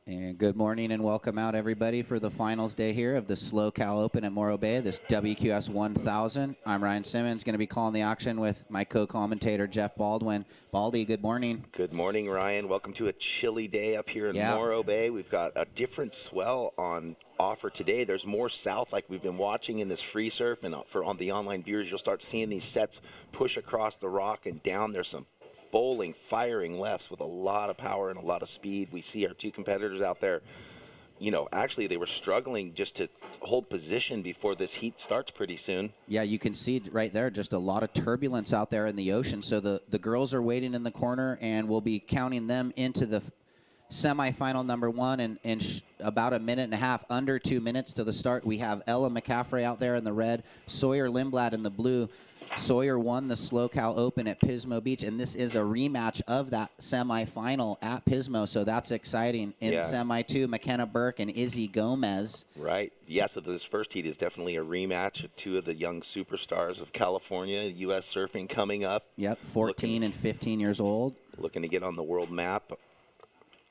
And good morning and welcome out, everybody, for the finals day here of the SLO Cal Open at Morro Bay, this WQS 1000. I'm Ryan Simmons, going to be calling the action with my co-commentator, Jeff Baldwin. Baldy, good morning. Good morning, Ryan. Welcome to a chilly day up here in Morro Bay. We've got a different swell on offer today. There's more south, like we've been watching in this free surf, and on the online viewers, you'll start seeing these sets push across the rock and down. There's some bowling, firing lefts with a lot of power and a lot of speed. We see our two competitors out there. You know, actually, they were struggling just to hold position before this heat starts pretty soon. Yeah, you can see right there just a lot of turbulence out there in the ocean. So the girls are waiting in the corner, and we'll be counting them into the semifinal number one in about a minute and a half, under 2 minutes to the start. We have Ella McCaffrey out there in the red, Sawyer Lindblad in the blue. Sawyer won the SLO Cal Open at Pismo Beach, and this is a rematch of that semifinal at Pismo, so that's exciting. In semi two, McKenna Burke and Izzy Gomez. Right. Yeah, so this first heat is definitely a rematch of two of the young superstars of California, U.S. surfing coming up. Yep, 14 and 15 years old. Looking to get on the world map.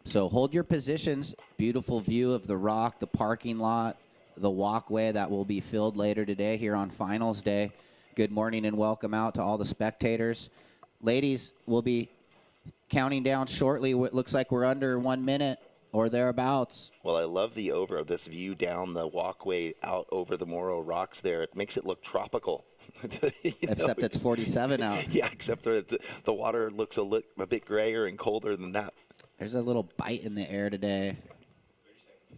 So hold your positions. Beautiful view of the rock, the parking lot, the walkway that will be filled later today here on finals day. Good morning and welcome out to all the spectators. Ladies, we'll be counting down shortly. It looks like we're under 1 minute or thereabouts. Well, I love the over of this view down the walkway out over the Morro rocks there. It makes it look tropical. Except it's 47 out. Yeah, except the water looks a bit grayer and colder than that. There's a little bite in the air today.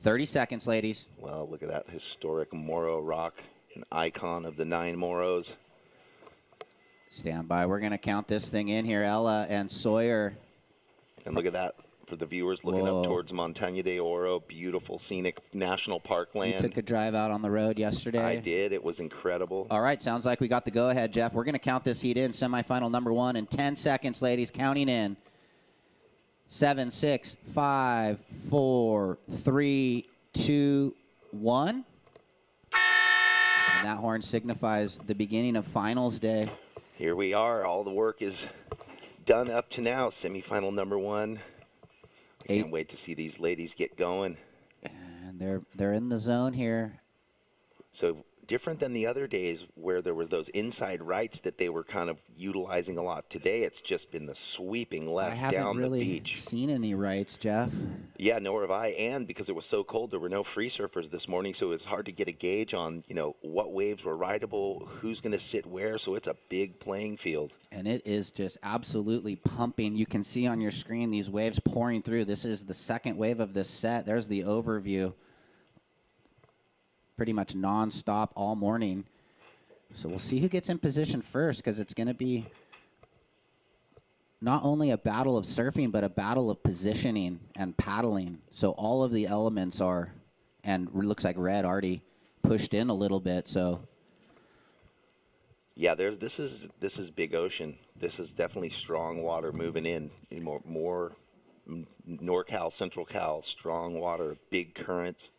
30 seconds, ladies. Well, look at that historic Morro rock, an icon of the 9 Morros. Stand by. We're going to count this thing in here. Ella and Sawyer. And look at that for the viewers looking up towards Montaña de Oro. Beautiful, scenic national parkland. You took a drive out on the road yesterday. I did. It was incredible. All right. Sounds like we got the go-ahead, Jeff. We're going to count this heat in. Semifinal number one in 10 seconds, ladies. Counting in. 7, 6, 5, 4, 3, 2, 1. And that horn signifies the beginning of finals day. Here we are. All the work is done up to now. Semifinal number one. Can't wait to see these ladies get going. And they're in the zone here. So different than the other days where there were those inside rights that they were kind of utilizing a lot. Today it's just been the sweeping left down the beach. I haven't really seen any rights, Jeff. Yeah, nor have I. And because it was so cold, there were no free surfers this morning, so it was hard to get a gauge on, you know, what waves were rideable, who's going to sit where. So it's a big playing field. And it is just absolutely pumping. You can see on your screen these waves pouring through. This is the second wave of this set. There's the overview. Pretty much nonstop all morning. So we'll see who gets in position first, because it's going to be not only a battle of surfing, but a battle of positioning and paddling. So all of the elements are, and it looks like red already pushed in a little bit. So yeah, this is big ocean. This is definitely strong water moving in. More NorCal, Central Cal, strong water, big currents.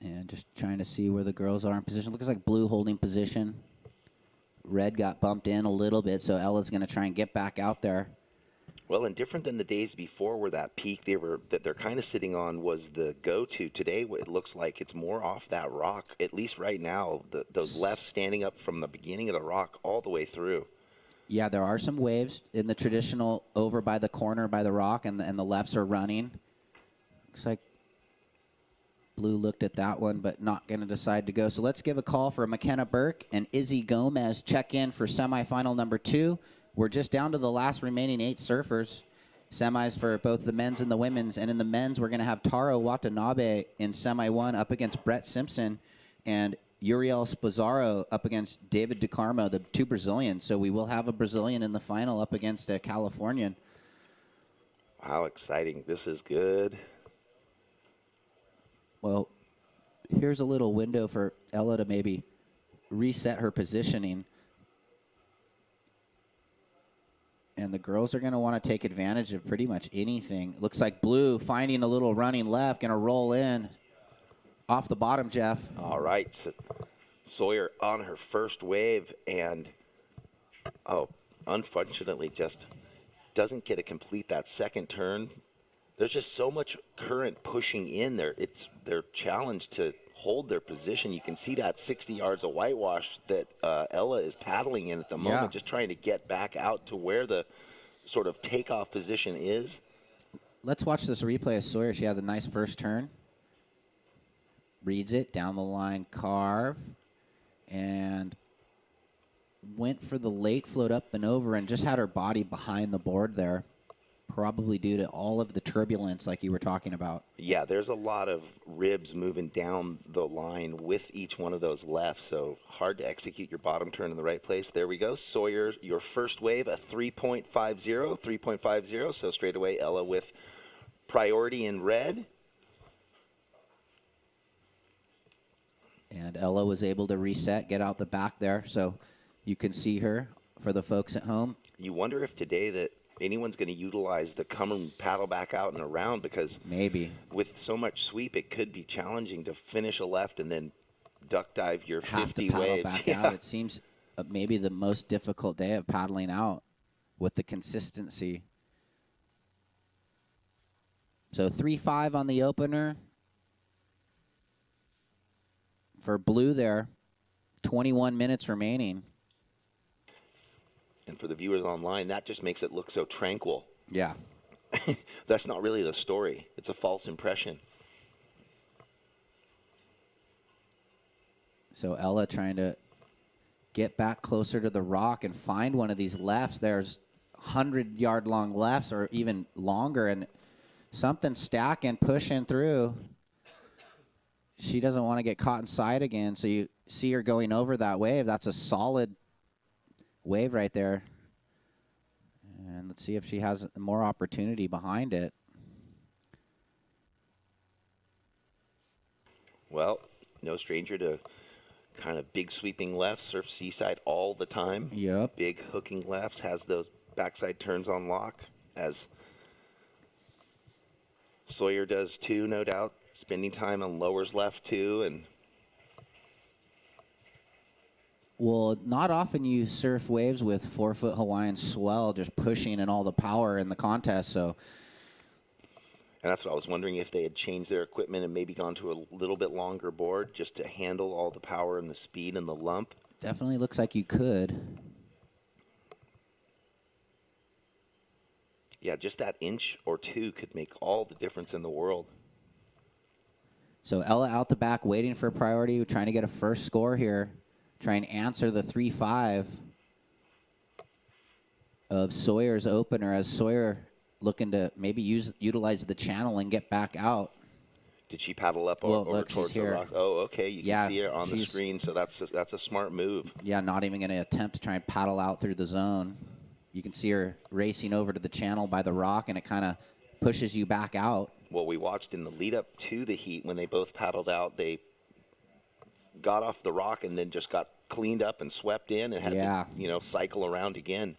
And just trying to see where the girls are in position. Looks like blue holding position. Red got bumped in a little bit, so Ella's going to try and get back out there. Well, and different than the days before where that peak that they're kind of sitting on was the go-to. Today, it looks like it's more off that rock, at least right now. Those lefts standing up from the beginning of the rock all the way through. Yeah, there are some waves in the traditional over by the corner by the rock, and the lefts are running. Looks like Blue looked at that one, but not going to decide to go. So let's give a call for McKenna Burke and Izzy Gomez. Check in for semifinal number 2. We're just down to the last remaining 8 surfers. Semis for both the men's and the women's. And in the men's, we're going to have Taro Watanabe in semi 1 up against Brett Simpson, and Uriel Spozzaro up against David DeCarmo, the 2 Brazilians. So we will have a Brazilian in the final up against a Californian. How exciting. This is good. Well, here's a little window for Ella to maybe reset her positioning. And the girls are going to want to take advantage of pretty much anything. Looks like Blue finding a little running left, going to roll in off the bottom, Jeff. All right. So Sawyer on her first wave, and, unfortunately just doesn't get to complete that second turn. there's just so much current pushing in there. It's their challenge to hold their position. You can see that 60 yards of whitewash that Ella is paddling in at the moment, just trying to get back out to where the sort of takeoff position is. Let's watch this replay of Sawyer. She had a nice first turn. Reads it, down the line, carve, and went for the late float up and over and just had her body behind the board there, probably due to all of the turbulence like you were talking about. Yeah, there's a lot of ribs moving down the line with each one of those left, so hard to execute your bottom turn in the right place. There we go. Sawyer, your first wave, a 3.50, so straight away Ella with priority in red. And Ella was able to reset, get out the back there, so you can see her for the folks at home. You wonder if today that anyone's going to utilize the come and paddle back out and around, because maybe with so much sweep, it could be challenging to finish a left and then duck dive your have 50 to paddle waves. back Yeah. out. It seems maybe the most difficult day of paddling out with the consistency. So 3-5 on the opener. For blue there, 21 minutes remaining. And for the viewers online, that just makes it look so tranquil. Yeah. That's not really the story. It's a false impression. So Ella trying to get back closer to the rock and find one of these lefts. There's 100-yard long lefts or even longer, and something stacking, pushing through. She doesn't want to get caught inside again, so you see her going over that wave. That's a solid wave right there. And let's see if she has more opportunity behind it. Well, no stranger to kind of big sweeping lefts, surf seaside all the time. Yep. Big hooking lefts, has those backside turns on lock, as Sawyer does too, no doubt. Spending time on lowers left too, and well, not often you surf waves with 4-foot Hawaiian swell just pushing and all the power in the contest. So, and that's what I was wondering, if they had changed their equipment and maybe gone to a little bit longer board just to handle all the power and the speed and the lump. definitely looks like you could. Yeah, just that inch or two could make all the difference in the world. So Ella out the back waiting for priority, trying to get a first score here. Try and answer the 3-5 of Sawyer's opener, as Sawyer looking to maybe utilize the channel and get back out. Did she paddle up over look, towards she's the here. rocks? Oh, okay. You can see her on the she's- screen, so that's a smart move. Yeah, not even going to attempt to try and paddle out through the zone. You can see her racing over to the channel by the rock, and it kind of pushes you back out. Well, we watched in the lead up to the heat when they both paddled out, they got off the rock and then just got cleaned up and swept in and had to, cycle around again.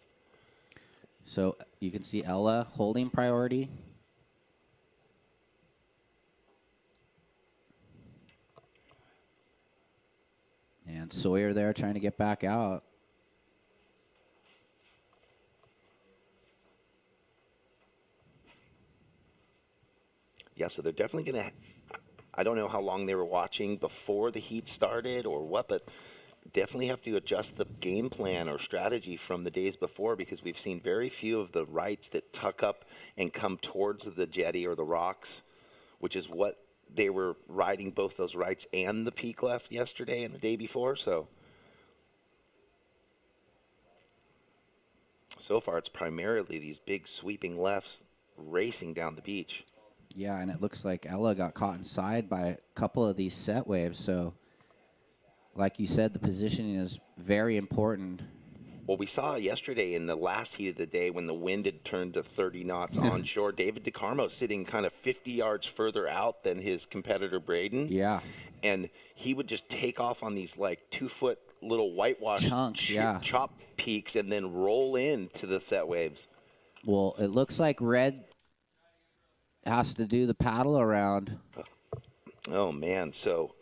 So you can see Ella holding priority. And Sawyer there trying to get back out. Yeah, so they're definitely going to, I don't know how long they were watching before the heat started or what, but definitely have to adjust the game plan or strategy from the days before, because we've seen very few of the rights that tuck up and come towards the jetty or the rocks, which is what they were riding, both those rights and the peak left yesterday and the day before. So far it's primarily these big sweeping lefts racing down the beach. Yeah, and it looks like Ella got caught inside by a couple of these set waves. So, like you said, the positioning is very important. Well, we saw yesterday in the last heat of the day when the wind had turned to 30 knots onshore, David DeCarmo sitting kind of 50 yards further out than his competitor Braden. Yeah. And he would just take off on these like 2-foot little whitewash chunks, chop peaks and then roll into the set waves. Well, it looks like Red has to do the paddle around. Oh, man. So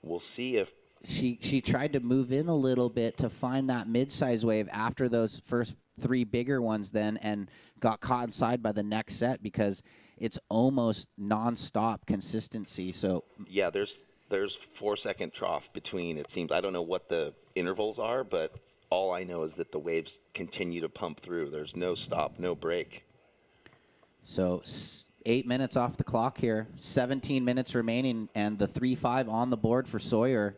we'll see if she tried to move in a little bit to find that mid-size wave after those first 3 bigger ones then, and got caught inside by the next set because it's almost nonstop consistency. So yeah, there's 4-second trough between, it seems. I don't know what the intervals are, but all I know is that the waves continue to pump through. There's no stop, no break. So 8 minutes off the clock here, 17 minutes remaining, and the 3-5 on the board for Sawyer.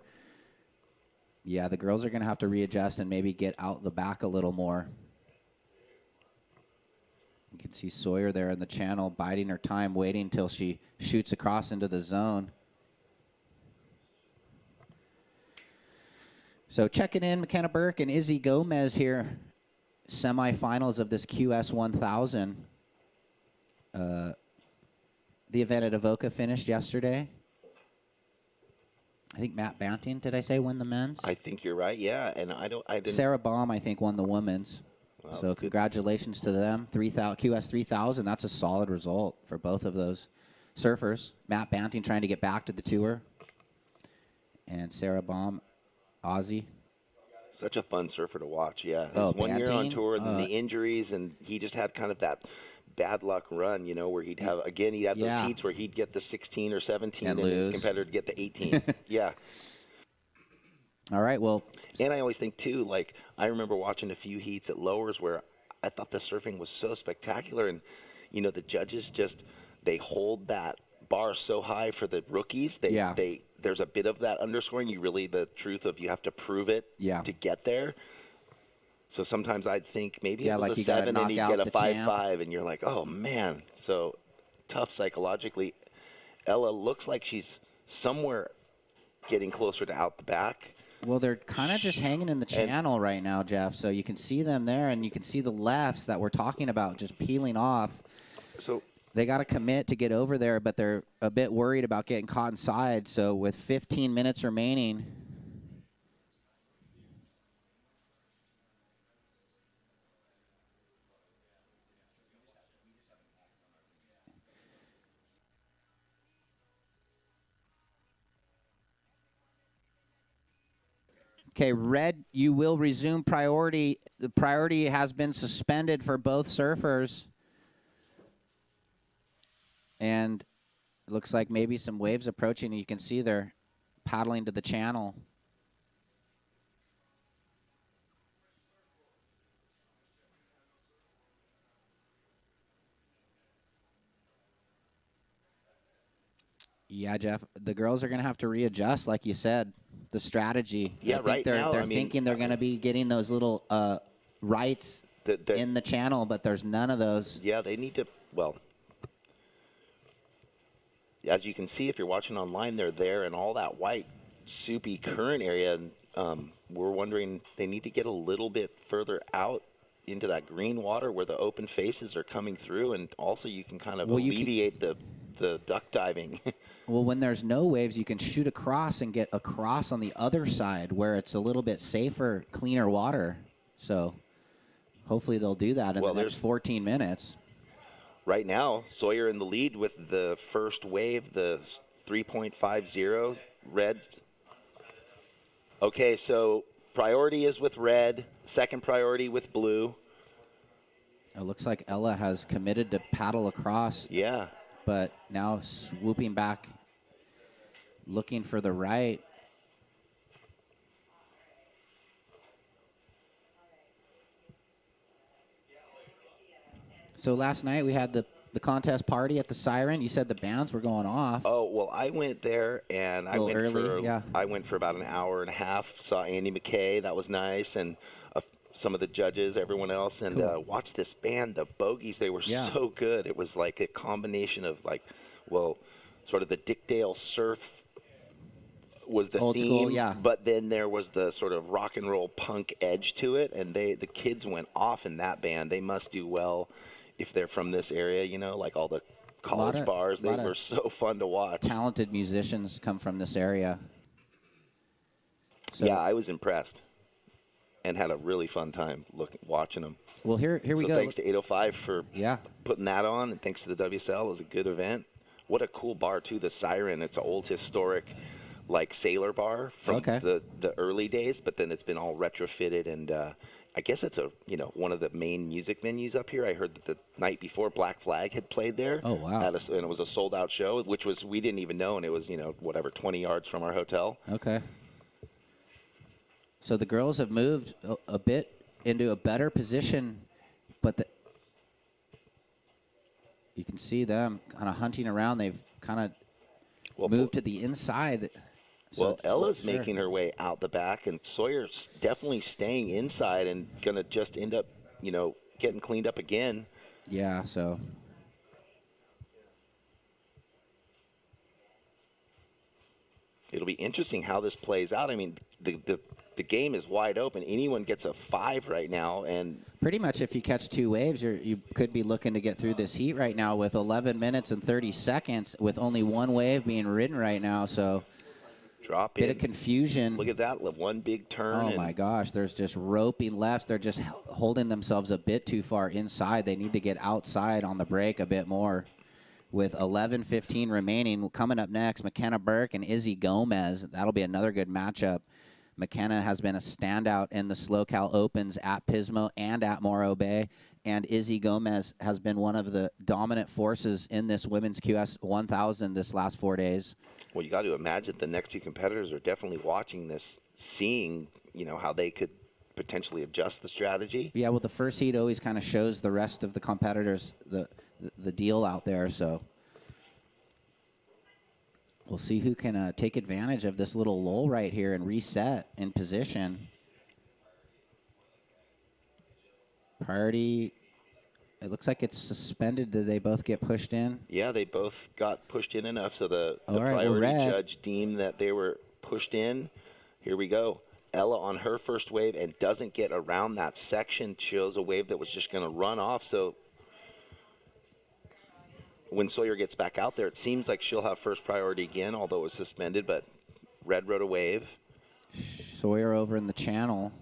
Yeah, the girls are going to have to readjust and maybe get out the back a little more. You can see Sawyer there in the channel, biding her time, waiting until she shoots across into the zone. So checking in, McKenna Burke and Izzy Gomez here, semifinals of this QS 1000. The event at Avoca finished yesterday. I think Matt Banting, did I say, won the men's? I think you're right, yeah. And I didn't. Sarah Baum, I think, won the women's. Well, so congratulations to them. QS 3000, that's a solid result for both of those surfers. Matt Banting trying to get back to the tour. And Sarah Baum, Aussie. Such a fun surfer to watch, yeah. His Oh, 1 year on Banting? tour, and then the injuries, and he just had kind of that bad luck run, you know, where he'd have those heats where he'd get the 16 or 17 and his competitor would get the 18. Yeah. All right, well. And I always think, too, like, I remember watching a few heats at lowers where I thought the surfing was so spectacular. And, you know, the judges they hold that bar so high for the rookies. There's a bit of that underscoring. The truth of you have to prove it to get there. So sometimes I'd think maybe it was like a 7 and he'd get a 5-5, and you're like, oh, man. So tough psychologically. Ella looks like she's somewhere getting closer to out the back. Well, they're kind of just hanging in the channel right now, Jeff. So you can see them there, and you can see the lefts that we're talking about just peeling off. So they got to commit to get over there, but they're a bit worried about getting caught inside. So with 15 minutes remaining. Okay, red, you will resume priority. The priority has been suspended for both surfers. And it looks like maybe some waves approaching. You can see they're paddling to the channel. Yeah, Jeff, the girls are going to have to readjust, like you said, the strategy. Yeah, right now, they're thinking they're going to be getting those little rights in the channel, but there's none of those. Yeah, they need to, well, as you can see, if you're watching online, they're there in all that white, soupy current area. And we're wondering, they need to get a little bit further out into that green water where the open faces are coming through. And also you can kind of alleviate the duck diving. Well, when there's no waves, you can shoot across and get across on the other side where it's a little bit safer, cleaner water. So hopefully they'll do that in the next 14 minutes. Right now, Sawyer in the lead with the first wave, the 3.50 red. Okay, so priority is with red, second priority with blue. It looks like Ella has committed to paddle across. Yeah. But now swooping back, looking for the right. So last night we had the contest party at the Siren. You said the bands were going off. Oh, well, I went there, and I went for about an hour and a half. Saw Andy McKay. That was nice. And some of the judges, everyone else, and watched this band, the Bogies. They were so good. It was like a combination of sort of the Dick Dale surf was the old theme, school, but then there was the sort of rock and roll punk edge to it, and the kids went off in that band. They must do well if they're from this area, you know, like all the college bars. They were so fun to watch. Talented musicians come from this area. So, yeah, I was impressed and had a really fun time watching them. Well, here we go. Thanks to 805 for putting that on, and thanks to the WSL. It was a good event. What a cool bar, too, the Siren. It's an old historic like sailor bar from Okay. the early days, but then it's been all retrofitted, and I guess it's one of the main music venues up here. I heard that the night before Black Flag had played there. Oh, wow. And it was a sold out show, which we didn't even know, and it was 20 yards from our hotel. Okay. So the girls have moved a bit into a better position, but you can see them kind of hunting around. They've kind of moved to the inside. Well, Ella's making her way out the back, and Sawyer's definitely staying inside and going to just end up, getting cleaned up again. Yeah, so. It'll be interesting how this plays out. I mean, the game is wide open. Anyone gets a 5 right now, and pretty much if you catch 2 waves, you could be looking to get through this heat right now with 11 minutes and 30 seconds with only 1 wave being ridden right now. So drop bit in. of confusion. Look at that, one big turn. Oh, my gosh. There's just roping lefts. They're just holding themselves a bit too far inside. They need to get outside on the break a bit more. With 11:15 remaining, coming up next, McKenna Burke and Izzy Gomez. That'll be another good matchup. McKenna has been a standout in the Slow Cal Opens at Pismo and at Morro Bay, and Izzy Gomez has been one of the dominant forces in this women's QS 1000 this last 4 days. Well, you got to imagine the next 2 competitors are definitely watching this, seeing how they could potentially adjust the strategy. Yeah, well, the first heat always kind of shows the rest of the competitors the deal out there, so we'll see who can take advantage of this little lull right here and reset in position. Priority, it looks like it's suspended. Did they both get pushed in? Yeah, they both got pushed in enough, so the right, priority judge deemed that they were pushed in. Here we go. Ella on her first wave and doesn't get around that section, chose a wave that was just going to run off, so when Sawyer gets back out there, it seems like she'll have first priority again, although it was suspended, but Red rode a wave. Sawyer over in the channel.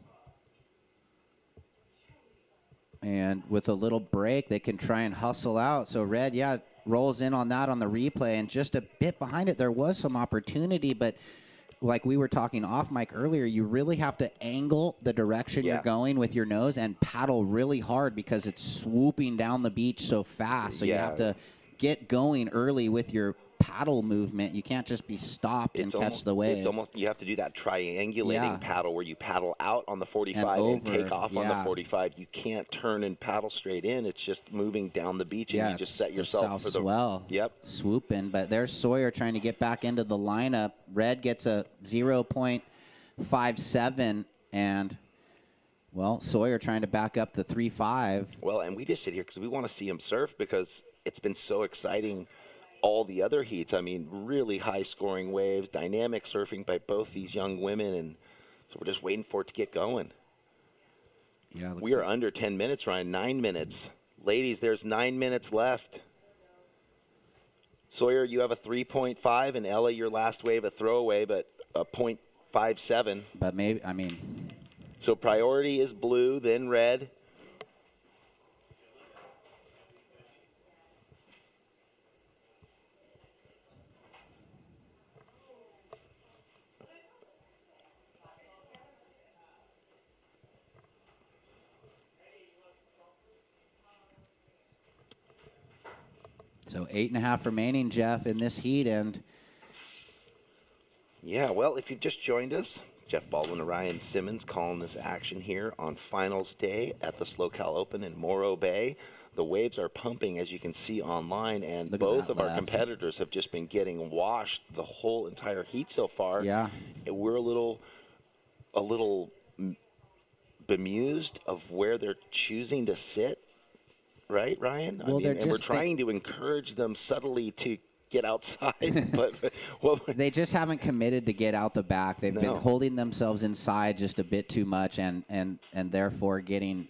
And with a little break, they can try and hustle out. So Red, rolls in on that on the replay. And just a bit behind it, there was some opportunity. But like we were talking off mic earlier, you really have to angle the direction you're going with your nose and paddle really hard because it's swooping down the beach so fast. So you have to get going early with your paddle movement. You can't just be stopped and catch the wave. It's almost, you have to do that triangulating paddle where you paddle out on the 45 and take off on the 45. You can't turn and paddle straight in. It's just moving down the beach, and you just set yourself for the swell. Yep. Swooping. But there's Sawyer trying to get back into the lineup. Red gets a 0.57, and Sawyer trying to back up the 3.5. Well, and we just sit here because we want to see him surf because it's been so exciting all the other heats. I mean, really high-scoring waves, dynamic surfing by both these young women, and so we're just waiting for it to get going. Yeah, we are under 10 minutes, Ryan, 9 minutes. Ladies, there's 9 minutes left. Sawyer, you have a 3.5, and Ella, your last wave, a throwaway, but a 0.57. But maybe, I mean... So priority is blue, then red. So 8.5 remaining, Jeff, in this heat. And yeah, well, if you've just joined us, Jeff Baldwin and Ryan Simmons calling this action here on finals day at the Slow Cal Open in Morro Bay. The waves are pumping, as you can see online, and both of our competitors have just been getting washed the whole entire heat so far. Yeah. And we're a little bemused of where they're choosing to sit. Right, Ryan? Well, and we're trying to encourage them subtly to get outside, but they just haven't committed to get out the back. They've been holding themselves inside just a bit too much, and therefore getting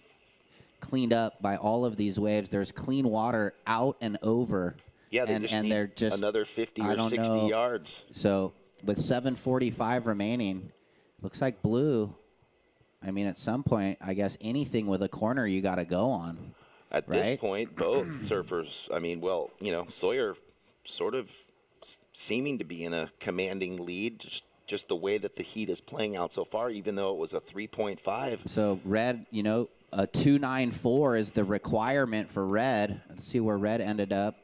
cleaned up by all of these waves. There's clean water out and over. Yeah, they're just another 50 or 60 yards. So with 7:45 remaining, looks like blue. I mean, at some point, I guess anything with a corner you got to go on. At this point, both surfers, I mean, Sawyer sort of seeming to be in a commanding lead, just just the way that the heat is playing out so far, even though it was a 3.5. So red, you know, a 2.94 is the requirement for red. Let's see where red ended up.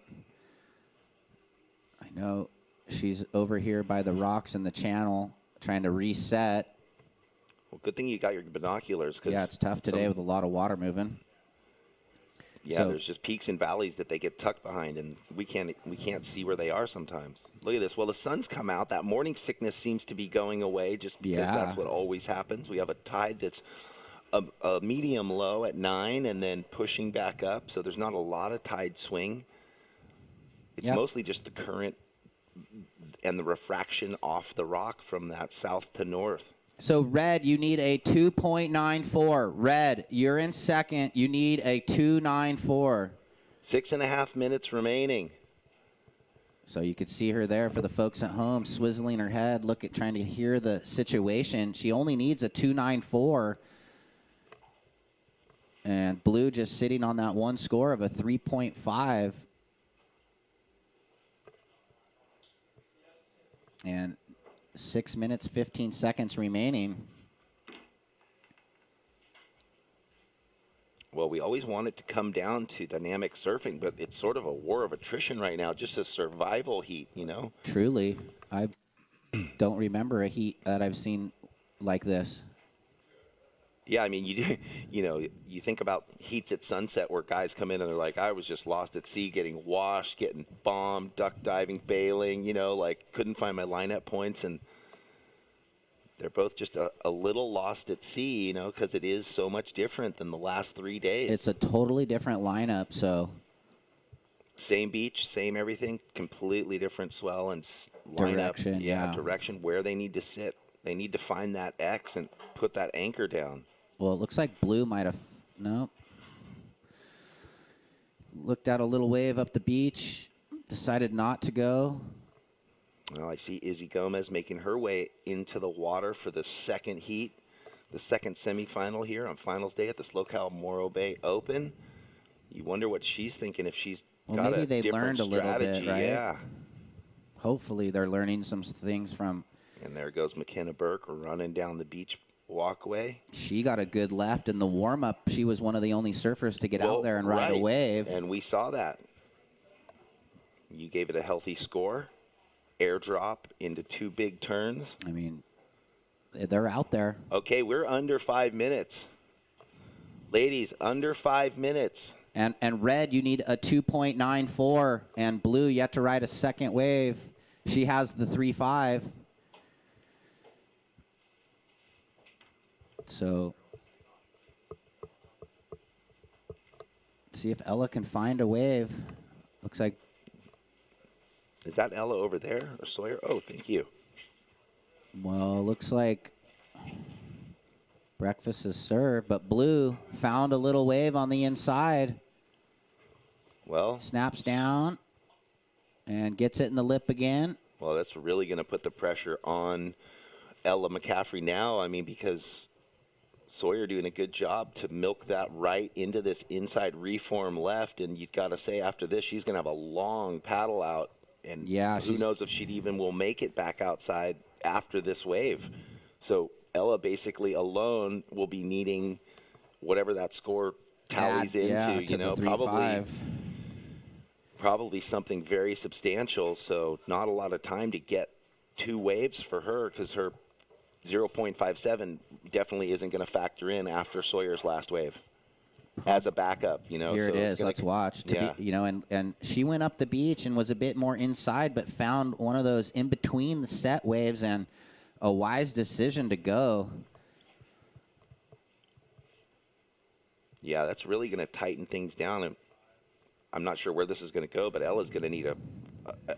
I know she's over here by the rocks in the channel trying to reset. Well, good thing you got your binoculars. Yeah, it's tough today with a lot of water moving. Yeah, so, there's just peaks and valleys that they get tucked behind, and we can't see where they are sometimes. Look at this. Well, the sun's come out. That morning sickness seems to be going away just because that's what always happens. We have a tide that's a medium low at 9 and then pushing back up, so there's not a lot of tide swing. It's mostly just the current and the refraction off the rock from that south to north. So, red, you need a 2.94. Red, you're in second. You need a 2.94. 6.5 minutes remaining. So you could see her there for the folks at home, swizzling her head, trying to hear the situation. She only needs a 2.94. And blue just sitting on that one score of a 3.5. And 6 minutes, 15 seconds remaining. Well, we always want it to come down to dynamic surfing, but it's sort of a war of attrition right now, just a survival heat, you know? Truly. I don't remember a heat that I've seen like this. Yeah, I mean, you think about heats at sunset where guys come in and they're like, I was just lost at sea, getting washed, getting bombed, duck diving, bailing, couldn't find my lineup points, and they're both just a little lost at sea, because it is so much different than the last 3 days. It's a totally different lineup, so. Same beach, same everything, completely different swell and lineup. Direction, yeah. Direction, where they need to sit. They need to find that X and put that anchor down. Well, it looks like blue might have, nope. Looked at a little wave up the beach, decided not to go. Well, I see Izzy Gomez making her way into the water for the second heat, the second semifinal here on finals day at the SLO Morro Bay Open. You wonder what she's thinking if she's got a different strategy. Right? Yeah. Hopefully they're learning some things from. And there goes McKenna Burke running down the beach walkway. She got a good left in the warm-up. She was one of the only surfers to get out there and ride a wave. And we saw that. You gave it a healthy score. Airdrop into 2 big turns. I mean, they're out there. Okay, we're under 5 minutes. Ladies, under 5 minutes. And red, you need a 2.94. And blue, you have to ride a second wave. She has the 3.5. So, see if Ella can find a wave. Looks like. Is that Ella over there or Sawyer? Oh, thank you. Well, looks like breakfast is served, but blue found a little wave on the inside. Well, snaps down and gets it in the lip again. Well, that's really going to put the pressure on Ella McCaffrey now. I mean, because Sawyer doing a good job to milk that right into this inside reform left, and you've got to say after this she's going to have a long paddle out, and who knows if she'd even will make it back outside after this wave. So Ella basically alone will be needing whatever that score tallies into, probably something very substantial. So not a lot of time to get 2 waves for her, because her 0.57 definitely isn't going to factor in after Sawyer's last wave as a backup, Here so it is. Let's watch. And she went up the beach and was a bit more inside, but found one of those in between the set waves, and a wise decision to go. Yeah, that's really going to tighten things down. And I'm not sure where this is going to go, but Ella's going to need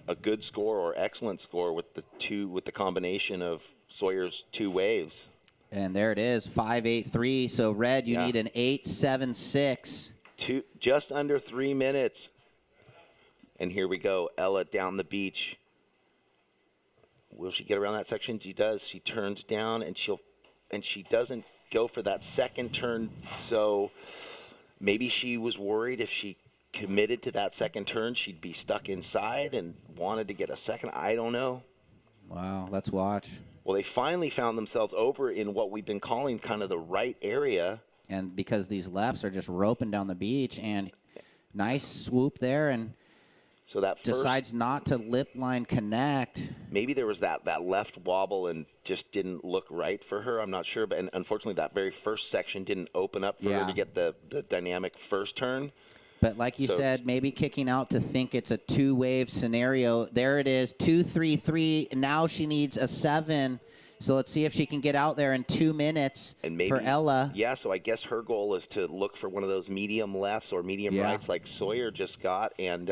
a good score or excellent score with the combination of Sawyer's 2 waves. And there it is, 5.83. So red, you need an 8.76. Just under 3 minutes. And here we go, Ella down the beach. Will she get around that section? She does. She turns down, and she doesn't go for that second turn. So maybe she was worried if she committed to that second turn, she'd be stuck inside and wanted to get a second. I don't know. Wow, let's watch. Well, they finally found themselves over in what we've been calling kind of the right area. And because these lefts are just roping down the beach, and nice swoop there, and so that decides not to lip line connect. Maybe there was that left wobble and just didn't look right for her. I'm not sure, but and unfortunately that very first section didn't open up for her to get the dynamic first turn. But like you said, maybe kicking out to think it's a two-wave scenario. There it is, 2-3-3. Now she needs a 7. So let's see if she can get out there in 2 minutes and maybe, for Ella. Yeah, so I guess her goal is to look for one of those medium lefts or medium rights like Sawyer just got, and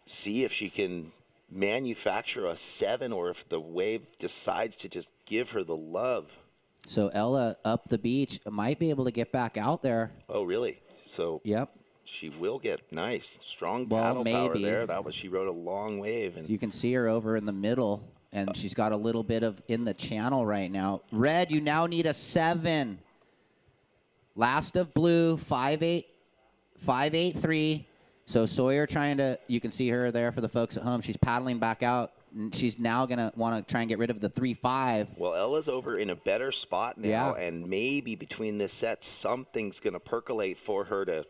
see if she can manufacture a 7, or if the wave decides to just give her the love. So Ella up the beach might be able to get back out there. Oh, really? So yep, she will get nice, strong paddle power there. That was, she rode a long wave. And you can see her over in the middle, and she's got a little bit of in the channel right now. Red, you now need a 7. Last of blue, 5-8, 5-8-3. So Sawyer trying to, you can see her there for the folks at home. She's paddling back out. And she's now going to want to try and get rid of the 3-5. Well, Ella's over in a better spot now, and maybe between this set, something's going to percolate for her to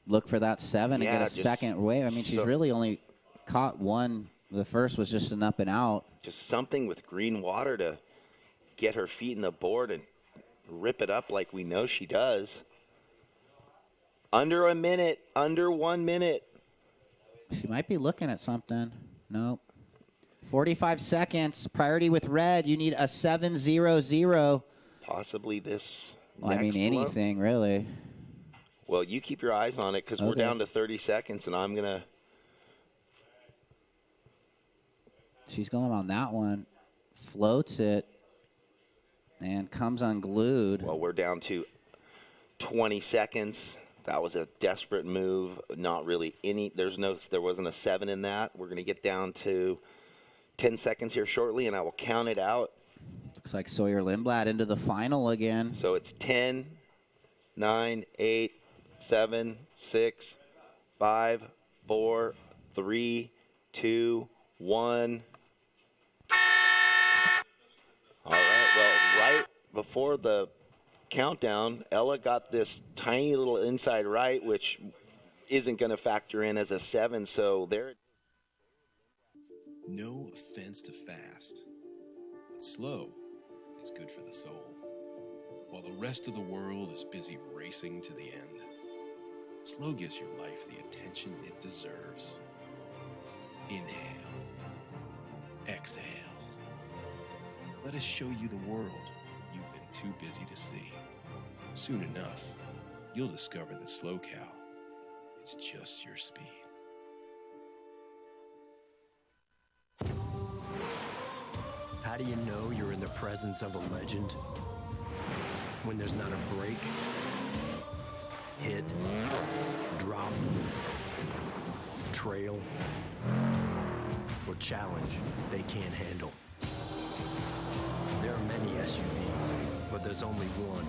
look for that 7 and get a second wave. I mean, she's really only caught one. The first was just an up and out. Just something with green water to get her feet in the board and rip it up like we know she does. Under a minute, under 1 minute. She might be looking at something. Nope. 45 seconds. Priority with red. You need a 7-0-0. Possibly this. Well, I mean, anything, really. Well, you keep your eyes on it, because we're down to 30 seconds, and I'm going to. She's going on that one. Floats it and comes unglued. Well, we're down to 20 seconds. That was a desperate move. Not really any. There wasn't a 7 in that. We're going to get down to 10 seconds here shortly, and I will count it out. Looks like Sawyer Lindblad into the final again. So it's 10, 9, 8, 7, 6, 5, 4, 3, 2, 1. All right. Well, right before the countdown, Ella got this tiny little inside right, which isn't going to factor in as a 7. So there. No offense to fast, but slow is good for the soul. While the rest of the world is busy racing to the end, slow gives your life the attention it deserves. Inhale. Exhale. Let us show you the world you've been too busy to see. Soon enough, you'll discover that slow cow is just your speed. How do you know you're in the presence of a legend? When there's not a break, hit, drop, trail, or challenge they can't handle. There are many SUVs, but there's only one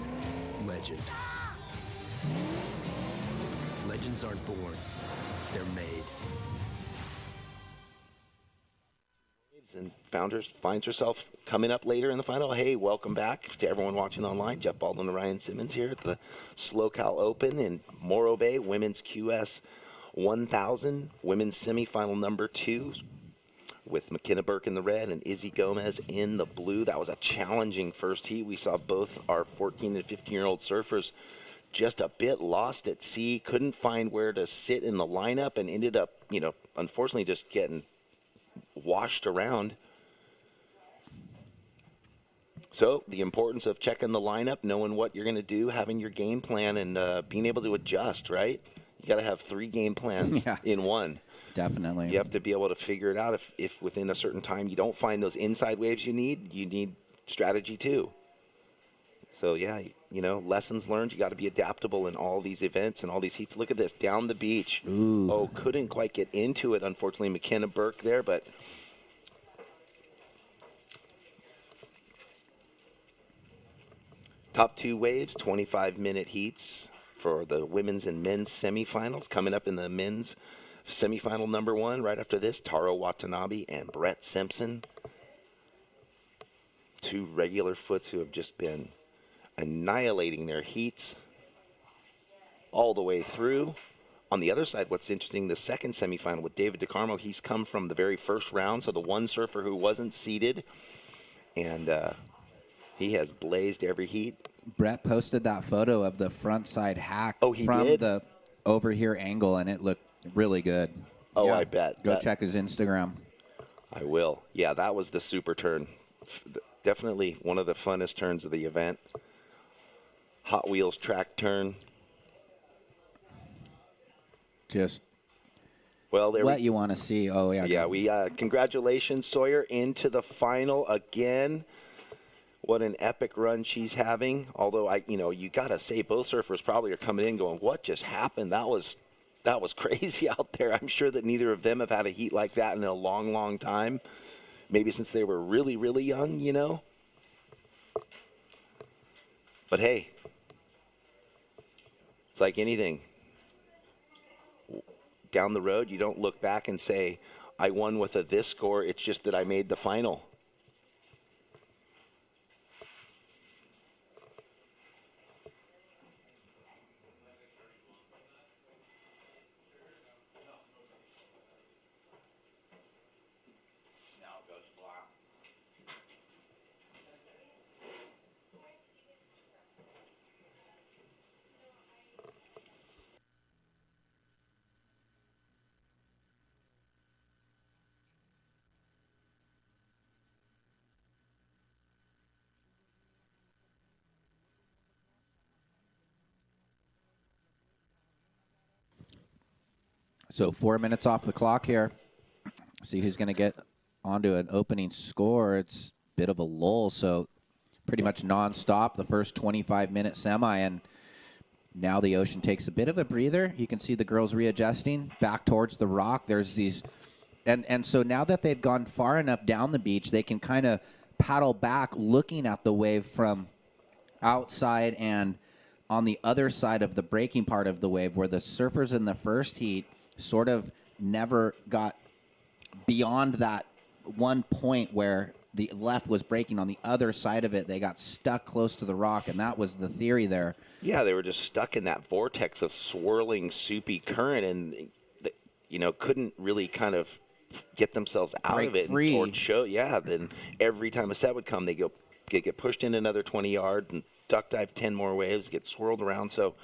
legend. Legends aren't born, they're made. And Founders finds herself coming up later in the final. Hey, welcome back to everyone watching online. Jeff Baldwin and Ryan Simmons here at the Slow Cal Open in Morro Bay, Women's QS 1000, Women's Semifinal number 2, with McKenna Burke in the red and Izzy Gomez in the blue. That was a challenging first heat. We saw both our 14 and 15-year-old surfers just a bit lost at sea, couldn't find where to sit in the lineup, and ended up, unfortunately just getting washed around. So the importance of checking the lineup, knowing what you're going to do, having your game plan, and being able to adjust, right? You got to have 3 game plans in one. Definitely. You have to be able to figure it out. If within a certain time you don't find those inside waves you need strategy too. So yeah, lessons learned. You got to be adaptable in all these events and all these heats. Look at this, down the beach. Ooh. Oh, couldn't quite get into it, unfortunately, McKenna Burke there, but top 2 waves, 25-minute heats for the women's and men's semifinals. Coming up in the men's semifinal number 1, right after this, Taro Watanabe and Brett Simpson. two regular foots who have just been annihilating their heats all the way through. On the other side, what's interesting, the second semifinal with David DeCarmo, he's come from the very first round, so the one surfer who wasn't seeded, and he has blazed every heat. Brett posted that photo of the front side hack from did? The over here angle, and it looked really good. Oh, yeah. I bet. Go check his Instagram. I will. Yeah, that was the super turn. Definitely one of the funnest turns of the event. Hot Wheels track turn. Just well, there what you want to see. Oh, yeah. Yeah, we congratulations, Sawyer, into the final again. What an epic run she's having. Although, you got to say both surfers probably are coming in going, what just happened? That was crazy out there. I'm sure that neither of them have had a heat like that in a long, long time. Maybe since they were really, really young, But hey, it's like anything. Down the road, you don't look back and say, I won with this score. It's just that I made the final. So 4 minutes off the clock here. See who's going to get onto an opening score. It's a bit of a lull, so pretty much nonstop the first 25-minute semi, and now the ocean takes a bit of a breather. You can see the girls readjusting back towards the rock. There's these, and so now that they've gone far enough down the beach, they can kind of paddle back looking at the wave from outside and on the other side of the breaking part of the wave, where the surfers in the first heat sort of never got beyond that one point where the left was breaking. On the other side of it, they got stuck close to the rock, and that was the theory there. Yeah, they were just stuck in that vortex of swirling, soupy current, and couldn't really kind of get themselves out break of it free. Or show. Yeah, then every time a set would come, they get pushed in another 20 yards and duck dive 10 more waves, get swirled around. So,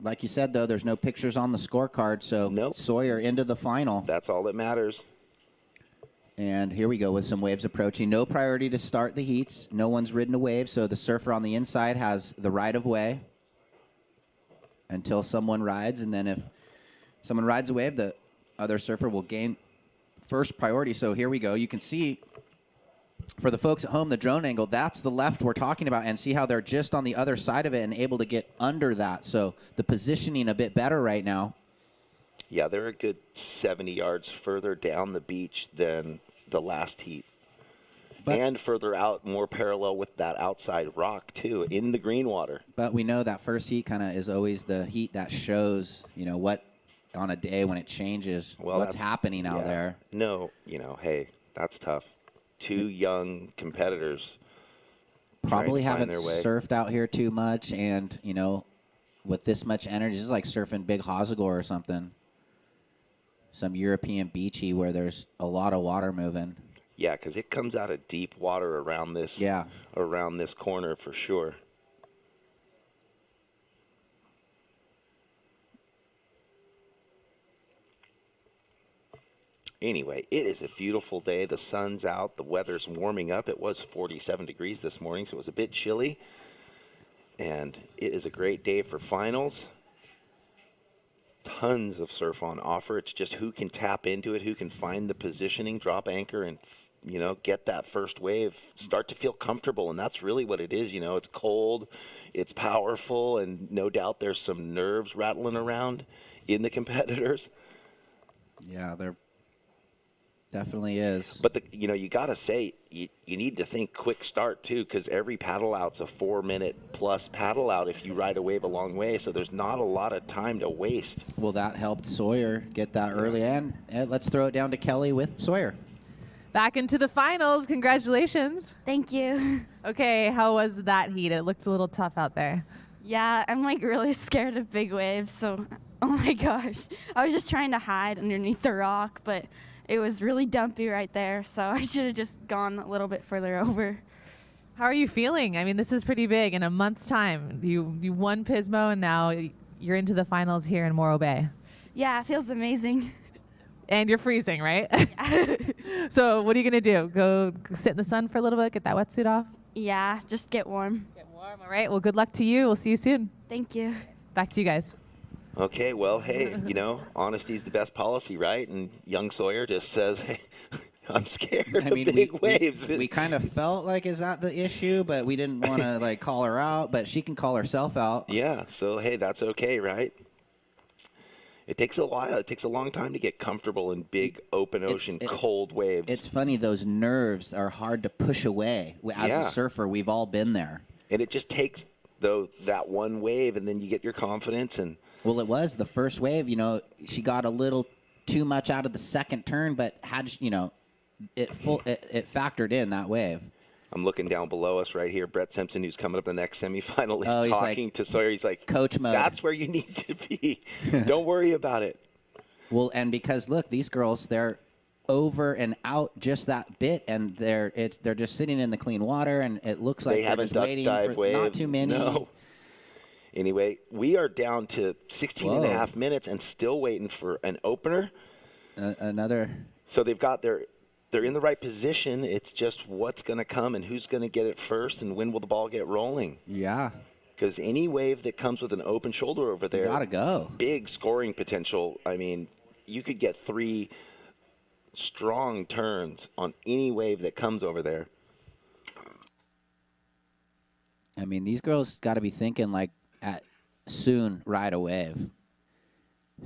like you said, though, there's no pictures on the scorecard, so nope. Sawyer into the final. That's all that matters. And here we go with some waves approaching. No priority to start the heats. No one's ridden a wave, so the surfer on the inside has the right of way until someone rides, and then if someone rides a wave, the other surfer will gain first priority. So here we go. You can see, for the folks at home, the drone angle, that's the left we're talking about, and see how they're just on the other side of it and able to get under that. So the positioning a bit better right now. Yeah, they're a good 70 yards further down the beach than the last heat. And further out, more parallel with that outside rock, too, in the green water. But we know that first heat kind of is always the heat that shows, what on a day when it changes, what's happening out there. No, hey, that's tough. Two young competitors probably haven't surfed out here too much, and, with this much energy, it's like surfing Big Hosagor or something. Some European beachy where there's a lot of water moving. Yeah, because it comes out of deep water around this corner for sure. Anyway, it is a beautiful day. The sun's out. The weather's warming up. It was 47 degrees this morning, so it was a bit chilly. And it is a great day for finals. Tons of surf on offer. It's just who can tap into it, who can find the positioning, drop anchor, and get that first wave, start to feel comfortable. And that's really what it is. It's cold, it's powerful, and no doubt there's some nerves rattling around in the competitors. Yeah, there definitely is. But you got to say, you need to think quick start too, because every paddle out's a 4-minute plus paddle out if you ride a wave a long way. So there's not a lot of time to waste. Well, that helped Sawyer get that early, and let's throw it down to Kelly with Sawyer. Back into the finals. Congratulations. Thank you. Okay, how was that heat? It looked a little tough out there. Yeah, I'm like really scared of big waves, so oh my gosh. I was just trying to hide underneath the rock, but it was really dumpy right there, so I should have just gone a little bit further over. How are you feeling? I mean, this is pretty big. In a month's time, you won Pismo, and now you're into the finals here in Morro Bay. Yeah, it feels amazing. And you're freezing, right? Yeah. So what are you going to do? Go sit in the sun for a little bit, get that wetsuit off? Yeah, just get warm. Get warm, all right. Well, good luck to you. We'll see you soon. Thank you. Back to you guys. Okay, well, hey, honesty is the best policy, right? And young Sawyer just says, hey, I'm scared of big waves. We kind of felt like, is that the issue? But we didn't want to, like, call her out. But she can call herself out. Yeah, so, hey, that's okay, right? It takes a while. It takes a long time to get comfortable in big, open ocean, cold waves. It's funny. Those nerves are hard to push away. As a surfer, we've all been there. And it just takes, that one wave, and then you get your confidence. And well, it was the first wave. She got a little too much out of the second turn, but it factored in that wave. I'm looking down below us right here. Brett Simpson, who's coming up the next semifinal, he's talking to Sawyer. He's like, coach mode. That's where you need to be. Don't worry about it. Well, and because, look, these girls, they're over and out just that bit, and they're just sitting in the clean water, and it looks like they haven't duck dive wave. Not too many. No. Anyway, we are down to 16 and a half minutes and still waiting for an opener. Another. So they're in the right position. It's just what's going to come and who's going to get it first and when will the ball get rolling. Yeah. Because any wave that comes with an open shoulder over there, gotta go. Big scoring potential. I mean, you could get 3 strong turns on any wave that comes over there. I mean, these girls got to be thinking like soon ride a wave.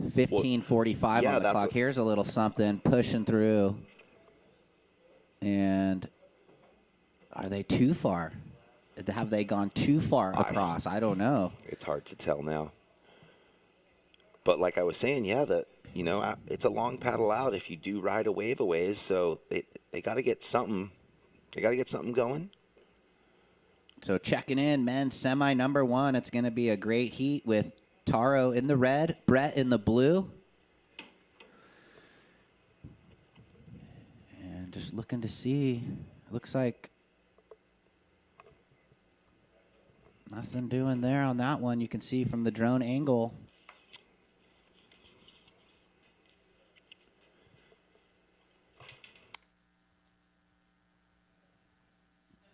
15:45 on the clock. Here's a little something pushing through. And are they too far? Have they gone too far across? I don't know. It's hard to tell now. But like I was saying, it's a long paddle out if you do ride a wave a ways. So they got to get something. They got to get something going. So checking in, men's semi number 1. It's going to be a great heat with Taro in the red, Brett in the blue. Just looking to see. Looks like nothing doing there on that one. You can see from the drone angle.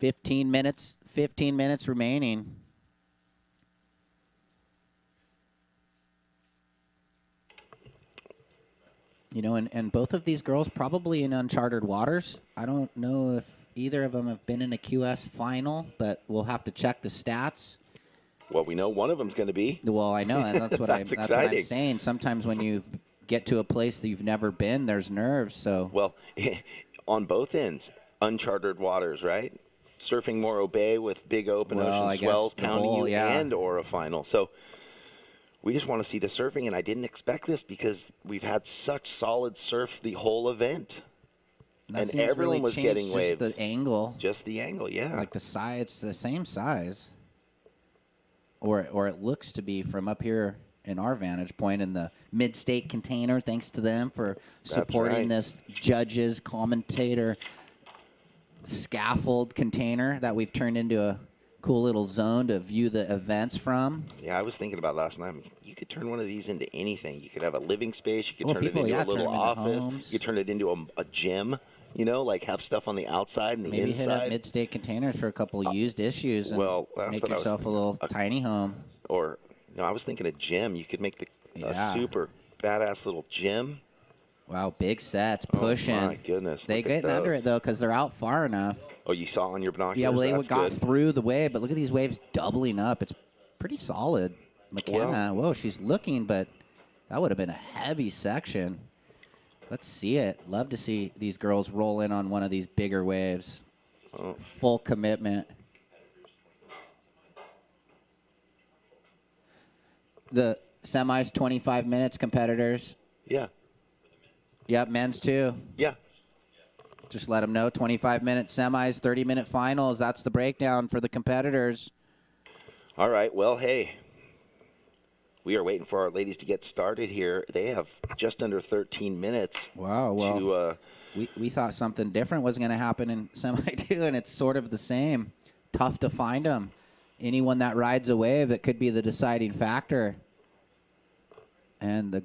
Fifteen minutes remaining. And both of these girls probably in uncharted waters. I don't know if either of them have been in a QS final, but we'll have to check the stats. Well, we know one of them's going to be. Well, I know, and that's what that's what I'm saying. Sometimes when you get to a place that you've never been, there's nerves. So well, on both ends, uncharted waters, right? Surfing Morro Bay with big open ocean swells pounding you and or a final. So we just want to see the surfing, and I didn't expect this because we've had such solid surf the whole event. And everyone really was getting waves. Just the angle. Just the angle, yeah. Like the size, it's the same size. Or it looks to be from up here in our vantage point in the mid-state container. Thanks to them for supporting this judges, commentator, scaffold container that we've turned into a cool little zone to view the events from. Yeah, I was thinking about last night. You could turn one of these into anything. You could have a living space. You could turn it into a little office. You could turn it into a gym. Like have stuff on the outside and the inside. Maybe hit up mid-state containers for a couple of used issues and make yourself a little tiny home. Or, I was thinking a gym. You could make a super badass little gym. Wow, big sets, pushing. Oh, my goodness. They get under it, though, because they're out far enough. Oh, you saw on your binoculars? Yeah, well, they got through the wave, but look at these waves doubling up. It's pretty solid. McKenna, whoa, she's looking, but that would have been a heavy section. Let's see it. Love to see these girls roll in on one of these bigger waves. Full commitment. The semis, 25 minutes, competitors. Yeah. Yep, men's too. Yeah. Just let them know, 25-minute semis, 30-minute finals. That's the breakdown for the competitors. All right. Well, hey, we are waiting for our ladies to get started here. They have just under 13 minutes. Wow. Well, we thought something different was going to happen in semi 2, and it's sort of the same. Tough to find them. Anyone that rides a wave, that could be the deciding factor. And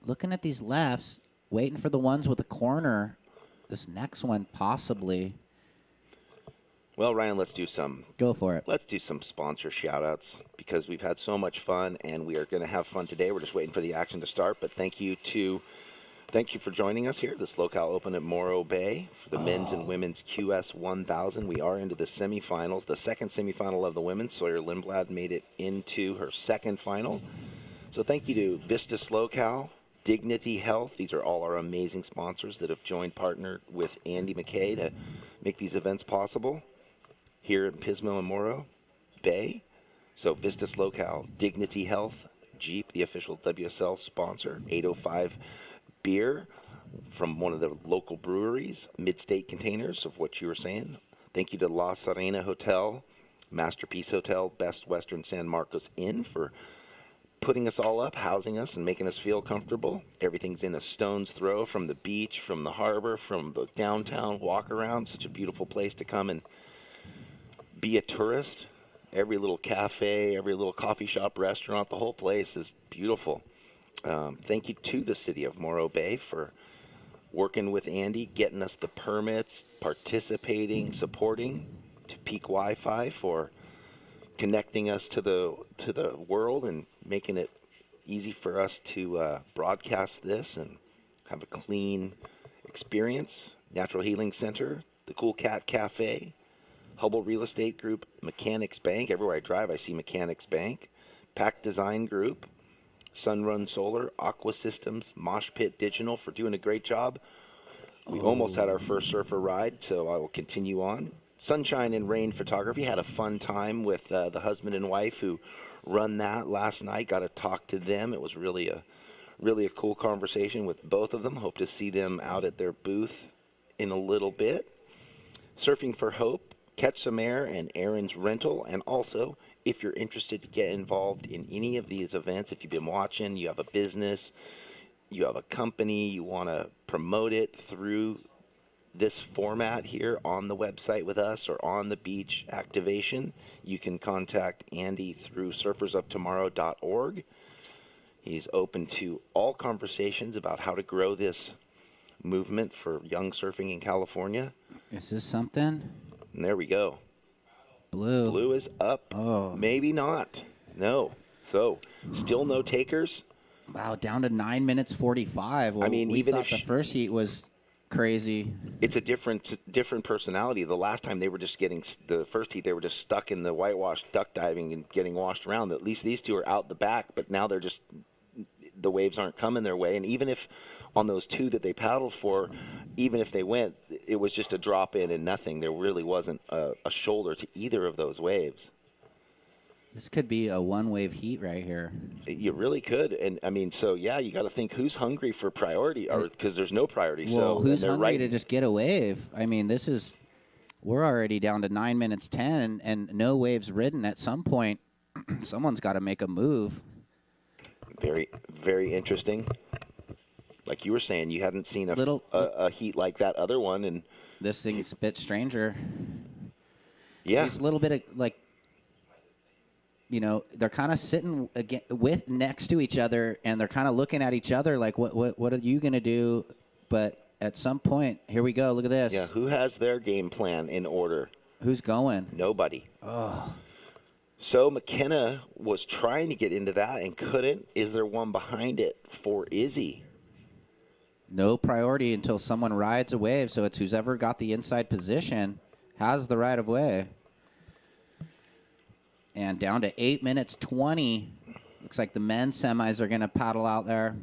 looking at these lefts, waiting for the ones with the corner. This next one, possibly. Well, Ryan, let's do some. Go for it. Let's do some sponsor shout-outs because we've had so much fun, and we are going to have fun today. We're just waiting for the action to start, but thank you for joining us here. This Locale Open at Morro Bay for the men's and women's QS 1000. We are into the semifinals, the second semifinal of the women. Sawyer Lindblad made it into her second final. So thank you to Vistas Locale, Dignity Health. These are all our amazing sponsors that have joined partner with Andy McKay to make these events possible here in Pismo and Morro Bay. So Vistas Locale, Dignity Health, Jeep, the official WSL sponsor, 805 beer from one of the local breweries, Mid-State Containers of what you were saying. Thank you to La Serena Hotel, Masterpiece Hotel, Best Western San Marcos Inn for putting us all up, housing us, and making us feel comfortable. Everything's in a stone's throw from the beach, from the harbor, from the downtown walk around. Such a beautiful place to come and be a tourist. Every little cafe, every little coffee shop, restaurant, the whole place is beautiful. Thank you to the city of Morro Bay for working with Andy, getting us the permits, participating, supporting, to Peak Wi-Fi for connecting us to the world and making it easy for us to broadcast this and have a clean experience. Natural Healing Center, the Cool Cat Cafe, Hubble Real Estate Group, Mechanics Bank. Everywhere I drive, I see Mechanics Bank. Pack Design Group, Sunrun Solar, Aqua Systems, Mosh Pit Digital for doing a great job. We almost had our first surfer ride, so I will continue on. Sunshine and Rain Photography, had a fun time with the husband and wife who run that last night. Got to talk to them. It was really a cool conversation with both of them. Hope to see them out at their booth in a little bit. Surfing for Hope, Catch Some Air, and Aaron's Rental. And also, if you're interested to get involved in any of these events, if you've been watching, you have a business, you have a company, you want to promote it through this format here on the website with us or on the beach activation, you can contact Andy through surfersoftomorrow.org. He's open to all conversations about how to grow this movement for young surfing in California. Is this something? And there we go. Blue. Blue is up. Oh. Maybe not. No. So, still no takers. Wow, down to 9 minutes 45. Well, I mean, we even thought if the first heat was crazy. It's a different personality. The last time they were just the first heat, they were just stuck in the whitewash duck diving and getting washed around. At least these two are out the back, but now they're just, the waves aren't coming their way. And even if on those two that they paddled for, even if they went, it was just a drop in and nothing. There really wasn't a shoulder to either of those waves. This could be a one-wave heat right here. You really could. And, I mean, so, yeah, you got to think who's hungry for priority, or because there's no priority. Well, so who's hungry to right. just get a wave? I mean, we're already down to 9 minutes 10 and no waves ridden. At some point, someone's got to make a move. Very, very interesting. Like you were saying, you hadn't seen a heat like that other one. And this thing's a bit stranger. Yeah. It's a little bit of, like, you know, they're kind of sitting next to each other, and they're kind of looking at each other like, what are you going to do? But at some point, here we go. Look at this. Yeah, who has their game plan in order? Who's going? Nobody. Oh. So McKenna was trying to get into that and couldn't. Is there one behind it for Izzy? No priority until someone rides a wave, so it's who's ever got the inside position has the right of way. And down to 8 minutes 20. Looks like the men's semis are going to paddle out there.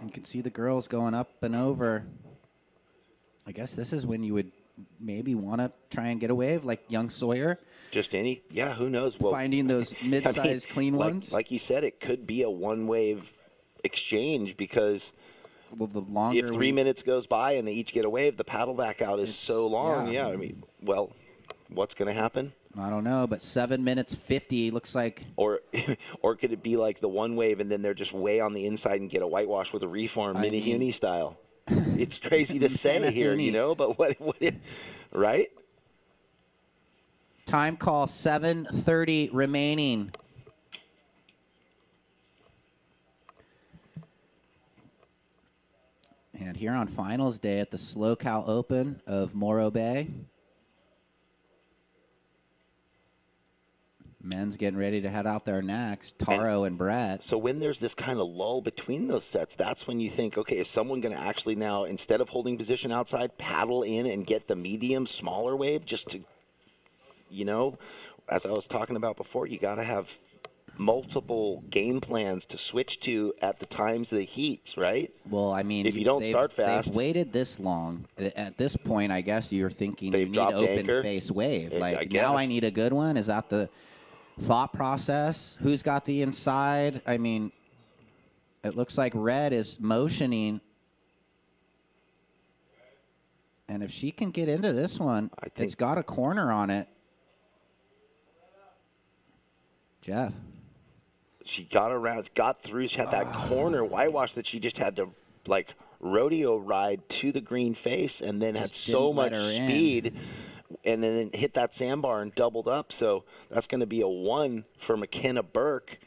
You can see the girls going up and over. I guess this is when you would maybe want to try and get a wave, like young Sawyer. Who knows? Well, finding those mid-sized clean ones. Like you said, it could be a one-wave exchange because Well, the longer if 3 minutes goes by and they each get a wave, the paddle back out is so long. yeah. Yeah, I mean, well, what's going to happen? I don't know, but 7 minutes 50 looks like. Or could it be like the one wave and then they're just way on the inside and get a whitewash with a reform, mini Huni style? It's crazy to say here, you know, but what right? Time call, 7:30 remaining. And here on finals day at the Slow Cal Open of Morro Bay. Men's getting ready to head out there next, Taro and Brett. So when there's this kind of lull between those sets, that's when you think, okay, is someone going to actually now, instead of holding position outside, paddle in and get the medium, smaller wave just to, you know, as I was talking about before, you got to have multiple game plans to switch to at the times of the heats, right? Well, I mean, if you don't start fast. They've waited this long. At this point, I guess you're thinking you need open anchor. face wave. I now I need a good one. Is that the thought process? Who's got the inside? I mean, it looks like Red is motioning. And if she can get into this one, it's got a corner on it. Jeff. She got around, got through. She had that corner whitewash that she just had to, like, rodeo ride to the green face and then had so much speed. And then hit that sandbar and doubled up. So that's going to be a 1 for McKenna Burke.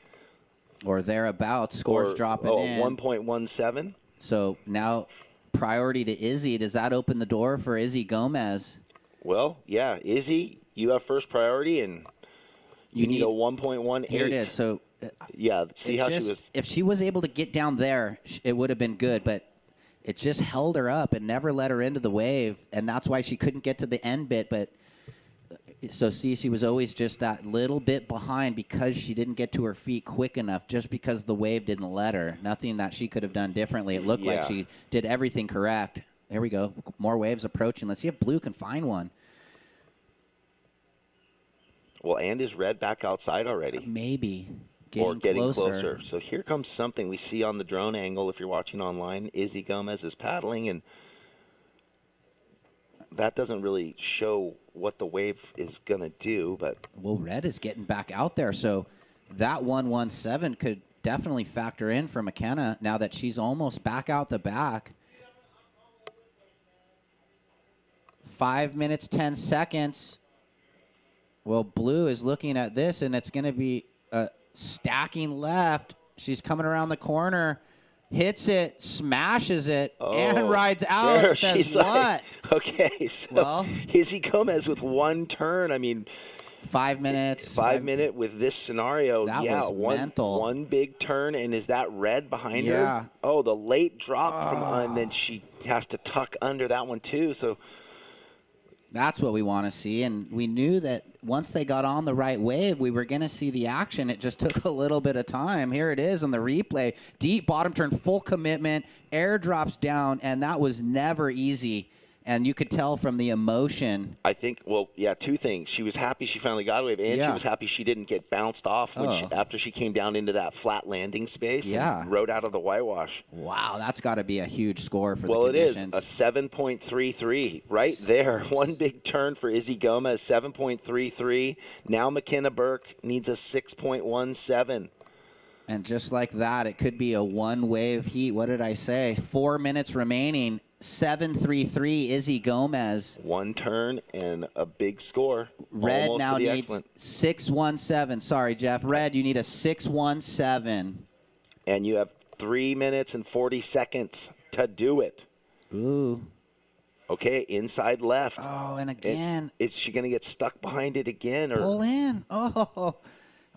Or thereabouts. Scores dropping in. 1.17. So now priority to Izzy. Does that open the door for Izzy Gomez? Well, yeah. Izzy, you have first priority, and you need a 1.18. Here it is. So, yeah, see how she was. If she was able to get down there, it would have been good. But it just held her up and never let her into the wave, and that's why she couldn't get to the end bit. But so, see, she was always just that little bit behind because she didn't get to her feet quick enough, just because the wave didn't let her. Nothing that she could have done differently. It looked like she did everything correct. There we go. More waves approaching. Let's see if Blue can find one. Well, and is Red back outside already? Maybe. Getting closer. So here comes something we see on the drone angle if you're watching online. Izzy Gomez is paddling, and that doesn't really show what the wave is going to do. But well, Red is getting back out there, so that 117 could definitely factor in for McKenna now that she's almost back out the back. 5 minutes, 10 seconds. Well, Blue is looking at this, and it's going to be stacking left. She's coming around the corner, hits it, smashes it, and rides out. There, says she's what? Like, okay, so Izzy Gomez with one turn. I mean, 5 minutes. 5 minute with this scenario. That yeah, was mental. One big turn, and is that Red behind her? Oh, the late drop from, and then she has to tuck under that one too. So that's what we want to see, and we knew that once they got on the right wave, we were going to see the action. It just took a little bit of time. Here it is on the replay. Deep bottom turn, full commitment, air drops down, and that was never easy. And you could tell from the emotion. I think, well, yeah, two things. She was happy she finally got a wave, and she was happy she didn't get bounced off after she came down into that flat landing space and rode out of the whitewash. Wow, that's got to be a huge score for the conditions. Well, it is. A 7.33 right there. One big turn for Izzy Gomez, 7.33. Now McKenna Burke needs a 6.17. And just like that, it could be a one-wave heat. What did I say? 4 minutes remaining. 7.33, Izzy Gomez. One turn and a big score. Red almost now to the needs excellent. 6.17. Sorry, Jeff. Red, you need a 6.17. And you have 3 minutes and 40 seconds to do it. Ooh. Okay, inside left. Oh, and again. Is she going to get stuck behind it again? Or pull in. Oh,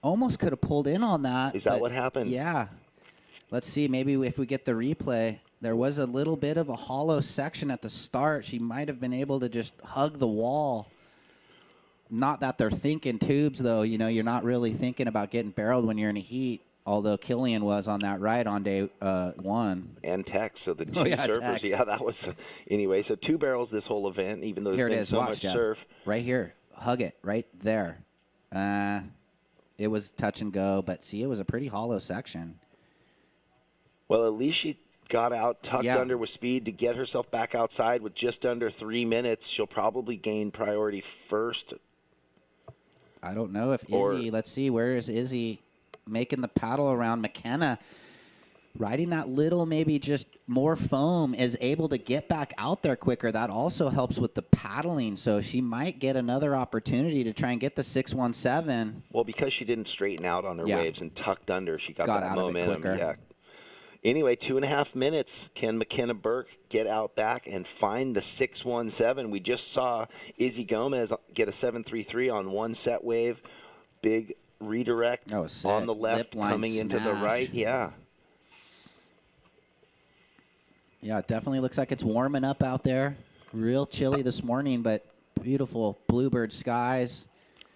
almost could have pulled in on that. Is that what happened? Yeah. Let's see. Maybe if we get the replay. There was a little bit of a hollow section at the start. She might have been able to just hug the wall. Not that they're thinking tubes, though. You know, you're not really thinking about getting barreled when you're in a heat, although Killian was on that ride on day one. And Tex, so the two surfers. Tex. Yeah, that was – anyway, so 2 barrels this whole event, even though there's been so much surf. Right here. Hug it right there. It was touch and go, but see, it was a pretty hollow section. Well, at least she got out, tucked under with speed to get herself back outside with just under 3 minutes. She'll probably gain priority first. I don't know if Izzy, let's see, where is Izzy making the paddle around? McKenna, riding that little, maybe just more foam, is able to get back out there quicker. That also helps with the paddling, so she might get another opportunity to try and get the 617. Well, because she didn't straighten out on her waves and tucked under, she got that out momentum. of it quicker. Yeah. Anyway, 2.5 minutes. Can McKenna Burke get out back and find the 617? We just saw Izzy Gomez get a 733 on one set wave. Big redirect on the left, coming into the right. Yeah. Yeah, it definitely looks like it's warming up out there. Real chilly this morning, but beautiful bluebird skies.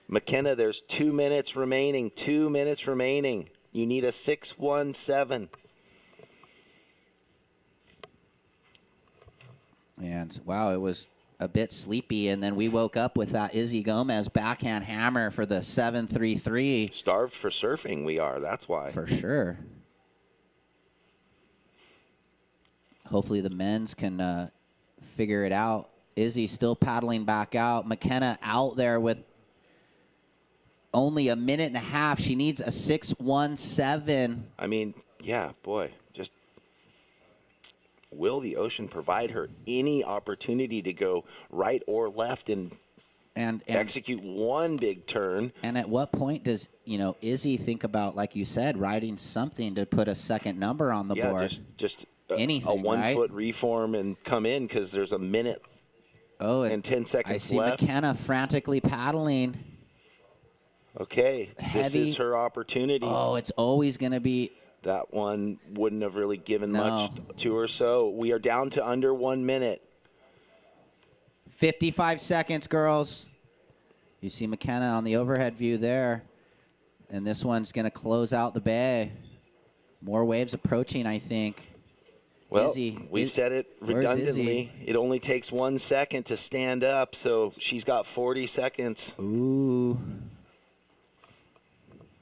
McKenna, there's 2 minutes remaining. 2 minutes remaining. You need a 617. And, wow, it was a bit sleepy, and then we woke up with that Izzy Gomez backhand hammer for the 733. Starved for surfing we are, that's why. For sure. Hopefully the men's can figure it out. Izzy still paddling back out. McKenna out there with only a minute and a half. She needs a 617. I mean, yeah, boy, just will the ocean provide her any opportunity to go right or left and execute one big turn? And at what point does, Izzy think about, like you said, riding something to put a second number on the board? Yeah, just anything, a 1 right? foot reform and come in because there's a minute and 10 seconds left. I see McKenna frantically paddling. Okay, this is her opportunity. Oh, it's always going to be. That one wouldn't have really given much to her. So we are down to under 1 minute. 55 seconds, girls. You see McKenna on the overhead view there. And this one's going to close out the bay. More waves approaching, I think. Well, Izzy, we've said it redundantly. It only takes 1 second to stand up, so she's got 40 seconds. Ooh.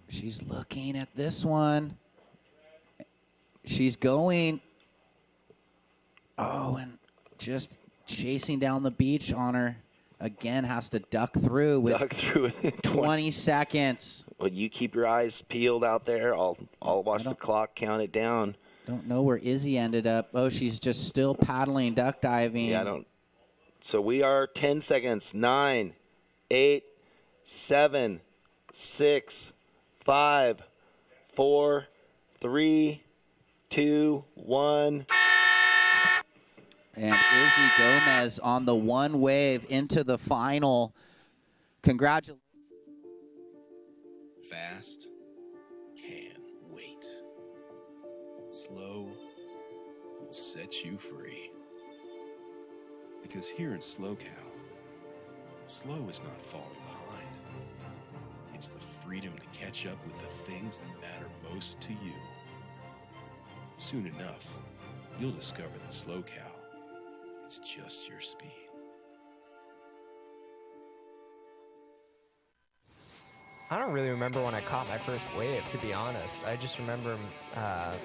She's looking at this one. She's going. Oh, and just chasing down the beach on her. Again, has to duck through with 20 seconds. Well, you keep your eyes peeled out there. I'll watch the clock count it down. Don't know where Izzy ended up. Oh, she's just still paddling, duck diving. Yeah, I don't. So we are 10 seconds. 9, 8, 7, 6, 5, 4, 3, 2, 1. And Izzy Gomez on the one wave into the final. Congratulations. Fast can wait. Slow will set you free. Because here in SLOCal, slow is not falling behind. It's the freedom to catch up with the things that matter most to you. Soon enough, you'll discover that SLOCal is just your speed. I don't really remember when I caught my first wave, to be honest. I just remember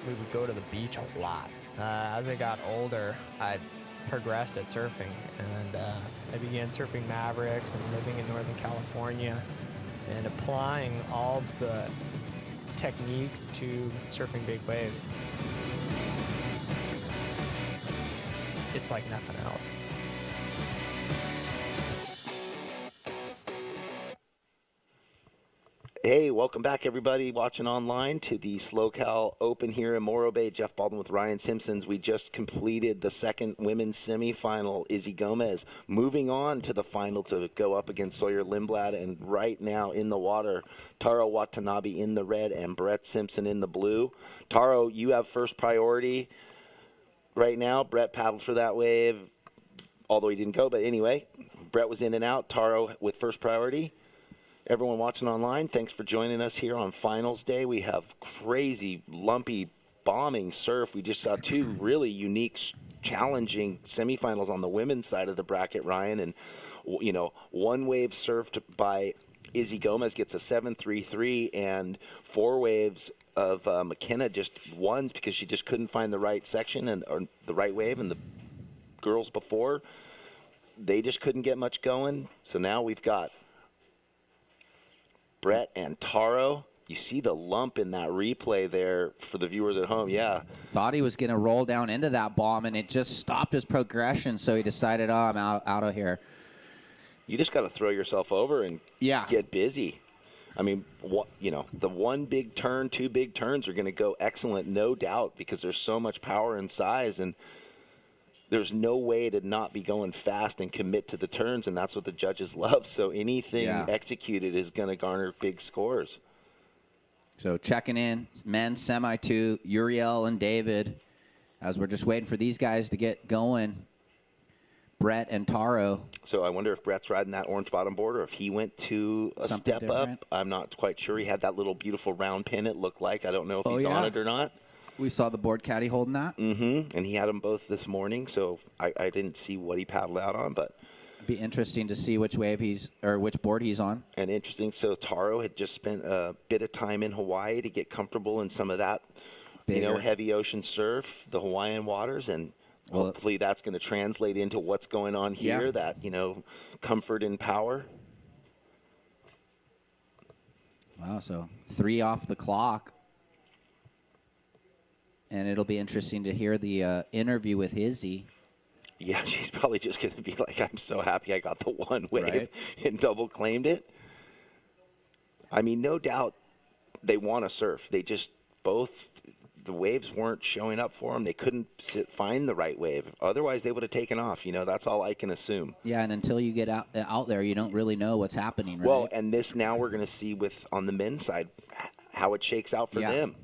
we would go to the beach a lot. As I got older, I progressed at surfing, and I began surfing Mavericks and living in Northern California and applying all the techniques to surfing big waves. It's like nothing else. Hey, welcome back, everybody watching online to the SLOCal Open here in Morro Bay. Jeff Baldwin with Ryan Simpsons. We just completed the second women's semifinal. Izzy Gomez moving on to the final to go up against Sawyer Lindblad. And right now in the water, Taro Watanabe in the red and Brett Simpson in the blue. Taro, you have first priority right now. Brett paddled for that wave, although he didn't go. But anyway, Brett was in and out. Taro with first priority. Everyone watching online, thanks for joining us here on Finals Day. We have crazy, lumpy, bombing surf. We just saw two really unique, challenging semifinals on the women's side of the bracket, Ryan. And, you know, one wave surfed by Izzy Gomez gets a 7.33, and four waves of McKenna just ones because she just couldn't find the right section or the right wave, and the girls before, they just couldn't get much going. So now we've got Brett and Taro. You see the lump in that replay there for the viewers at home. Yeah. Thought he was going to roll down into that bomb, and it just stopped his progression, so he decided, I'm out of here. You just got to throw yourself over and get busy. I mean, the one big turn, two big turns are going to go excellent, no doubt, because there's so much power and size, and there's no way to not be going fast and commit to the turns, and that's what the judges love. So anything executed is going to garner big scores. So checking in, men's semi-2, Uriel and David, as we're just waiting for these guys to get going. Brett and Taro. So I wonder if Brett's riding that orange bottom board or if he went to a step different. Up. I'm not quite sure. He had that little beautiful round pin, it looked like. I don't know if he's on it or not. We saw the board caddy holding that. Mm-hmm. And he had them both this morning, so I didn't see what he paddled out on, but it'd be interesting to see which which board he's on. And interesting. So Taro had just spent a bit of time in Hawaii to get comfortable in some of that, heavy ocean surf, the Hawaiian waters, and hopefully that's going to translate into what's going on here, that, comfort and power. Wow, so 3 off the clock. And it'll be interesting to hear the interview with Izzy. Yeah, she's probably just going to be like, I'm so happy I got the one wave and double claimed it. I mean, no doubt they want to surf. They just the waves weren't showing up for them. They couldn't find the right wave. Otherwise, they would have taken off. That's all I can assume. Yeah, and until you get out there, you don't really know what's happening, right? Well, and this now we're going to see on the men's side how it shakes out for them.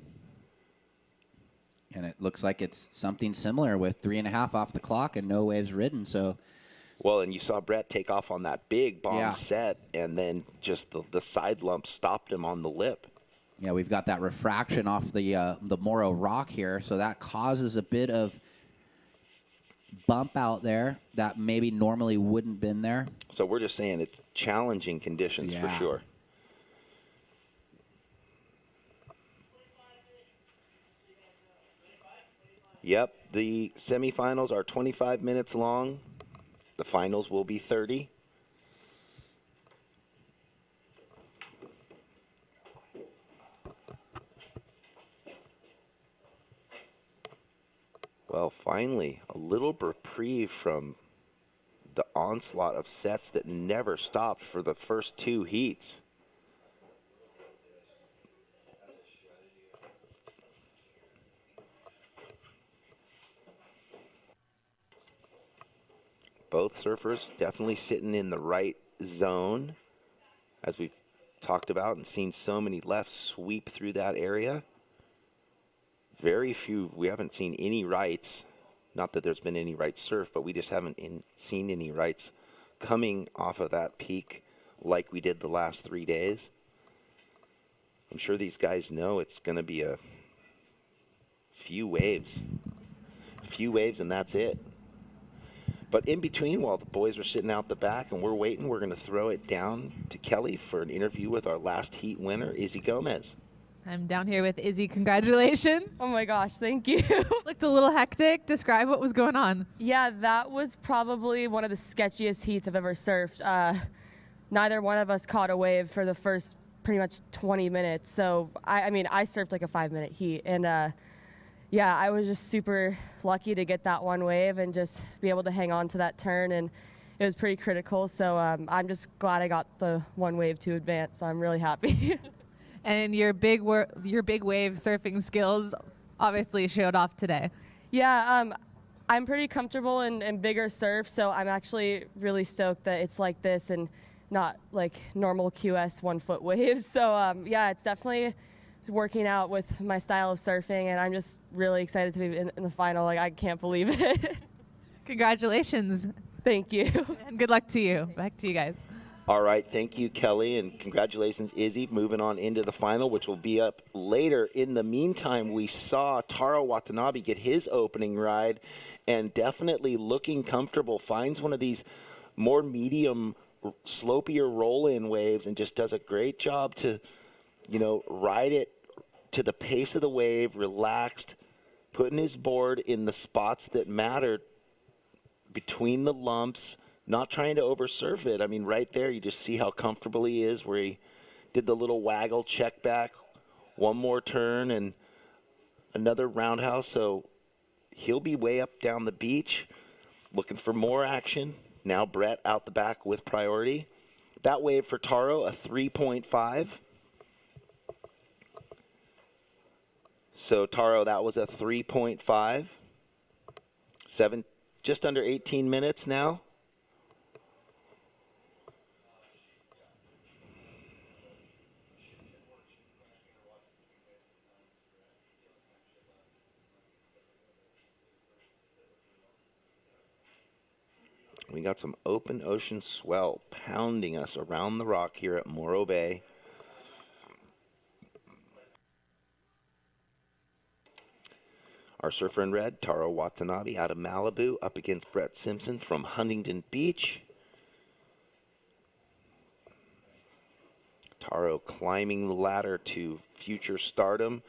And it looks like it's something similar with 3.5 off the clock and no waves ridden. So, well, and you saw Brett take off on that big bomb set, and then just the side lump stopped him on the lip. Yeah, we've got that refraction off the Morro rock here, so that causes a bit of bump out there that maybe normally wouldn't been there. So we're just saying it's challenging conditions for sure. Yep, the semifinals are 25 minutes long. The finals will be 30. Well, finally, a little reprieve from the onslaught of sets that never stopped for the first 2 heats. Both surfers definitely sitting in the right zone, as we've talked about and seen so many lefts sweep through that area. Very few, we haven't seen any rights. Not that there's been any right surf, but we just haven't seen any rights coming off of that peak like we did the last 3 days. I'm sure these guys know it's going to be a few waves. A few waves and that's it. But in between, while the boys are sitting out the back and we're waiting, we're going to throw it down to Kelly for an interview with our last heat winner, Izzy Gomez. I'm down here with Izzy. Congratulations. Oh my gosh, thank you. Looked a little hectic. Describe what was going on. Yeah, that was probably one of the sketchiest heats I've ever surfed. Neither one of us caught a wave for the first pretty much 20 minutes. So, I mean, I surfed like a 5-minute heat. And yeah, I was just super lucky to get that one wave and just be able to hang on to that turn. And it was pretty critical. So I'm just glad I got the one wave to advance. So I'm really happy. And your big wave surfing skills obviously showed off today. Yeah, I'm pretty comfortable in bigger surf, so I'm actually really stoked that it's like this and not like normal QS 1-foot waves. So yeah, it's definitely working out with my style of surfing, and I'm just really excited to be in the final. Like, I can't believe it. Congratulations. Thank you. And good luck to you. Back to you guys. All right, thank you, Kelly, and congratulations, Izzy, moving on into the final, which will be up later. In the meantime, we saw Taro Watanabe get his opening ride and definitely looking comfortable, finds one of these more medium, slopier roll-in waves and just does a great job to, ride it to the pace of the wave, relaxed, putting his board in the spots that mattered between the lumps, not trying to oversurf it. I mean, right there, you just see how comfortable he is, where he did the little waggle, check back, one more turn, and another roundhouse. So he'll be way up down the beach, looking for more action. Now Brett out the back with priority. That wave for Taro, a 3.5. So Taro, that was a 3.5. Just under 18 minutes now. We got some open ocean swell pounding us around the rock here at Morro Bay. Our surfer in red, Taro Watanabe out of Malibu, up against Brett Simpson from Huntington Beach. Taro climbing the ladder to future stardom.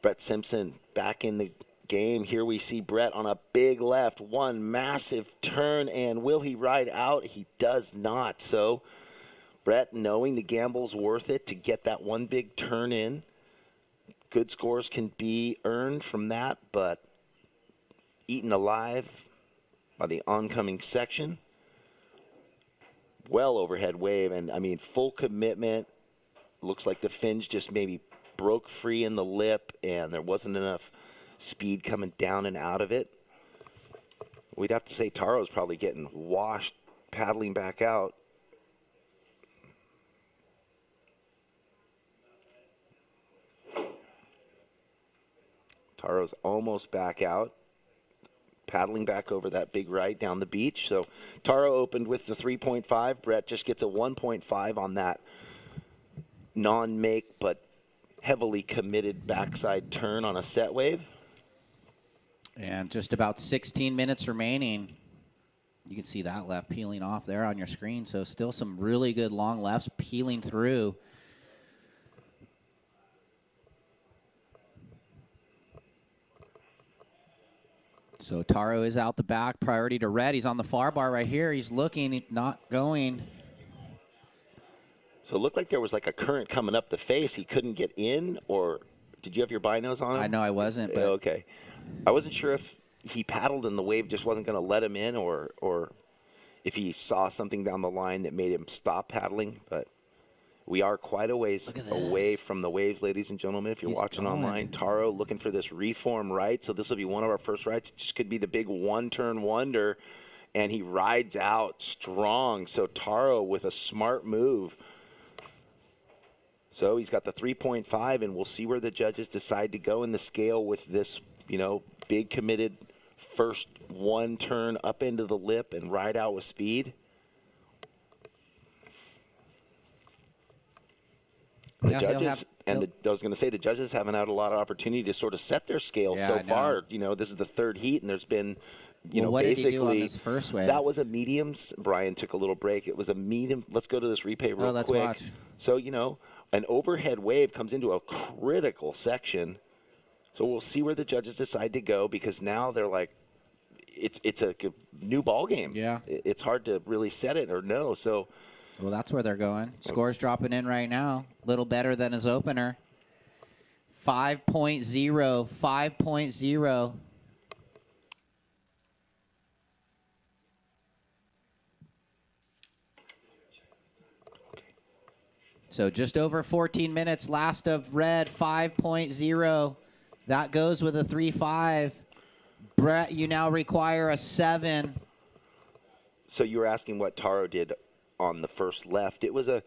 Brett Simpson back in the game. Here we see Brett on a big left, one massive turn, and will he ride out? He does not. So Brett, knowing the gamble's worth it to get that one big turn in. Good scores can be earned from that, but eaten alive by the oncoming section. Well overhead wave, and I mean full commitment. Looks like the fins just maybe broke free in the lip, and there wasn't enough speed coming down and out of it. We'd have to say Taro's probably getting washed paddling back out. Taro's almost back out, paddling back over that big right down the beach. So Taro opened with the 3.5. Brett just gets a 1.5 on that non-make but heavily committed backside turn on a set wave. And just about 16 minutes remaining. You can see that left peeling off there on your screen. So still some really good long lefts peeling through. So Taro is out the back, priority to red. He's on the far bar right here. He's looking, not going. So it looked like there was like a current coming up the face. He couldn't get in, or did you have your binos on him? I know I wasn't. But okay. I wasn't sure if he paddled and the wave just wasn't going to let him in, or if he saw something down the line that made him stop paddling. But we are quite a ways away from the waves, ladies and gentlemen. If you're watching online, Taro looking for this reform right. So this will be one of our first rides. It just could be the big one-turn wonder, and he rides out strong. So Taro with a smart move. So he's got the 3.5, and we'll see where the judges decide to go in the scale with this, big committed first one turn up into the lip and ride out with speed. The judges, I was going to say, the judges haven't had a lot of opportunity to sort of set their scale so far. This is the third heat, and there's been, what basically, did he do on this first wave? That was a medium. Brian took a little break. It was a medium. Let's go to this replay real quick. Watch. So, an overhead wave comes into a critical section. So we'll see where the judges decide to go, because now they're like, it's a new ball game. Yeah. It's hard to really set it or know. So. Well, that's where they're going. Scores dropping in right now. A little better than his opener. 5.0. 5.0. So just over 14 minutes. Last of red, 5.0. That goes with a 3.5. Brett, you now require a 7. So you were asking what Taro did on the first left. It was a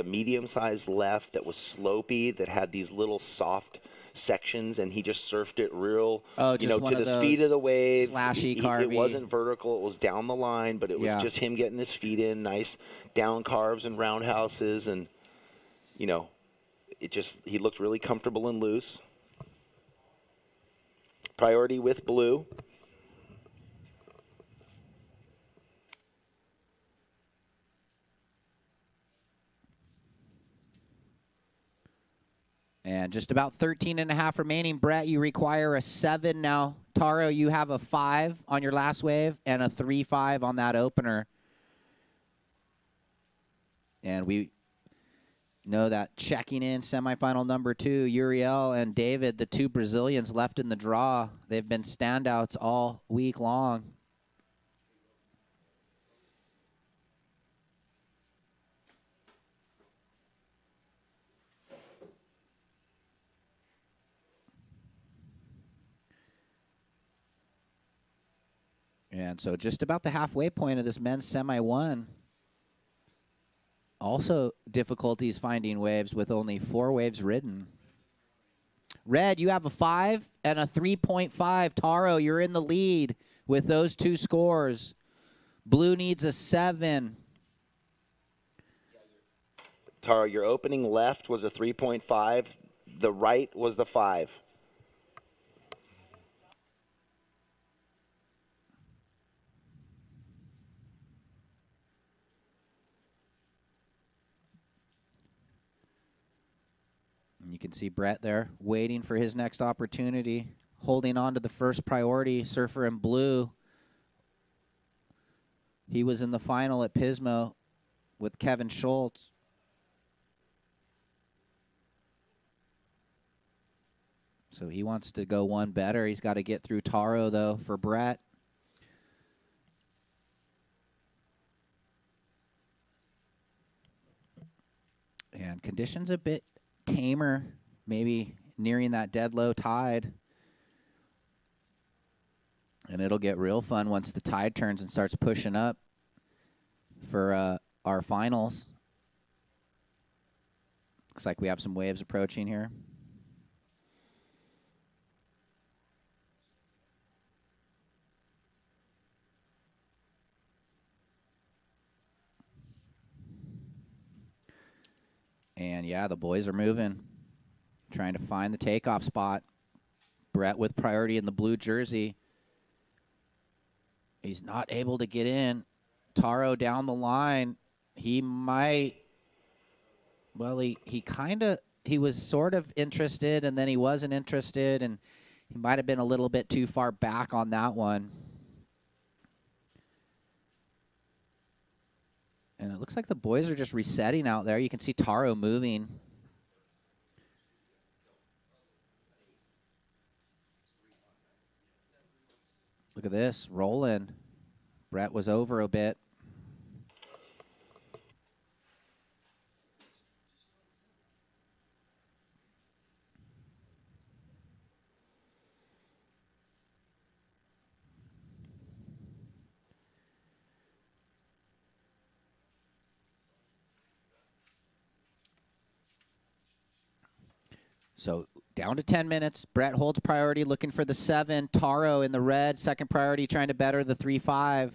medium-sized left that was slopey, that had these little soft sections, and he just surfed it real, to the speed of the wave. Slashy, it wasn't vertical, it was down the line, but it was just him getting his feet in, nice down carves and roundhouses, and he looked really comfortable and loose. Priority with blue. And just about 13.5 remaining. Brett, you require a 7 now. Taro, you have a 5 on your last wave and a 3-5 on that opener. And we know that checking in semifinal number 2, Uriel and David, the 2 Brazilians left in the draw. They've been standouts all week long. And so just about the halfway point of this men's semi-1. Also difficulties finding waves with only 4 waves ridden. Red, you have a 5 and a 3.5. Taro, you're in the lead with those 2 scores. Blue needs a 7. Taro, your opening left was a 3.5. The right was the 5. You can see Brett there waiting for his next opportunity, holding on to the first priority, surfer in blue. He was in the final at Pismo with Kevin Schultz. So he wants to go one better. He's got to get through Taro, though, for Brett. And conditions a bit tamer, maybe nearing that dead low tide. And it'll get real fun once the tide turns and starts pushing up for our finals. Looks like we have some waves approaching here. And, yeah, the boys are moving, trying to find the takeoff spot. Brett with priority in the blue jersey. He's not able to get in. Taro down the line. He might, well, he was sort of interested, and then he wasn't interested, and he might have been a little bit too far back on that one. And it looks like the boys are just resetting out there. You can see Taro moving. Look at this, rolling. Brett was over a bit. So down to 10 minutes. Brett holds priority, looking for the 7. Taro in the red, second priority, trying to better the 3-5.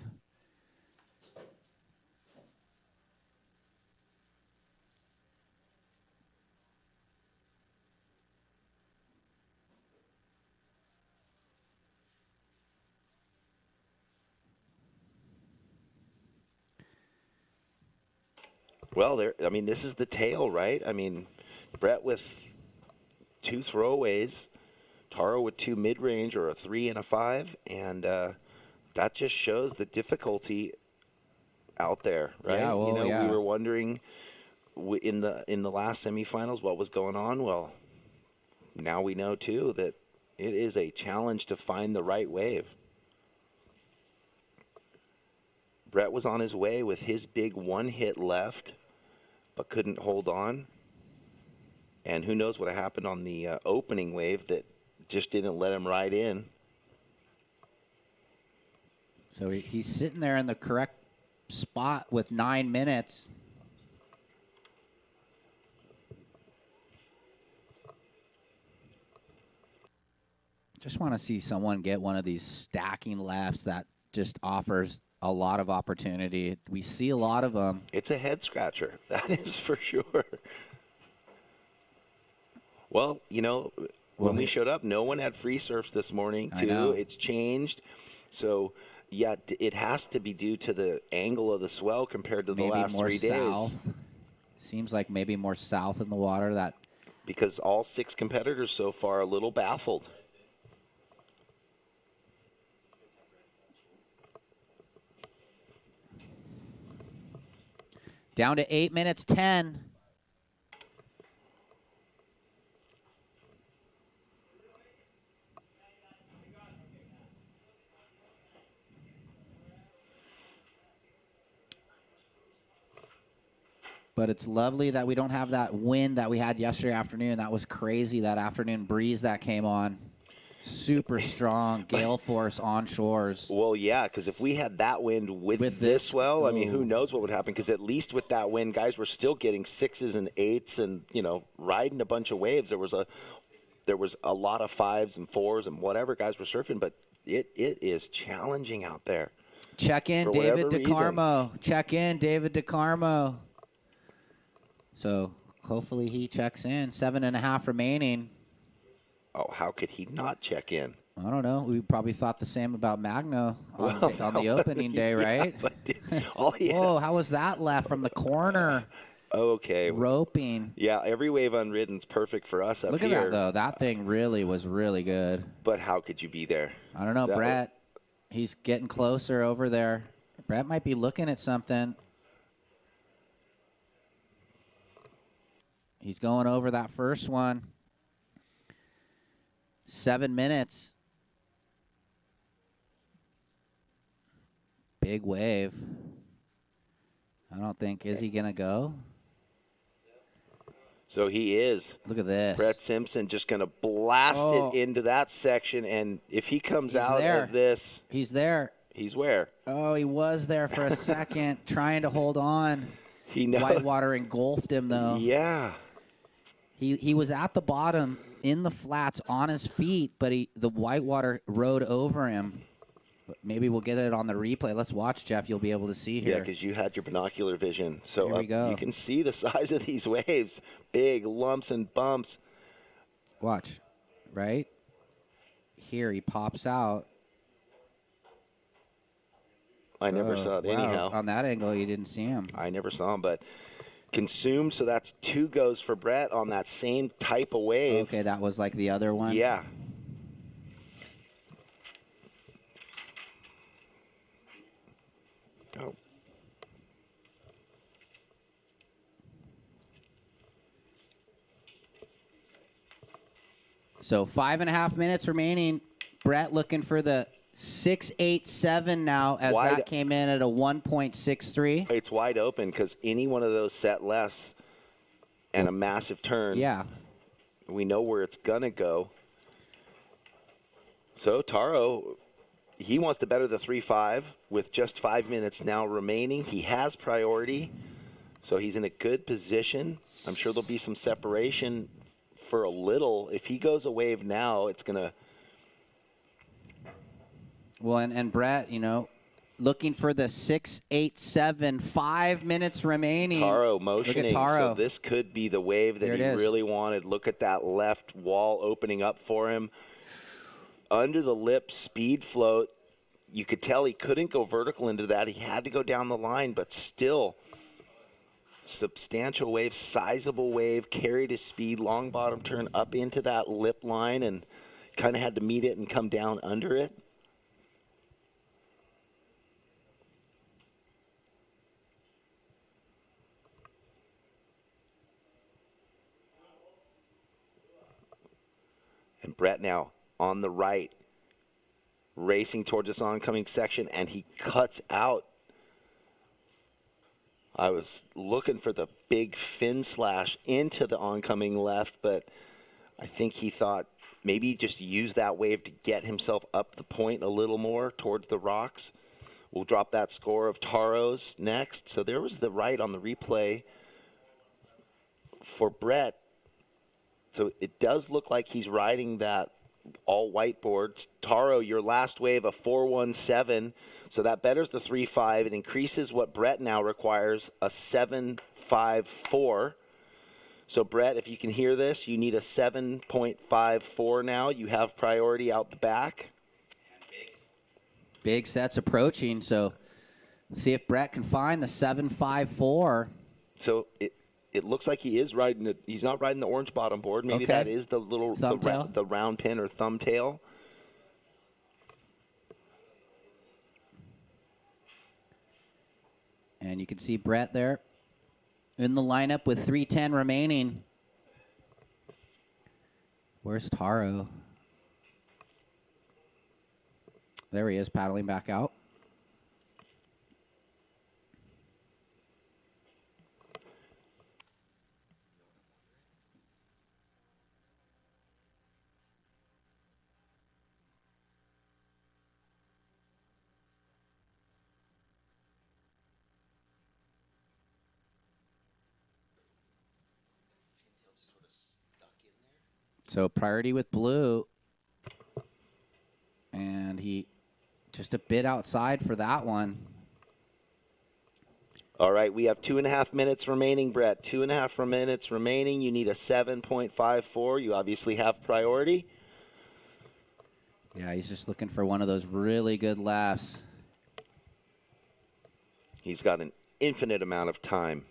Well, I mean, this is the tail, right? I mean, Brett with 2 throwaways, Taro with 2 mid-range, or a 3 and a 5, and that just shows the difficulty out there, right? Yeah, well, we were wondering in the last semifinals what was going on. Well, now we know too that it is a challenge to find the right wave. Brett was on his way with his big 1 hit left, but couldn't hold on. And who knows what happened on the opening wave that just didn't let him ride in. So he's sitting there in the correct spot with 9 minutes. Just want to see someone get one of these stacking lefts that just offers a lot of opportunity. We see a lot of them. It's a head scratcher, that is for sure. Well, when we showed up, no one had free surfs this morning, too. It's changed. So, yeah, it has to be due to the angle of the swell compared to the last 3 days. South. Seems like maybe more south in the water. That because all 6 competitors so far are a little baffled. Down to 8 minutes 10. But it's lovely that we don't have that wind that we had yesterday afternoon. That was crazy, that afternoon breeze that came on. Super strong gale force on shores. Well, yeah, because if we had that wind with this swell, I mean, who knows what would happen? Because at least with that wind, guys were still getting 6s and 8s and, you know, riding a bunch of waves. There was a lot of 5s and 4s and whatever guys were surfing, but it is challenging out there. Check in, David DeCarmo. Check in, David DeCarmo. So hopefully he checks in. 7.5 remaining. Oh, how could he not check in? I don't know. We probably thought the same about Magno on the opening day, right? But Whoa, how was that left from the corner? Okay. Roping. Yeah, every wave unridden's perfect for us up here. Look at that, though. That thing really was really good. But how could you be there? I don't know, Brett. He's getting closer over there. Brett might be looking at something. He's going over that first one. 7 minutes. Big wave. I don't think, is he going to go? So he is. Look at this. Brett Simpson just going to blast it into that section, and if he comes out of this. He's there. He's where? Oh, he was there for a second, trying to hold on. He knows. Whitewater engulfed him, though. Yeah. He was at the bottom in the flats on his feet, but the whitewater rode over him. But maybe we'll get it on the replay. Let's watch, Jeff. You'll be able to see here. Yeah, because you had your binocular vision. So here we go. You can see the size of these waves. Big lumps and bumps. Watch. Right? Here he pops out. I never saw it anyhow. On that angle, you didn't see him. I never saw him, but consumed, so that's 2 goes for Brett on that same type of wave. Okay, that was like the other one? Yeah. Go. So 5.5 minutes remaining. Brett looking for the 6.87 now as that came in at a 1.63. It's wide open because any one of those set lefts and a massive turn. Yeah. We know where it's going to go. So Taro, he wants to better the 3.5 with just 5 minutes now remaining. He has priority, so he's in a good position. I'm sure there'll be some separation for a little. If he goes a wave now, it's going to... Well, and Brett, you know, looking for the 6.87, 5 minutes remaining. Taro motioning. Look at Taro. So this could be the wave that he really wanted. Look at that left wall opening up for him. Under the lip speed float. You could tell he couldn't go vertical into that. He had to go down the line, but still substantial wave, sizable wave, carried his speed, long bottom turn up into that lip line and kind of had to meet it and come down under it. And Brett now on the right, racing towards this oncoming section, and he cuts out. I was looking for the big fin slash into the oncoming left, but I think he thought maybe just use that wave to get himself up the point a little more towards the rocks. We'll drop that score of Taro's next. So there was the right on the replay for Brett. So it does look like he's riding that all whiteboard. Taro, your last wave, a 4.17. So that betters the 3.5. It increases what Brett now requires, a 7.54. So Brett, if you can hear this, you need a 7.54 now. You have priority out the back. Big sets approaching. So let's see if Brett can find the 7.54. So it looks like he is riding it. He's not riding the orange bottom board. Maybe Okay. that is the little the round pin or thumbtail. And you can see Brett there in the lineup with 3:10 remaining. Where's Taro? There he is, paddling back out. So priority with blue. And he just a bit outside for that one. All right, we have 2.5 minutes remaining, Brett. 2.5 minutes remaining. You need a 7.54. You obviously have priority. Yeah, he's just looking for one of those really good laughs. He's got an infinite amount of time.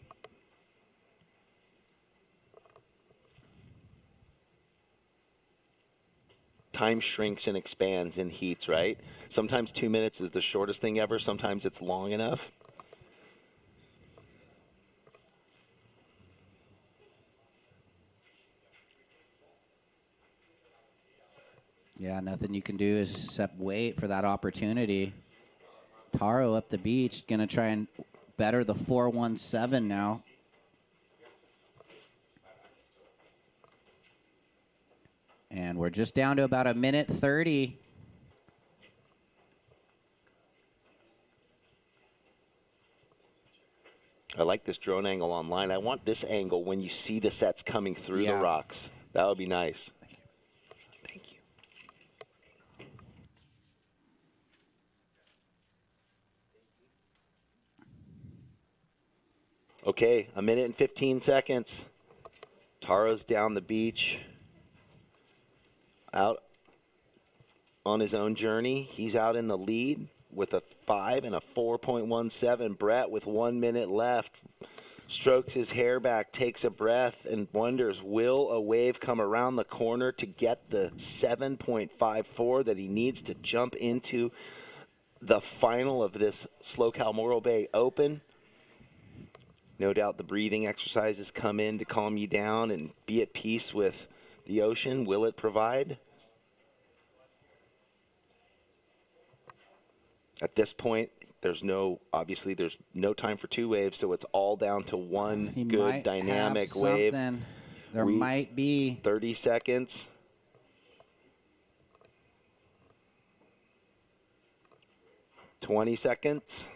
Time shrinks and expands in heats, right? Sometimes 2 minutes is the shortest thing ever. Sometimes it's long enough. Yeah, nothing you can do is except wait for that opportunity. Taro up the beach, going to try and better the 4:17 now. And we're just down to about 1:30. I like this drone angle online. I want this angle when you see the sets coming through the rocks. That would be nice. Thank you. Okay, 1 minute and 15 seconds. Taro's down the beach, out on his own journey. He's out in the lead with a 5 and a 4.17. Brett, with 1 minute left, strokes his hair back, takes a breath, and wonders, will a wave come around the corner to get the 7.54 that he needs to jump into the final of this SLO Morro Bay Open? No doubt the breathing exercises come in to calm you down and be at peace with the ocean. Will it provide? At this point, obviously there's no time for two waves, so it's all down to one good dynamic wave. There might be 30 seconds. $20 seconds.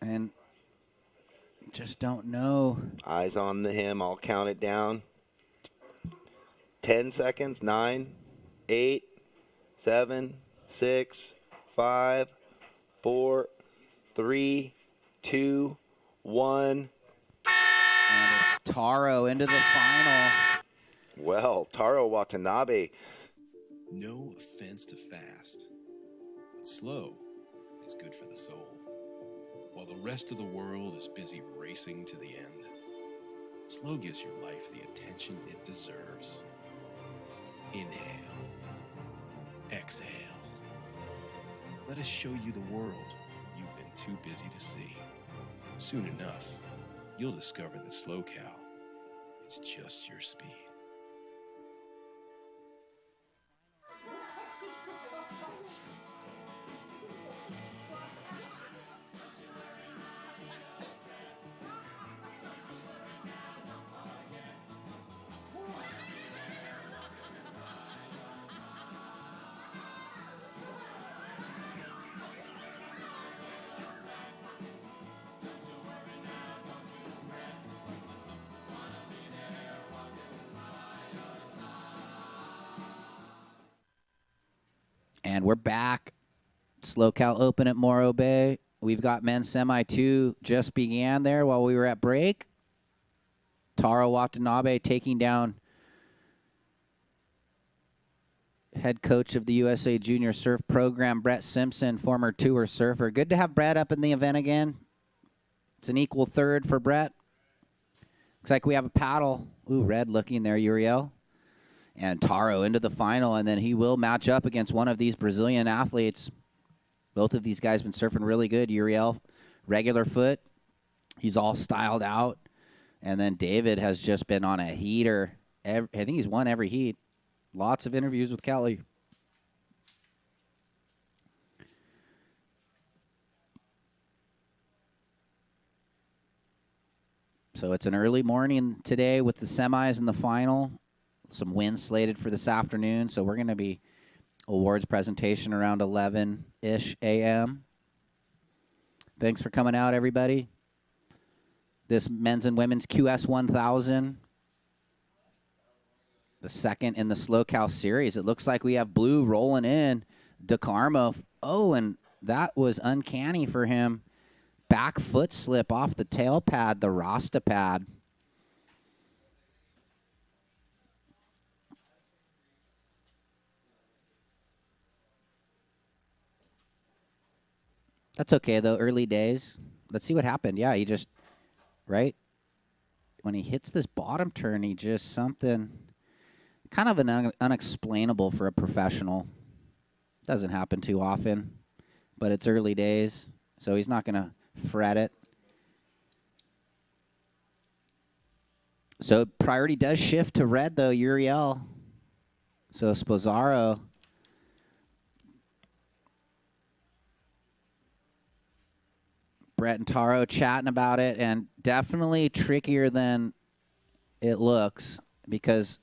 And just don't know. Eyes on him. I'll count it down. 10 seconds. 9, 8, 7, 6, 5, 4, 3, 2, 1. And it's Taro into the final. Well, Taro Watanabe. No offense to fast, but slow is good for the soul. While the rest of the world is busy racing to the end, slow gives your life the attention it deserves. Inhale. Exhale. Let us show you the world you've been too busy to see. Soon enough, you'll discover that SLO is just your speed. And we're back. SLO Open at Morro Bay. We've got men's semi 2 just began there while we were at break. Taro Watanabe taking down head coach of the USA Junior Surf Program, Brett Simpson, former tour surfer. Good to have Brett up in the event again. It's an equal third for Brett. Looks like we have a paddle. Ooh, red looking there, Uriel. And Taro into the final, and then he will match up against one of these Brazilian athletes. Both of these guys been surfing really good. Uriel, regular foot. He's all styled out. And then David has just been on a heater. I think he's won every heat. Lots of interviews with Kelly. So it's an early morning today with the semis and the final. Some wins slated for this afternoon. So we're going to be awards presentation around 11-ish a.m. Thanks for coming out, everybody. This men's and women's QS 1000. The second in the Slow Cow series. It looks like we have blue rolling in. DeCarmo. Oh, and that was uncanny for him. Back foot slip off the tail pad, the Rasta pad. That's okay, though. Early days. Let's see what happened. Yeah, he just, right? When he hits this bottom turn, he just something kind of an unexplainable for a professional. Doesn't happen too often, but it's early days, so he's not going to fret it. So priority does shift to red, though, Uriel. So Sposaro. Brett and Taro chatting about it, and definitely trickier than it looks because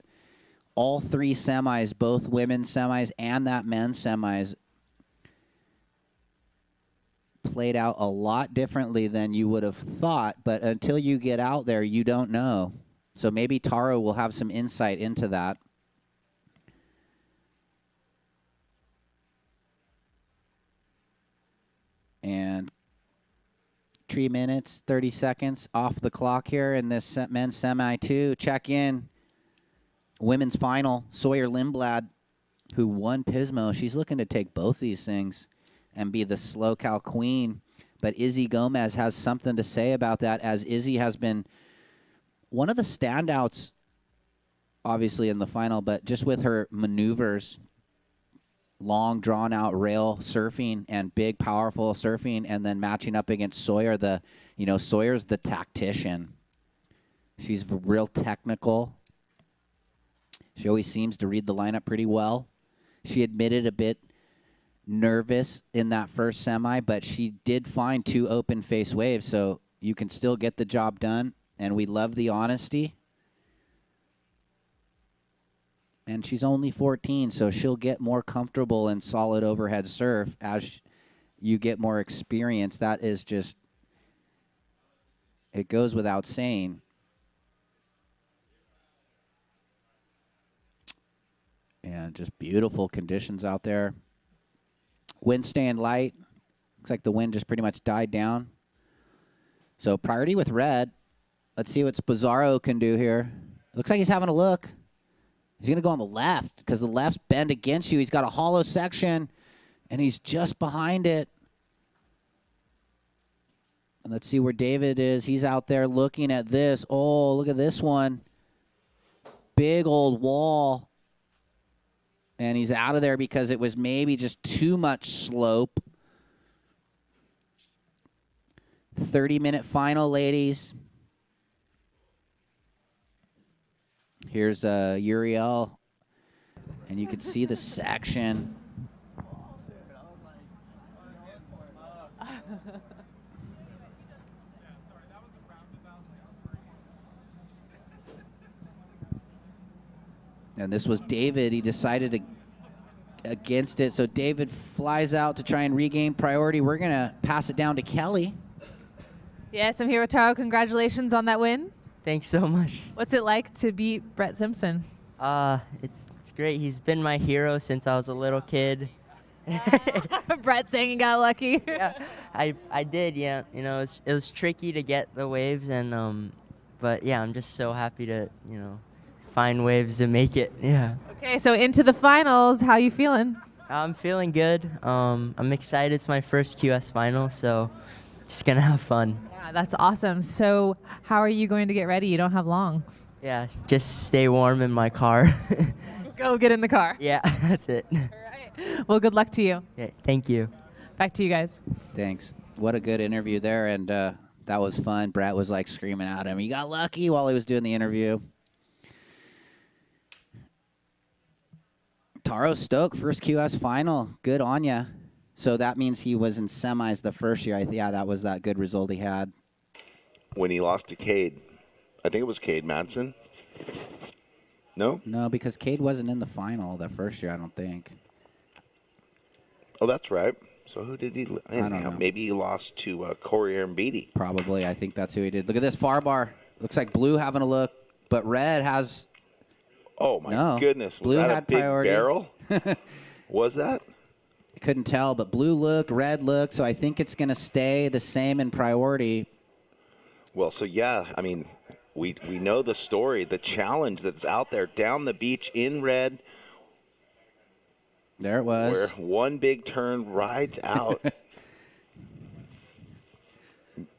all three semis, both women's semis and that men's semis, played out a lot differently than you would have thought, but until you get out there, you don't know. So maybe Taro will have some insight into that. And 3 minutes, 30 seconds off the clock here in this men's semi 2. Check in. Women's final, Sawyer Lindblad, who won Pismo. She's looking to take both these things and be the Slow Cow queen. But Izzy Gomez has something to say about that, as Izzy has been one of the standouts, obviously, in the final, but just with her maneuvers, long, drawn-out rail surfing and big, powerful surfing, and then matching up against Sawyer. Sawyer's the tactician. She's real technical. She always seems to read the lineup pretty well. She admitted a bit nervous in that first semi, but she did find 2 open face waves, so you can still get the job done, and we love the honesty. And she's only 14, so she'll get more comfortable in solid overhead surf as you get more experience. That is just, it goes without saying. And just beautiful conditions out there. Wind staying light. Looks like the wind just pretty much died down. So priority with red. Let's see what Sposaro can do here. Looks like he's having a look. He's going to go on the left because the left's bend against you. He's got a hollow section, and he's just behind it. And let's see where David is. He's out there looking at this. Oh, look at this one. Big old wall. And he's out of there because it was maybe just too much slope. 30-minute final, ladies. Here's Uriel, and you can see the section. And this was David. He decided against it. So David flies out to try and regain priority. We're going to pass it down to Kelly. Yes, I'm here with Taro. Congratulations on that win. Thanks so much. What's it like to beat Brett Simpson? It's great. He's been my hero since I was a little kid. Brett saying he got lucky. Yeah, I did. Yeah, it was tricky to get the waves, and but yeah, I'm just so happy to find waves to make it. Yeah. Okay, so into the finals. How you feeling? I'm feeling good. I'm excited. It's my first QS final, so just gonna have fun. Yeah, That's awesome. So how are you going to get ready? You don't have long. Yeah, just stay warm in my car. Go get in the car. Yeah, that's it. All right. Well, good luck to you. Okay, thank you. Back to you guys. Thanks. What a good interview there, and that was fun. Brett was like screaming at him, "You got lucky," while he was doing the interview. Taro Stoke, first QS final. Good on ya. So that means he was in semis the first year. Yeah, that was that good result he had. When he lost to Cade. I think it was Cade Madsen. No? No, because Cade wasn't in the final the first year, I don't think. Oh, that's right. So who did he? I don't know. Maybe he lost to Corey Arambidi. Probably. I think that's who he did. Look at this far bar. Looks like blue having a look, but red has... Oh, my goodness. Was Blue that had a big priority. barrel? Was that? I couldn't tell, but blue looked, red looked, so I think it's going to stay the same in priority. Well, so yeah, I mean, we know the story, the challenge that's out there down the beach in red. There it was. Where one big turn rides out.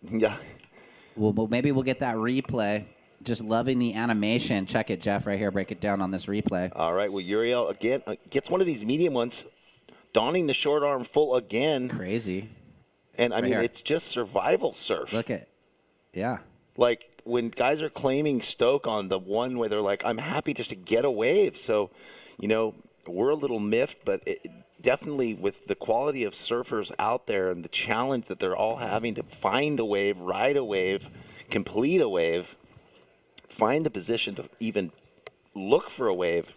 Yeah. Well, maybe we'll get that replay. Just loving the animation. Check it, Jeff, right here. Break it down on this replay. All right. Well, Uriel, again, gets one of these medium ones, donning the short arm full again. Crazy. And, I mean, here. it's just survival surf. Look at, yeah. Like, when guys are claiming Stoke on the one where they're like, I'm happy just to get a wave. So, you know, we're a little miffed, but definitely with the quality of surfers out there and the challenge that they're all having to find a wave, ride a wave, complete a wave, find the position to even look for a wave.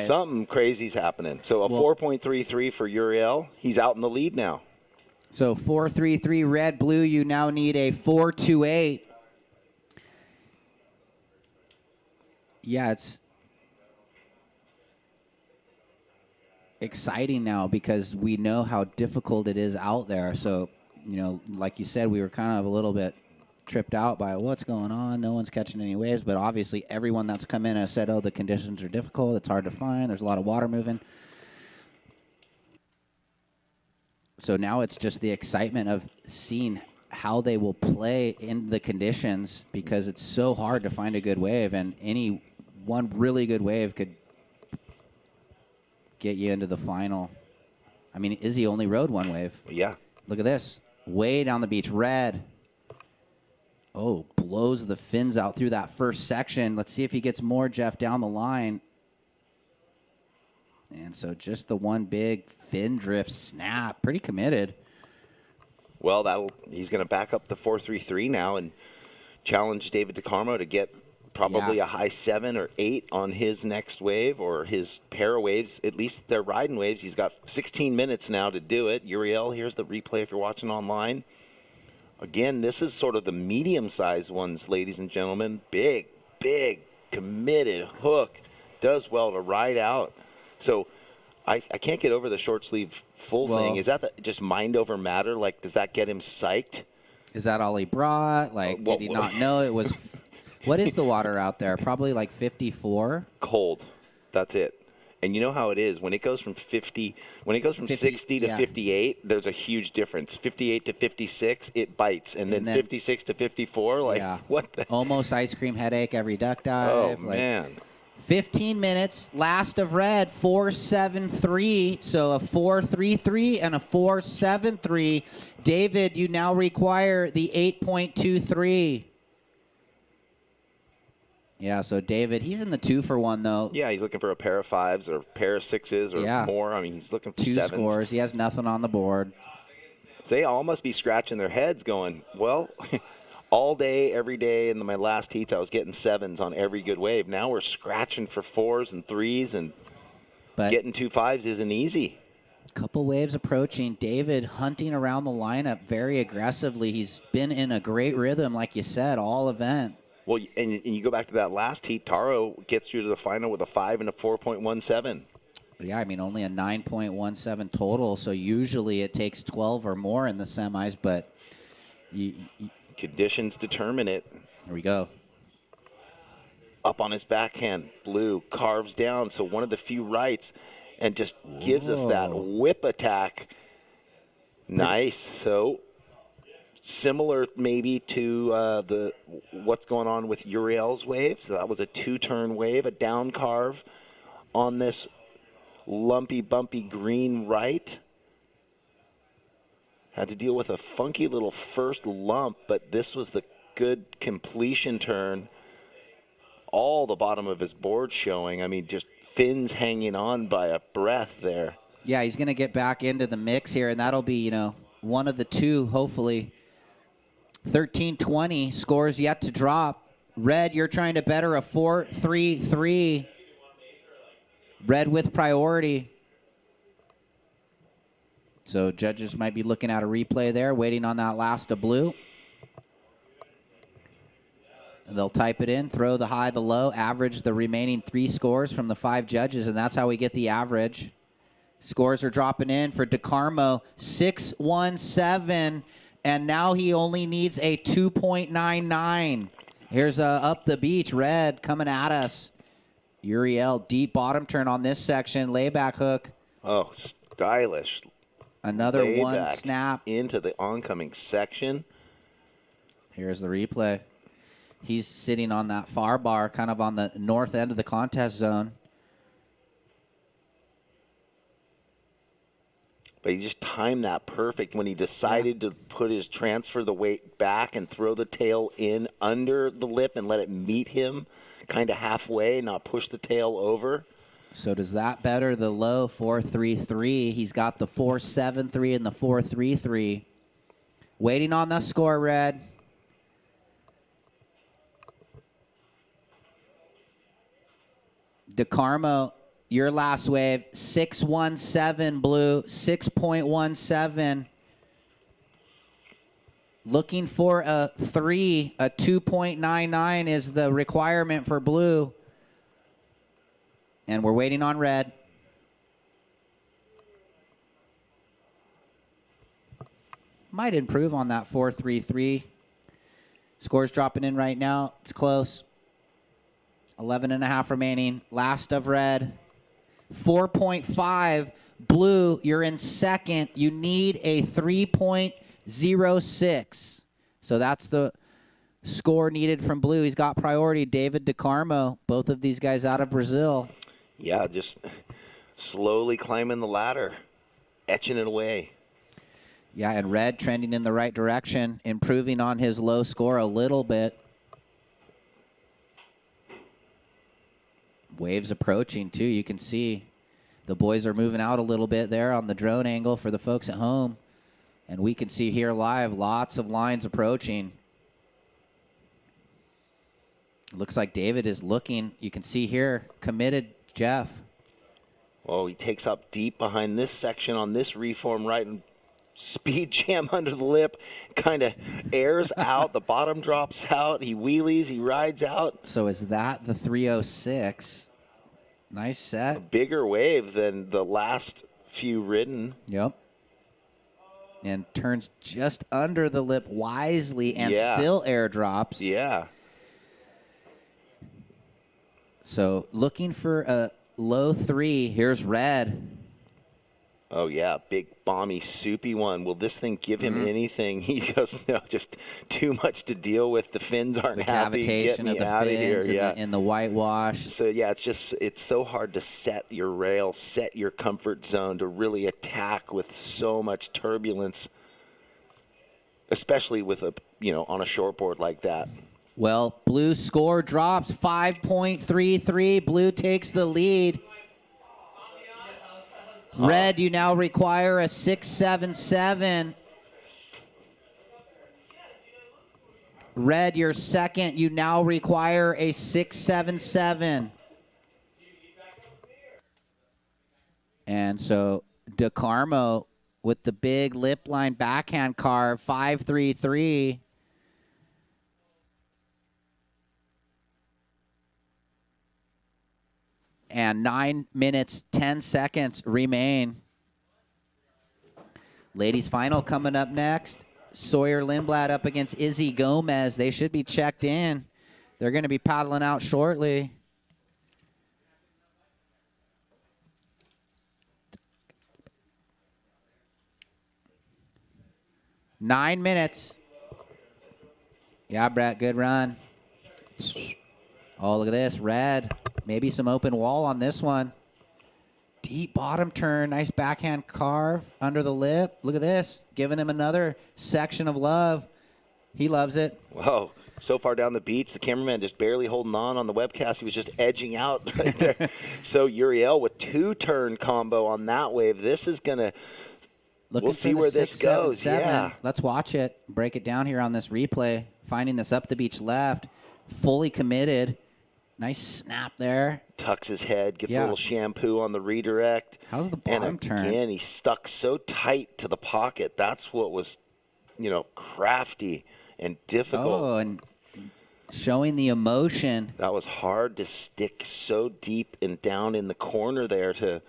Something crazy's happening. So a 4.33 for Uriel. He's out in the lead now. So 4.33 red, blue. You now need a 4.28. Yeah, it's exciting now because we know how difficult it is out there. So, you know, like you said, we were kind of a little bit tripped out by what's going on. No one's catching any waves, but obviously everyone that's come in has said, oh, the conditions are difficult. It's hard to find. There's a lot of water moving. So now it's just the excitement of seeing how they will play in the conditions because it's so hard to find a good wave, and any one really good wave could get you into the final. I mean, Izzy only rode one wave. Yeah. Look at this. Way down the beach, red. Oh, blows the fins out through that first section. Let's see if he gets more, Jeff, down the line. And so just the one big fin drift snap. Pretty committed. Well, he's going to back up the 4.33 now and challenge David DeCarmo to get probably a high 7 or 8 on his next wave or his pair of waves. At least they're riding waves. He's got 16 minutes now to do it. Uriel, here's the replay if you're watching online. Again, this is sort of the medium-sized ones, ladies and gentlemen. Big, big, committed hook. Does well to ride out. So I can't get over the short sleeve full thing. Is that just mind over matter? Like, does that get him psyched? Is that all he brought? Like, did he not know it was... What is the water out there? Probably like 54? Cold. That's it. And you know how it is. When it goes from 60 to 58, there's a huge difference. 58 to 56, it bites. And then 56 to 54, like, what the? Almost ice cream headache every duck dive. Oh, man. 15 minutes, last of red, 4.73. So a 4.33 and a 4.73. David, you now require the 8.23. Yeah, so David, he's in the 2-for-1, though. Yeah, he's looking for a pair of 5s or a pair of 6s or more. I mean, he's looking for 2 7s. scores. He has nothing on the board. So they all must be scratching their heads going, well, all day, every day, in my last heats, I was getting 7s on every good wave. Now we're scratching for 4s and 3s, and getting 2 5s isn't easy. Couple waves approaching. David hunting around the lineup very aggressively. He's been in a great rhythm, like you said, all event. Well, and you go back to that last heat, Taro gets through to the final with a 5 and a 4.17. Yeah, I mean, only a 9.17 total, so usually it takes 12 or more in the semis, but... Conditions determine it. Here we go. Up on his backhand, blue, carves down, so one of the few rights, and just gives us that whip attack. Nice. So similar maybe to what's going on with Uriel's wave. So that was a 2-turn wave, a down carve on this lumpy, bumpy green right. Had to deal with a funky little first lump, but this was the good completion turn. All the bottom of his board showing. I mean, just fins hanging on by a breath there. Yeah, he's going to get back into the mix here, and that'll be, one of the two, hopefully. 13-20, scores yet to drop. Red, you're trying to better a 4-3-3. Red with priority. So judges might be looking at a replay there, waiting on that last of blue. And they'll type it in, throw the high, the low, average the remaining 3 scores from the 5 judges, and that's how we get the average. Scores are dropping in for DeCarmo, 6-1-7, and now he only needs a 2.99. Here's up the beach, Red coming at us. Uriel, deep bottom turn on this section, layback hook. Oh, stylish. Another Layback one snap. Into the oncoming section. Here's the replay. He's sitting on that far bar, kind of on the north end of the contest zone. But he just timed that perfect when he decided to put his transfer the weight back and throw the tail in under the lip and let it meet him kind of halfway, not push the tail over. So does that better the low 4-3-3? He's got the 4-7-3 and the 4-3-3. Waiting on the score, Red. DeCarmo, your last wave, 6-1-7 blue, 6.17. Looking for a 3, a 2.99 is the requirement for blue. And we're waiting on red. Might improve on that 4-3-3. Score's dropping in right now. It's close. 11.5 remaining. Last of red. 4.5. Blue, you're in second. You need a 3.06. So that's the score needed from blue. He's got priority. David DeCarmo, both of these guys out of Brazil. Yeah, just slowly climbing the ladder, etching it away. Yeah, and red trending in the right direction, improving on his low score a little bit. Waves approaching, too. You can see the boys are moving out a little bit there on the drone angle for the folks at home. And we can see here live lots of lines approaching. Looks like David is looking, you can see here, committed, Jeff. Oh, he takes up deep behind this section on this reform right and speed jam under the lip, kind of airs out. The bottom drops out. He wheelies. He rides out. So is that the 306? Nice set. A bigger wave than the last few ridden. Yep. And turns just under the lip wisely and still airdrops. Yeah. So looking for a low 3. Here's red. Oh, yeah, big, balmy, soupy one. Will this thing give him anything? He goes, no, just too much to deal with. The fins aren't happy. Get me out of here. Yeah. In the whitewash. So, yeah, it's so hard to set your rail, set your comfort zone to really attack with so much turbulence, especially with on a shortboard like that. Well, blue score drops 5.33. Blue takes the lead. Red, you now require a 6.77. Red, you're second. You now require a 6.77. And so DeCarmo with the big lip line backhand carve, 5.33. And 9 minutes, 10 seconds remain. Ladies final coming up next. Sawyer Lindblad up against Izzy Gomez. They should be checked in. They're going to be paddling out shortly. Nine minutes. Yeah, Brett, good run. Oh, look at this. Red. Maybe some open wall on this one. Deep bottom turn. Nice backhand carve under the lip. Look at this. Giving him another section of love. He loves it. Whoa. So far down the beach, the cameraman just barely holding on the webcast. He was just edging out right there. So Uriel with 2-turn combo on that wave. This is going to – we'll see where this goes. 7. Yeah. Let's watch it. Break it down here on this replay. Finding this up the beach left. Fully committed. Nice snap there. Tucks his head, gets a little shampoo on the redirect. How's the bottom turn? And again, he stuck so tight to the pocket. That's what was, crafty and difficult. Oh, and showing the emotion. That was hard to stick so deep and down in the corner there to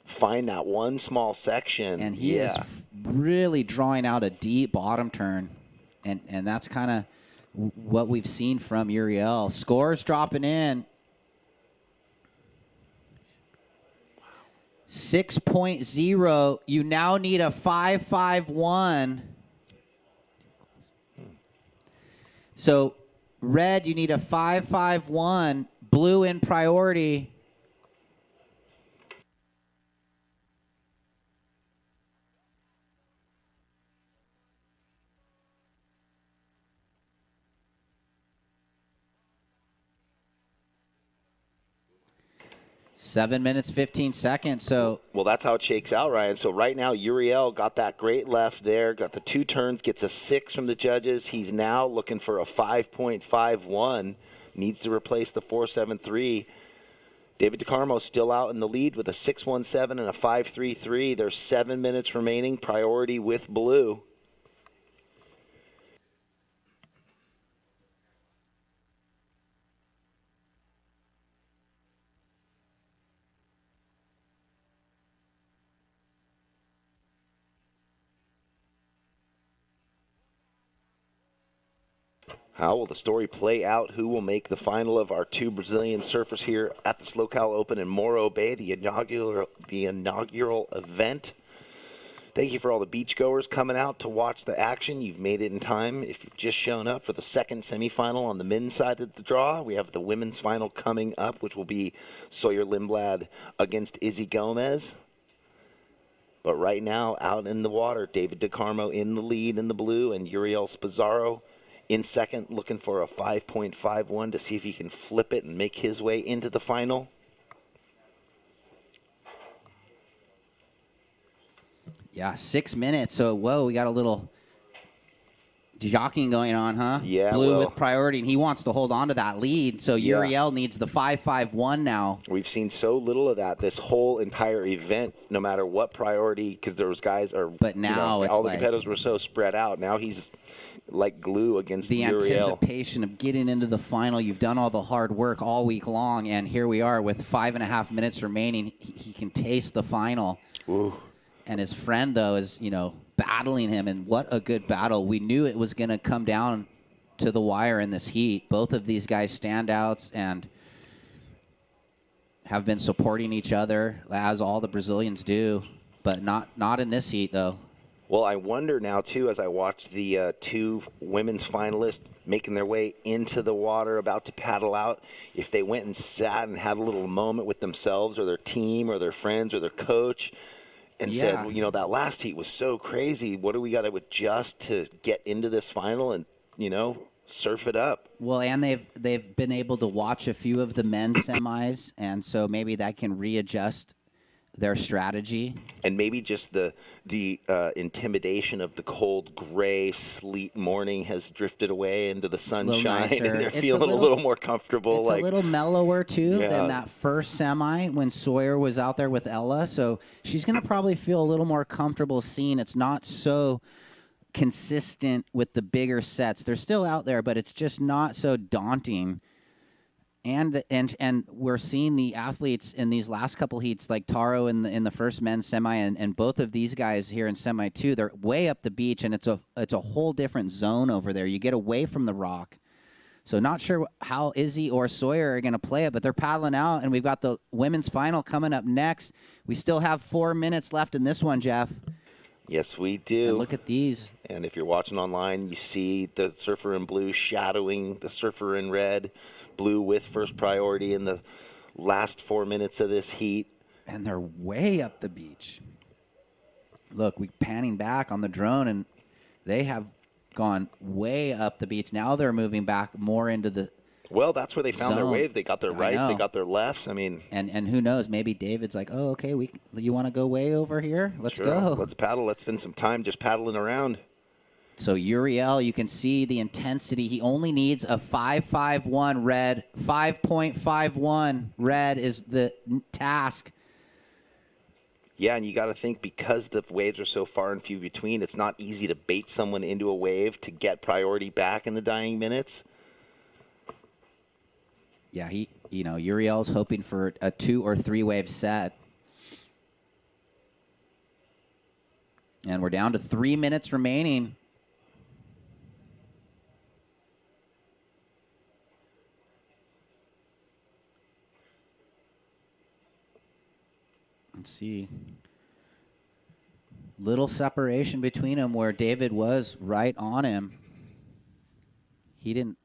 find that one small section. And he is really drawing out a deep bottom turn. And that's kind of what we've seen from Uriel. Scores dropping in. 6.0. You now need a 5.51. So, red, you need a 5.51. Blue in priority. Seven minutes, 15 seconds. So, well, that's how it shakes out, Ryan. So right now, Uriel got that great left there, got the 2 turns, gets a 6 from the judges. He's now looking for a 5.51. Needs to replace the 4.73. David DeCarmo still out in the lead with a 6.17 and a 5.33. There's 7 minutes remaining. Priority with blue. How will the story play out? Who will make the final of our 2 Brazilian surfers here at the SLO Open in Morro Bay, the inaugural event? Thank you for all the beachgoers coming out to watch the action. You've made it in time. If you've just shown up for the second semifinal on the men's side of the draw, we have the women's final coming up, which will be Sawyer Lindblad against Izzy Gomez. But right now, out in the water, David DeCarmo in the lead in the blue, and Uriel Spazzaro in second, looking for a 5.51 to see if he can flip it and make his way into the final. Yeah, 6 minutes. So, whoa, we got a little jockeying going on, huh? Yeah, Blue with priority, and he wants to hold on to that lead. So, Uriel needs the 5.51 now. We've seen so little of that this whole entire event, no matter what priority, because there was guys, but now all the competitors were so spread out. Now he's like glue against Uriel. The anticipation of getting into the final. You've done all the hard work all week long, and here we are with 5.5 minutes remaining. He can taste the final. Ooh. And his friend, though, is, battling him, and what a good battle. We knew it was going to come down to the wire in this heat. Both of these guys standouts and have been supporting each other, as all the Brazilians do, but not in this heat, though. Well, I wonder now, too, as I watch the 2 women's finalists making their way into the water, about to paddle out, if they went and sat and had a little moment with themselves or their team or their friends or their coach and said, well, that last heat was so crazy. What do we got to adjust to get into this final and, surf it up? Well, and they've been able to watch a few of the men's semis, and so maybe that can readjust their strategy. And maybe just the intimidation of the cold, gray, sleet morning has drifted away into the sunshine, and they're feeling a little more comfortable. It's a little mellower, too, than that first semi when Sawyer was out there with Ella. So she's going to probably feel a little more comfortable seeing it's not so consistent with the bigger sets. They're still out there, but it's just not so daunting. And we're seeing the athletes in these last couple heats, like Taro in the first men's semi, and both of these guys here in semi 2. They're way up the beach, and it's a whole different zone over there. You get away from the rock, so not sure how Izzy or Sawyer are going to play it, but they're paddling out, and we've got the women's final coming up next. We still have 4 minutes left in this one, Jeff. Yes, we do. And look at these. And if you're watching online, you see the surfer in blue shadowing the surfer in red. Blue with first priority in the last 4 minutes of this heat. And they're way up the beach. Look, we panning back on the drone, and they have gone way up the beach. Now they're moving back more into the Well, that's where they found their zone. waves. They got their rights, they got their lefts. I mean, and who knows? Maybe David's like, oh, okay, you want to go way over here? Let's sure, go. let's paddle. Let's spend some time just paddling around. So Uriel, you can see the intensity. He only needs a 5.51 red. 5.51 red is the task. Yeah, and you got to think, because the waves are so far and few between, it's not easy to bait someone into a wave to get priority back in the dying minutes. Yeah, Uriel's hoping for a 2 or 3 wave set. And we're down to 3 minutes remaining. Let's see. Little separation between them where David was right on him. He didn't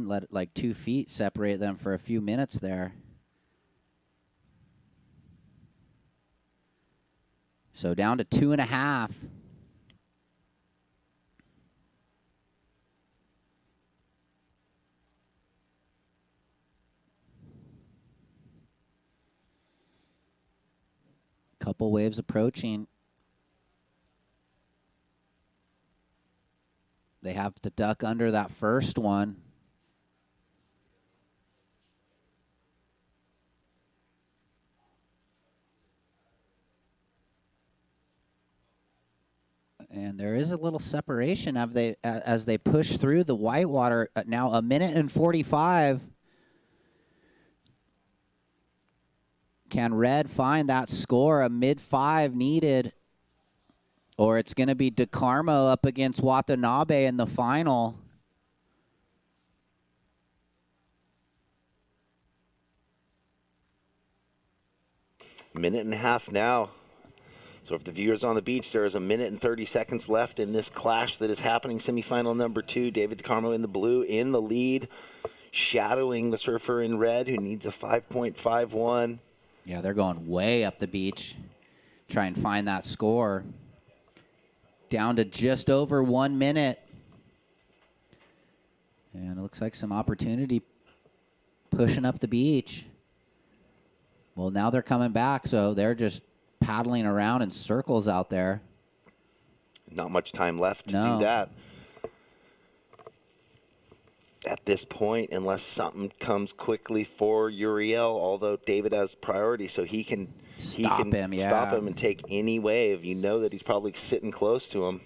let like 2 feet separate them for a few minutes there. So down to 2.5. Couple waves approaching. They have to duck under that first one. And there is a little separation as they push through the whitewater. Now 1 minute and 45. Can Red find that score? A mid-5 needed. Or it's going to be DeCarmo up against Watanabe in the final. Minute and a half now. So if the viewers on the beach, there is 1 minute and 30 seconds left in this clash that is happening. Semifinal number 2, David DeCarmo in the blue, in the lead, shadowing the surfer in red, who needs a 5.51. Yeah, they're going way up the beach. Try and find that score. Down to just over 1 minute. And it looks like some opportunity pushing up the beach. Well, now they're coming back, so they're just paddling around in circles out there. Not much time left to do that. At this point, unless something comes quickly for Uriel, although David has priority, so he can stop him and take any wave. You know that he's probably sitting close to him.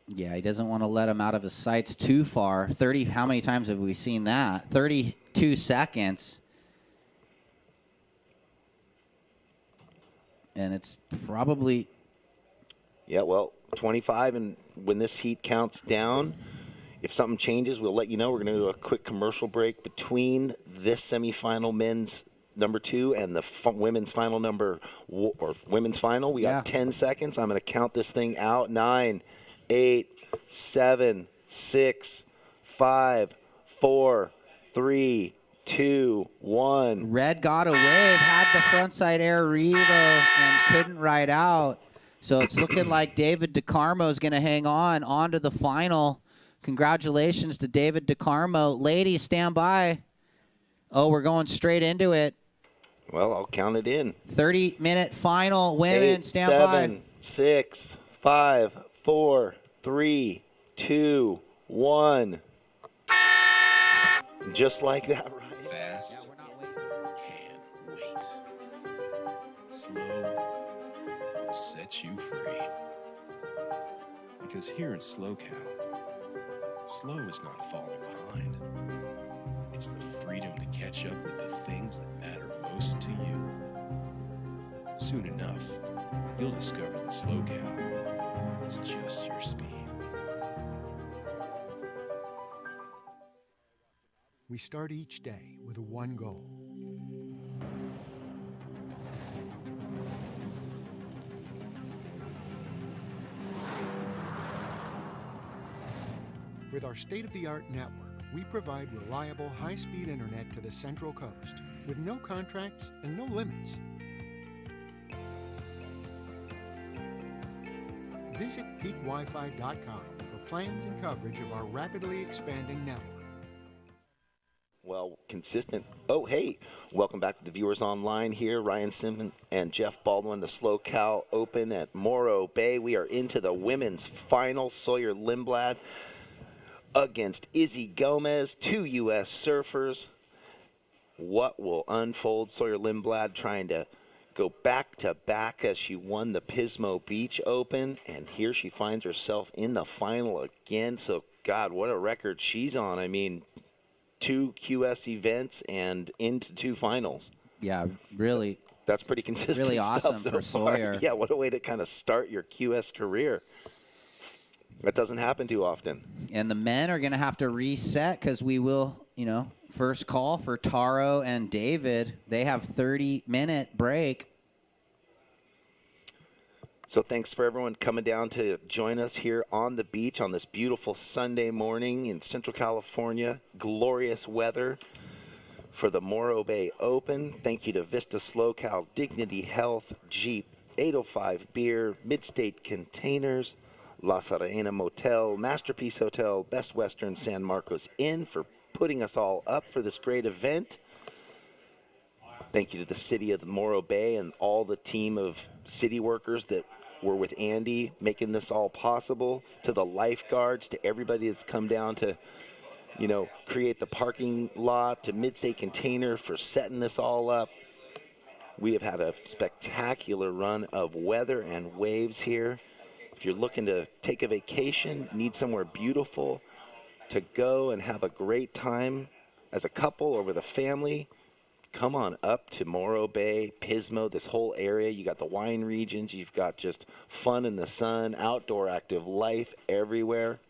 Yeah, he doesn't want to let him out of his sights too far. 30, how many times have we seen that? 32 seconds. And it's probably... Yeah, well, 25, and when this heat counts down, if something changes, we'll let you know. We're going to do a quick commercial break between this semifinal men's number 2 and the women's final women's final. We got 10 seconds. I'm going to count this thing out. 9, 8, 7, 6, 5, 4, 3, 2, 1. Red got a wave, had the frontside air revo, and couldn't ride out. So it's looking like David DeCarmo is going to hang on to the final. Congratulations to David DeCarmo. Ladies, stand by. Oh, we're going straight into it. Well, I'll count it in. 30-minute final. Women, 8, stand 7, by. 6, 5, 4, 3, 2, 1. Just like that, right? Fast can wait. Slow will set you free. Because here in SLO Cow, slow is not falling behind. It's the freedom to catch up with the things that matter most to you. Soon enough, you'll discover that SLO Cow is just your speed. We start each day with one goal. With our state-of-the-art network, we provide reliable, high-speed internet to the Central Coast with no contracts and no limits. Visit peakwifi.com for plans and coverage of our rapidly expanding network. Well, consistent. Oh, hey, welcome back to the viewers online here. Ryan Simmons and Jeff Baldwin, the Slow Cal Open at Morro Bay. We are into the women's final. Sawyer Lindblad against Izzy Gomez, 2 U.S. surfers. What will unfold? Sawyer Lindblad trying to go back-to-back as she won the Pismo Beach Open, and here she finds herself in the final again. So, God, what a record she's on. I mean, 2 QS events and into 2 finals. Yeah, really. That's pretty consistent really stuff awesome so for far. Sawyer. Yeah, what a way to kind of start your QS career. That doesn't happen too often. And the men are going to have to reset because we will, first call for Taro and David. They have 30-minute break. So thanks for everyone coming down to join us here on the beach on this beautiful Sunday morning in Central California. Glorious weather for the Morro Bay Open. Thank you to Vista Slow Cal, Dignity Health, Jeep, 805 Beer, Midstate Containers, La Serena Motel, Masterpiece Hotel, Best Western San Marcos Inn for putting us all up for this great event. Thank you to the city of the Morro Bay and all the team of city workers that were with Andy making this all possible, to the lifeguards, to everybody that's come down to, create the parking lot, to Midstate Container for setting this all up. We have had a spectacular run of weather and waves here. If you're looking to take a vacation, need somewhere beautiful to go and have a great time as a couple or with a family, come on up to Morro Bay, Pismo, this whole area. You got the wine regions. You've got just fun in the sun, outdoor active life everywhere.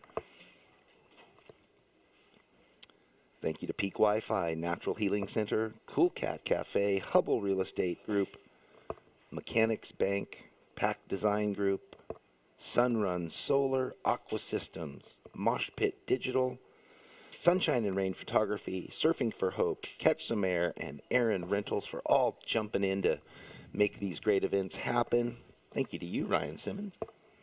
Thank you to Peak Wi-Fi, Natural Healing Center, Cool Cat Cafe, Hubble Real Estate Group, Mechanics Bank, Pack Design Group, Sunrun Solar, Aqua Systems, Mosh Pit Digital, Sunshine and Rain Photography, Surfing for Hope, Catch Some Air, and Aaron Rentals for all jumping in to make these great events happen. Thank you to you, Ryan Simmons.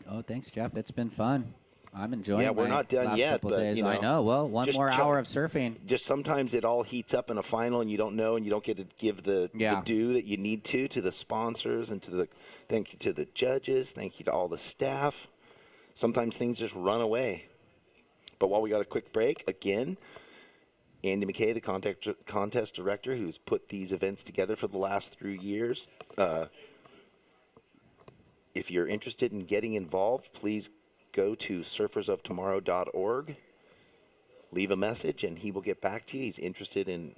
Oh, thanks, Jeff. It's been fun. I'm enjoying it. Yeah, we're not done yet, but days. I know. Well, one more hour of surfing. Just sometimes it all heats up in a final, and you don't know, and you don't get to give the due that you need to the sponsors and thank you to the judges. Thank you to all the staff. Sometimes things just run away. But while we got a quick break, again, Andy McKay, the contest director, who's put these events together for the last 3 years. If you're interested in getting involved, please go to surfersoftomorrow.org. Leave a message, and he will get back to you. He's interested in,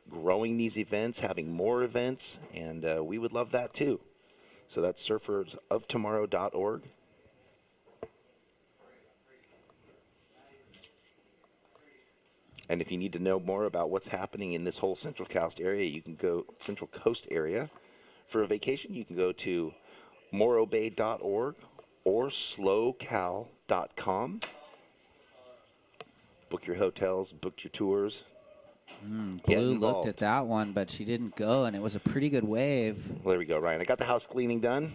growing these events, having more events, and we would love that too. So that's surfersoftomorrow.org. And if you need to know more about what's happening in this whole Central Coast area, you can go Central Coast area. For a vacation, you can go to morrobay.org or slowcal.com. Book your hotels, book your tours. Blue looked at that one, but she didn't go, and it was a pretty good wave. Well, there we go, Ryan. I got the house cleaning done.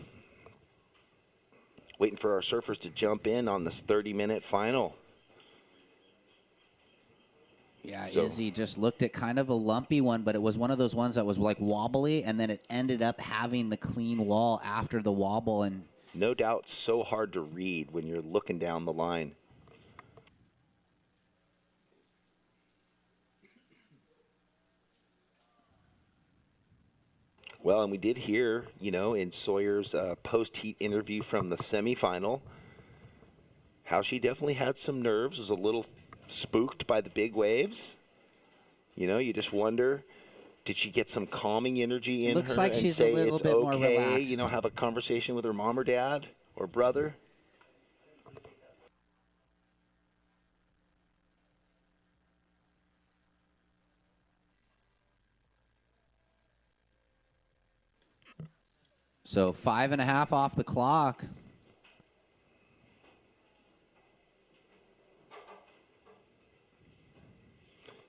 Waiting for our surfers to jump in on this 30-minute final. Yeah, Izzy just looked at kind of a lumpy one, but it was one of those ones that was like wobbly, and then it ended up having the clean wall after the wobble. And no doubt so hard to read when you're looking down the line. Well, and we did hear, in Sawyer's post-heat interview from the semifinal, how she definitely had some nerves, was a little spooked by the big waves. You just wonder, did she get some calming energy in Looks her like and she's say a little it's bit more okay, relaxed. Have a conversation with her mom or dad or brother? so 5.5 off the clock.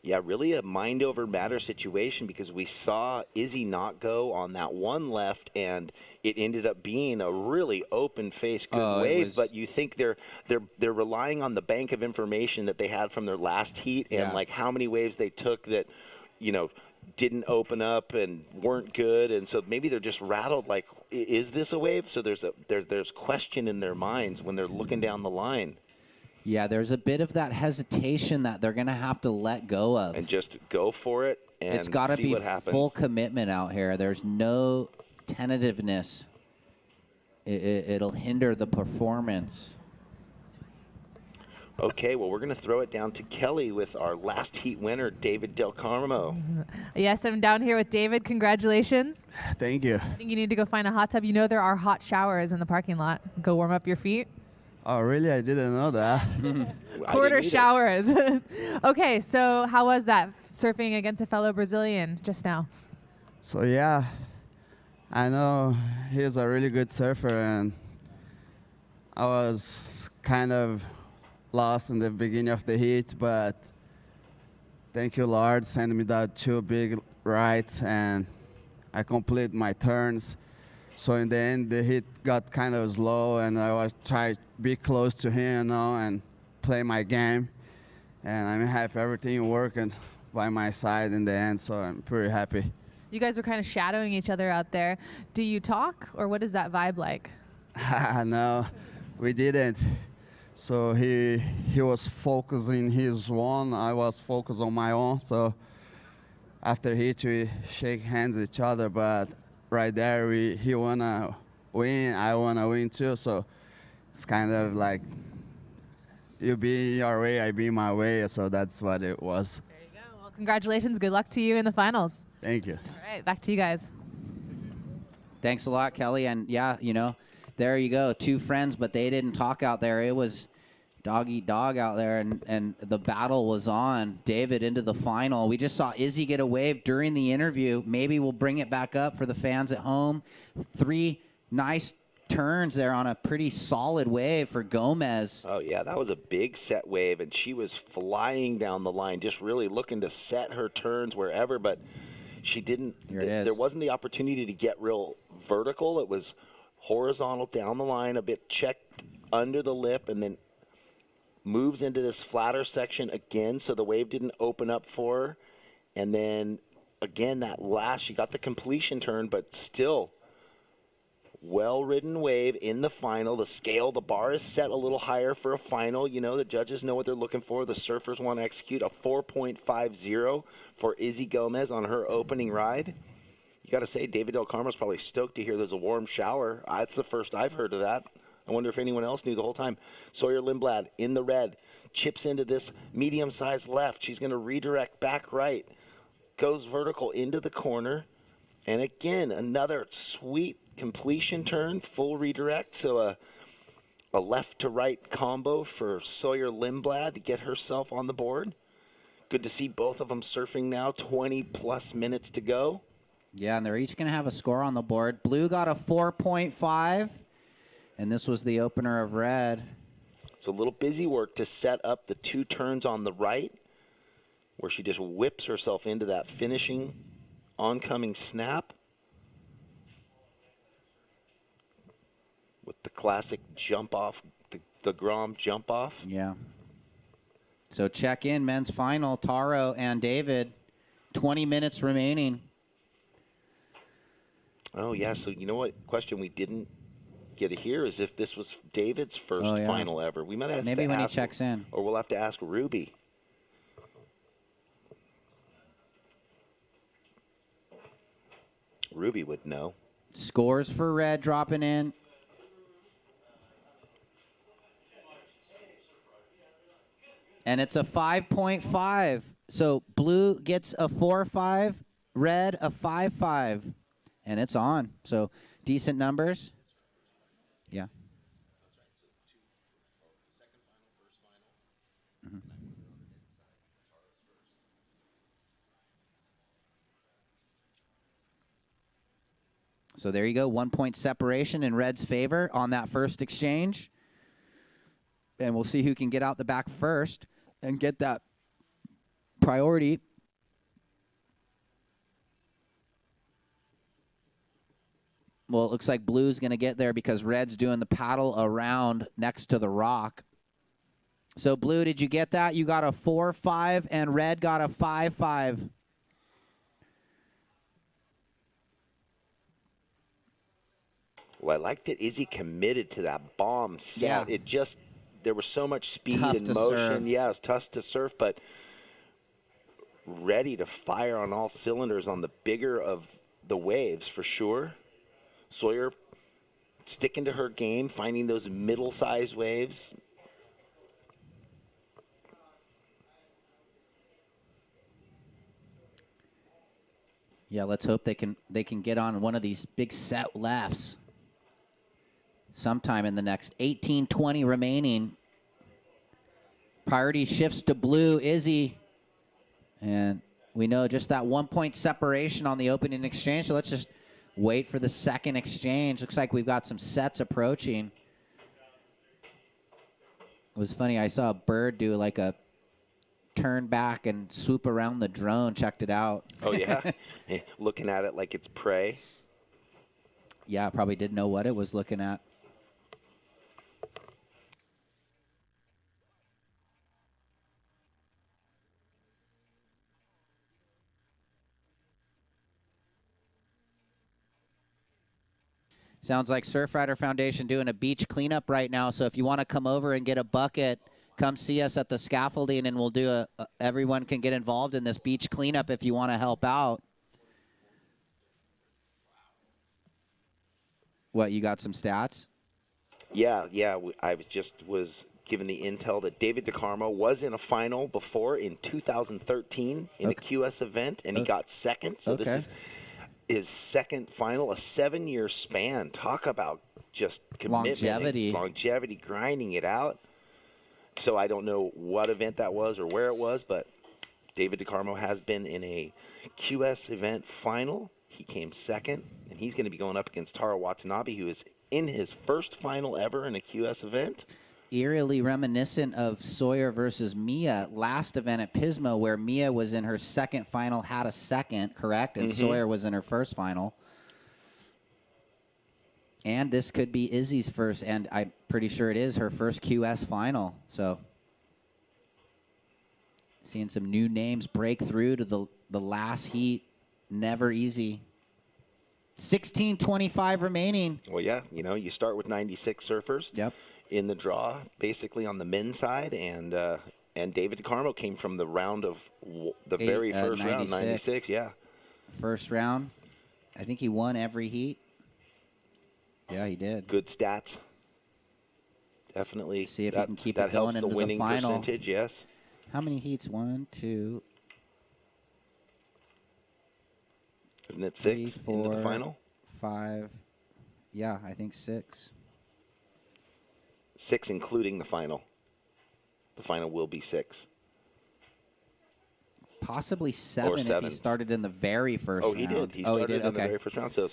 Yeah, really a mind over matter situation, because we saw Izzy not go on that one left, and it ended up being a really open face good wave. But you think they're relying on the bank of information that they had from their last heat, and like how many waves they took that, you know, didn't open up and weren't good, and so maybe they're just rattled. Like, is this a wave? So there's question in their minds when they're looking down the line. Yeah, there's a bit of that hesitation that they're going to have to let go of. And just go for it and it's got to see be what happens. Full commitment out here. There's no tentativeness. It'll hinder the performance. Okay, well, we're going to throw it down to Kelly with our last heat winner, David Del Carmo. Yes, I'm down here with David. Congratulations. Thank you. I think you need to go find a hot tub. You know there are hot showers in the parking lot. Go warm up your feet. Oh, really? I didn't know that. Quarter showers. Okay, so how was that surfing against a fellow Brazilian just now? So, yeah, I know he's a really good surfer, and I was kind of lost in the beginning of the heat, but thank you, Lord, sending me that 2 big rights, and I completed my turns. So in the end, the heat got kind of slow, and I was trying to be close to him, you know, and play my game. And I'm happy everything working by my side in the end, so I'm pretty happy. You guys were kind of shadowing each other out there. Do you talk, or what is that vibe like? No, we didn't. So he was focusing his one, I was focused on my own. So after hit, we shake hands with each other, but right there, he wanna win, I wanna win too. So it's kind of like you be your way, I be my way. So that's what it was. There you go. Well, congratulations. Good luck to you in the finals. Thank you. All right, back to you guys. Thanks a lot, Kelly. And yeah, you know, there you go. 2 friends, but they didn't talk out there. It was dog eat dog out there, and the battle was on. David into the final. We just saw Izzy get a wave during the interview. Maybe we'll bring it back up for the fans at home. 3 nice turns there on a pretty solid wave for Gomez. Oh, yeah, that was a big set wave, and she was flying down the line, just really looking to set her turns wherever, but she didn't. There wasn't the opportunity to get real vertical. It was horizontal down the line, a bit checked under the lip, and then moves into this flatter section again, so the wave didn't open up for her. And then, again, that last, she got the completion turn, but still well-ridden wave in the final. The scale, the bar is set a little higher for a final. You know, the judges know what they're looking for. The surfers want to execute a 4.50 for Izzy Gomez on her opening ride. You got to say, David Del Carmo's probably stoked to hear there's a warm shower. That's the first I've heard of that. I wonder if anyone else knew the whole time. Sawyer Lindblad in the red, chips into this medium-sized left. She's going to redirect back right, goes vertical into the corner, and again, another sweet completion turn, full redirect. So a left-to-right combo for Sawyer Lindblad to get herself on the board. Good to see both of them surfing now, 20-plus minutes to go. Yeah, and they're each going to have a score on the board. Blue got a 4.5. And this was the opener of red. It's a little busy work to set up the 2 turns on the right, where she just whips herself into that finishing oncoming snap with the classic jump off, the Grom jump off. Yeah. So check in, men's final, Taro and David. 20 minutes remaining. Oh, yeah. So you know what question we didn't get to hear is if this was David's first final ever. We might have maybe to when ask, he checks in, or we'll have to ask Ruby. Ruby would know. Scores for red dropping in. And it's a 5.5. So blue gets a 4.5, red a 5.5, and it's on. So decent numbers. Yeah. Mm-hmm. So there you go, 1 point separation in red's favor on that first exchange. And we'll see who can get out the back first and get that priority. Well, it looks like blue's going to get there because red's doing the paddle around next to the rock. So, blue, did you get that? You got a 4-5, and red got a 5-5. Well, I like that Izzy committed to that bomb set. Yeah. It just, there was so much speed Tough and to motion. serve. Yeah, it was tough to surf, but ready to fire on all cylinders on the bigger of the waves for sure. Sawyer sticking to her game, finding those middle-sized waves. Yeah, let's hope they can get on one of these big set lefts sometime in the next 18-20 remaining. Priority shifts to blue, Izzy. And we know just that 1 point separation on the opening exchange. So let's just wait for the second exchange. Looks like we've got some sets approaching. It was funny. I saw a bird do like a turn back and swoop around the drone. Checked it out. Oh, yeah? Looking at it like it's prey. Yeah, probably didn't know what it was looking at. Sounds like Surfrider Foundation doing a beach cleanup right now. So if you want to come over and get a bucket, come see us at the scaffolding, and we'll do everyone can get involved in this beach cleanup if you want to help out. What, you got some stats? Yeah. I was given the intel that David DeCarmo was in a final before in 2013 in a QS event, and he got second. So this is his second final, a 7-year span. Talk about just commitment. Longevity, grinding it out. So I don't know what event that was or where it was, but David DeCarmo has been in a QS event final. He came second, and he's going to be going up against Taro Watanabe, who is in his first final ever in a QS event. Eerily reminiscent of Sawyer versus Mia last event at Pismo, where Mia was in her second final, had a second, correct? And Sawyer was in her first final. And this could be Izzy's first, and I'm pretty sure it is her first QS final. So seeing some new names break through to the last heat. Never easy. 16:25 remaining. Well, yeah, you start with 96 surfers. Yep. In the draw, basically on the men's side, and David DeCarmo came from the round of the very first round, 96. Yeah. First round. I think he won every heat. Yeah, he did. Good stats. Definitely. See if he can keep it that going helps into the winning the final. percentage. Yes. How many heats? 1, 2. Isn't it 6 3, 4, into the final? 5. Yeah, I think 6. 6 including the final. The final will be 6. Possibly 7 if he started in the very first round. Oh, he did. He started in the very first round. So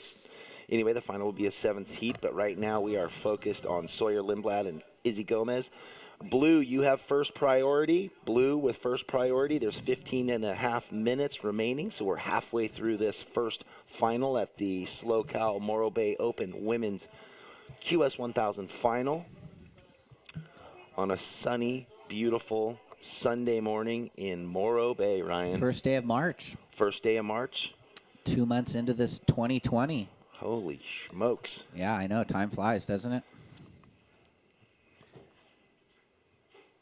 anyway, the final will be a 7th heat. But right now we are focused on Sawyer Lindblad and Izzy Gomez. Blue, you have first priority. Blue with first priority. There's 15.5 minutes remaining. So we're halfway through this first final at the SLO Morro Bay Open Women's QS 1000 final on a sunny, beautiful Sunday morning in Morro Bay, Ryan. First day of March. First day of March. 2 months into this 2020. Holy smokes. Yeah, I know. Time flies, doesn't it?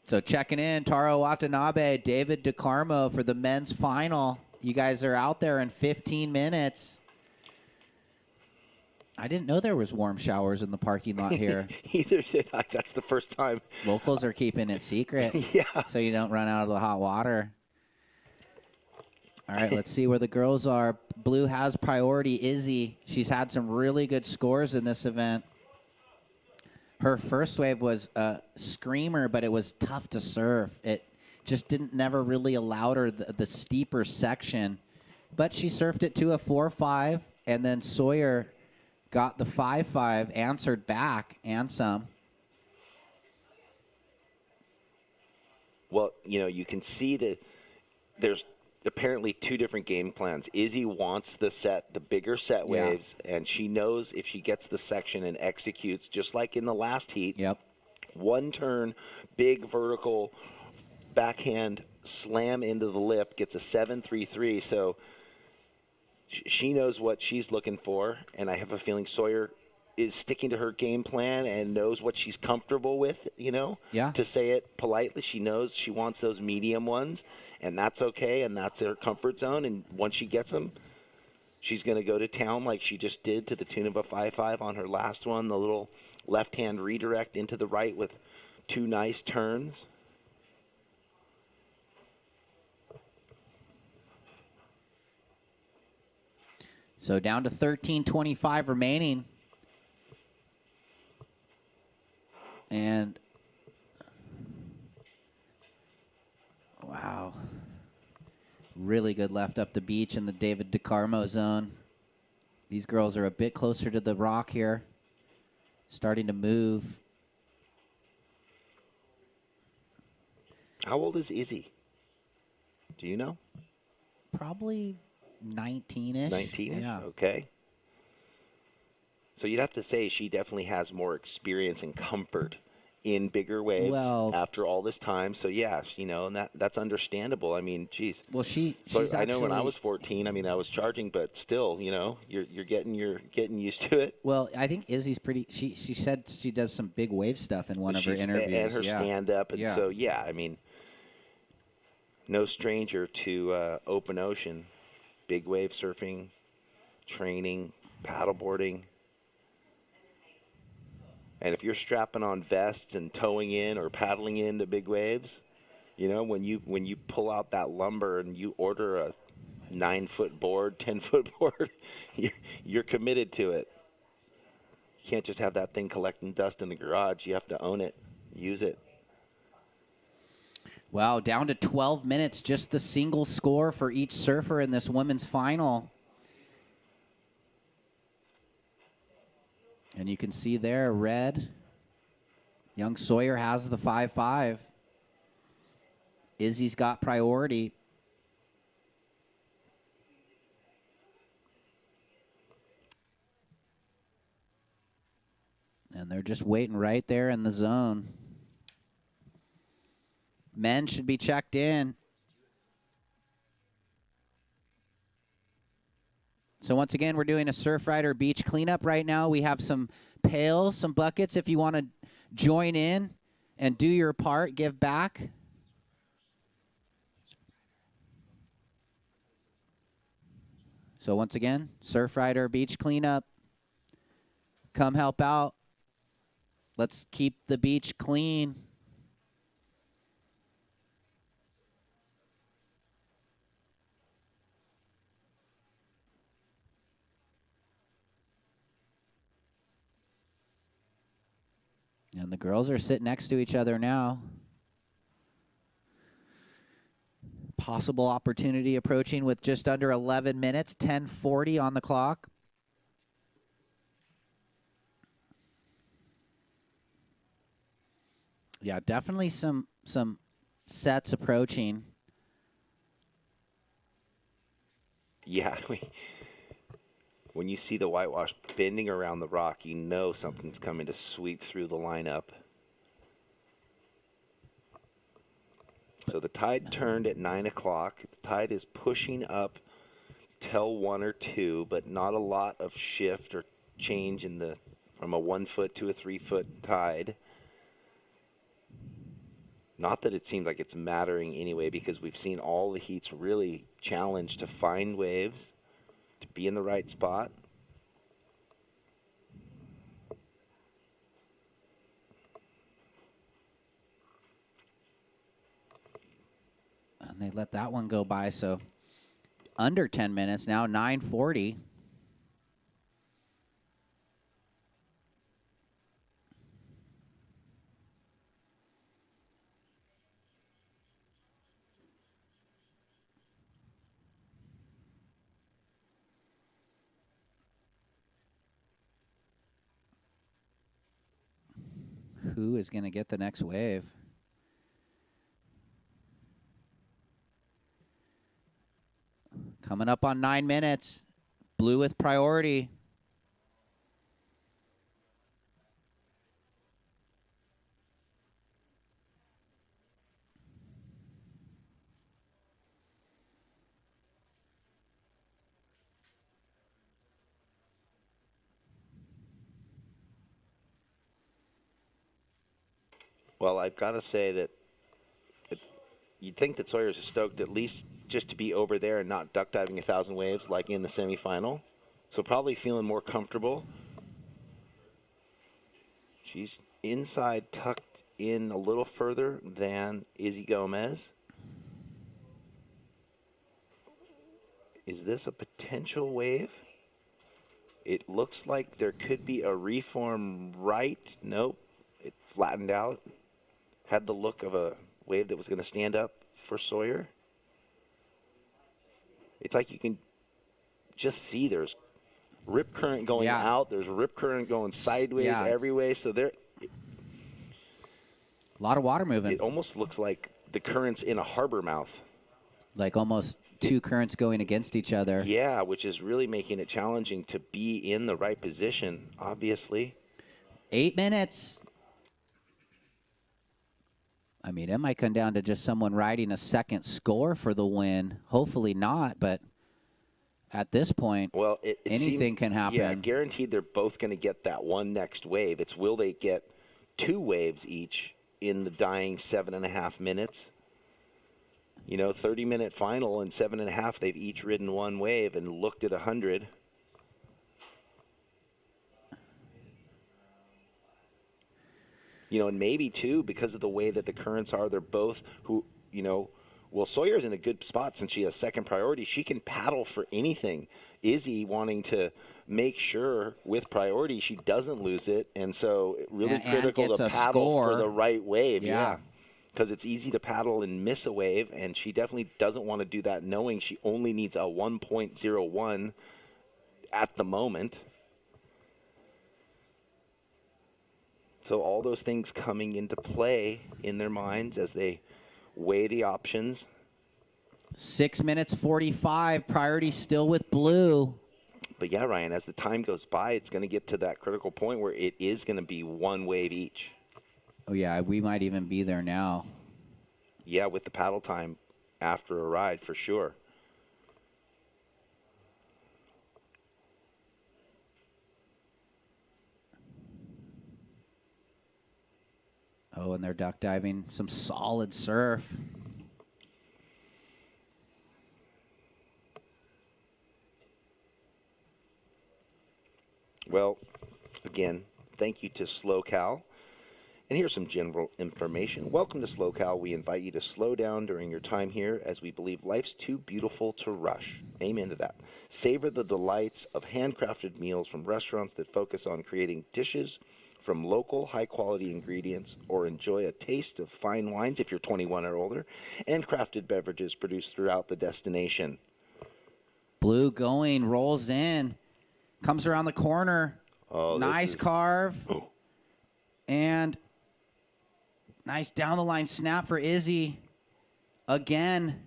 So checking in, Taro Watanabe, David DeCarmo for the men's final. You guys are out there in 15 minutes. I didn't know there was warm showers in the parking lot here. Either did I. That's the first time. Locals are keeping it secret. Yeah. So you don't run out of the hot water. All right, let's see where the girls are. Blue has priority. Izzy, she's had some really good scores in this event. Her first wave was a screamer, but it was tough to surf. It just never really allowed her the steeper section. But she surfed it to a 4.5, and then Sawyer got the 5.5, answered back, and some. Well, you can see that there's apparently two different game plans. Izzy wants the bigger set waves, and she knows if she gets the section and executes just like in the last heat. Yep. One turn, big vertical backhand slam into the lip, gets a 7-3-3. So she knows what she's looking for, and I have a feeling Sawyer is sticking to her game plan and knows what she's comfortable with, to say it politely. She knows she wants those medium ones, and that's okay, and that's her comfort zone. And once she gets them, she's going to go to town like she just did, to the tune of a 5-5 on her last one, the little left-hand redirect into the right with two nice turns. So down to 13:25 remaining. And wow, really good left up the beach in the David DeCarmo zone. These girls are a bit closer to the rock here, starting to move. How old is Izzy? Do you know? Probably 19-ish. 19-ish, yeah. Okay. So you'd have to say she definitely has more experience and comfort in bigger waves after all this time. So yeah, and that's understandable. I mean, geez. Well, she's I know when I was 14, I was charging, but still, you're getting used to it. Well, I think Izzy's pretty. She said she does some big wave stuff in one of her interviews, and her stand up, and so no stranger to open ocean, big wave surfing, training, paddleboarding. And if you're strapping on vests and towing in or paddling into big waves, when you pull out that lumber and you order a 9-foot board, 10-foot board, you're committed to it. You can't just have that thing collecting dust in the garage. You have to own it, use it. Wow, down to 12 minutes, just the single score for each surfer in this women's final. And you can see there, red. Young Sawyer has the 5-5. Izzy's got priority. And they're just waiting right there in the zone. Men should be checked in. So once again, we're doing a Surfrider beach cleanup right now. We have some pails, some buckets if you want to join in and do your part, give back. So once again, Surfrider beach cleanup. Come help out. Let's keep the beach clean. And the girls are sitting next to each other now. Possible opportunity approaching with just under 11 minutes, 10:40 on the clock. Yeah, definitely some sets approaching. Yeah, when you see the whitewash bending around the rock, you know something's coming to sweep through the lineup. So the tide turned at 9 o'clock. The tide is pushing up till 1 or 2, but not a lot of shift or change from a 1 foot to a 3 foot tide. Not that it seems like it's mattering anyway, because we've seen all the heats really challenged to find waves, to be in the right spot. And they let that one go by, so under 10 minutes now, 9:40. Who is going to get the next wave? Coming up on 9 minutes. Blue with priority. Well, I've got to say that you'd think that Sawyer's stoked at least just to be over there and not duck diving 1,000 waves like in the semifinal. So probably feeling more comfortable. She's inside, tucked in a little further than Izzy Gomez. Is this a potential wave? It looks like there could be a reform right. Nope. It flattened out. Had the look of a wave that was going to stand up for Sawyer. It's like you can just see there's rip current going out. There's rip current going sideways every way. So there, a lot of water moving. It almost looks like the current's in a harbor mouth. Like almost two currents going against each other. Yeah, which is really making it challenging to be in the right position, obviously. 8 minutes. I mean, it might come down to just someone riding a second score for the win. Hopefully not, but at this point, well, anything can happen. Yeah, guaranteed they're both going to get that one next wave. It's will they get 2 waves each in the dying 7.5 minutes? You know, 30-minute final and 7.5, they've each ridden 1 wave and looked at 100. You know, and maybe, too, because of the way that the currents are, they're both well, Sawyer's in a good spot since she has second priority. She can paddle for anything. Izzy wanting to make sure with priority she doesn't lose it, and so really critical to paddle for the right wave. Yeah. Because it's easy to paddle and miss a wave, and she definitely doesn't want to do that knowing she only needs a 1.01 at the moment. So all those things coming into play in their minds as they weigh the options. 6 minutes 45. Priority still with blue. But yeah, Ryan, as the time goes by, it's going to get to that critical point where it is going to be 1 wave each. Oh, yeah, we might even be there now. Yeah, with the paddle time after a ride, for sure. Oh, and they're duck diving some solid surf. Well, again, thank you to SLO. And here's some general information. Welcome to SLO. We invite you to slow down during your time here as we believe life's too beautiful to rush. Amen to that. Savor the delights of handcrafted meals from restaurants that focus on creating dishes from local high-quality ingredients, or enjoy a taste of fine wines if you're 21 or older, and crafted beverages produced throughout the destination. Blue going, rolls in, comes around the corner. Oh, nice carve. Oh. And nice down-the-line snap for Izzy. Again.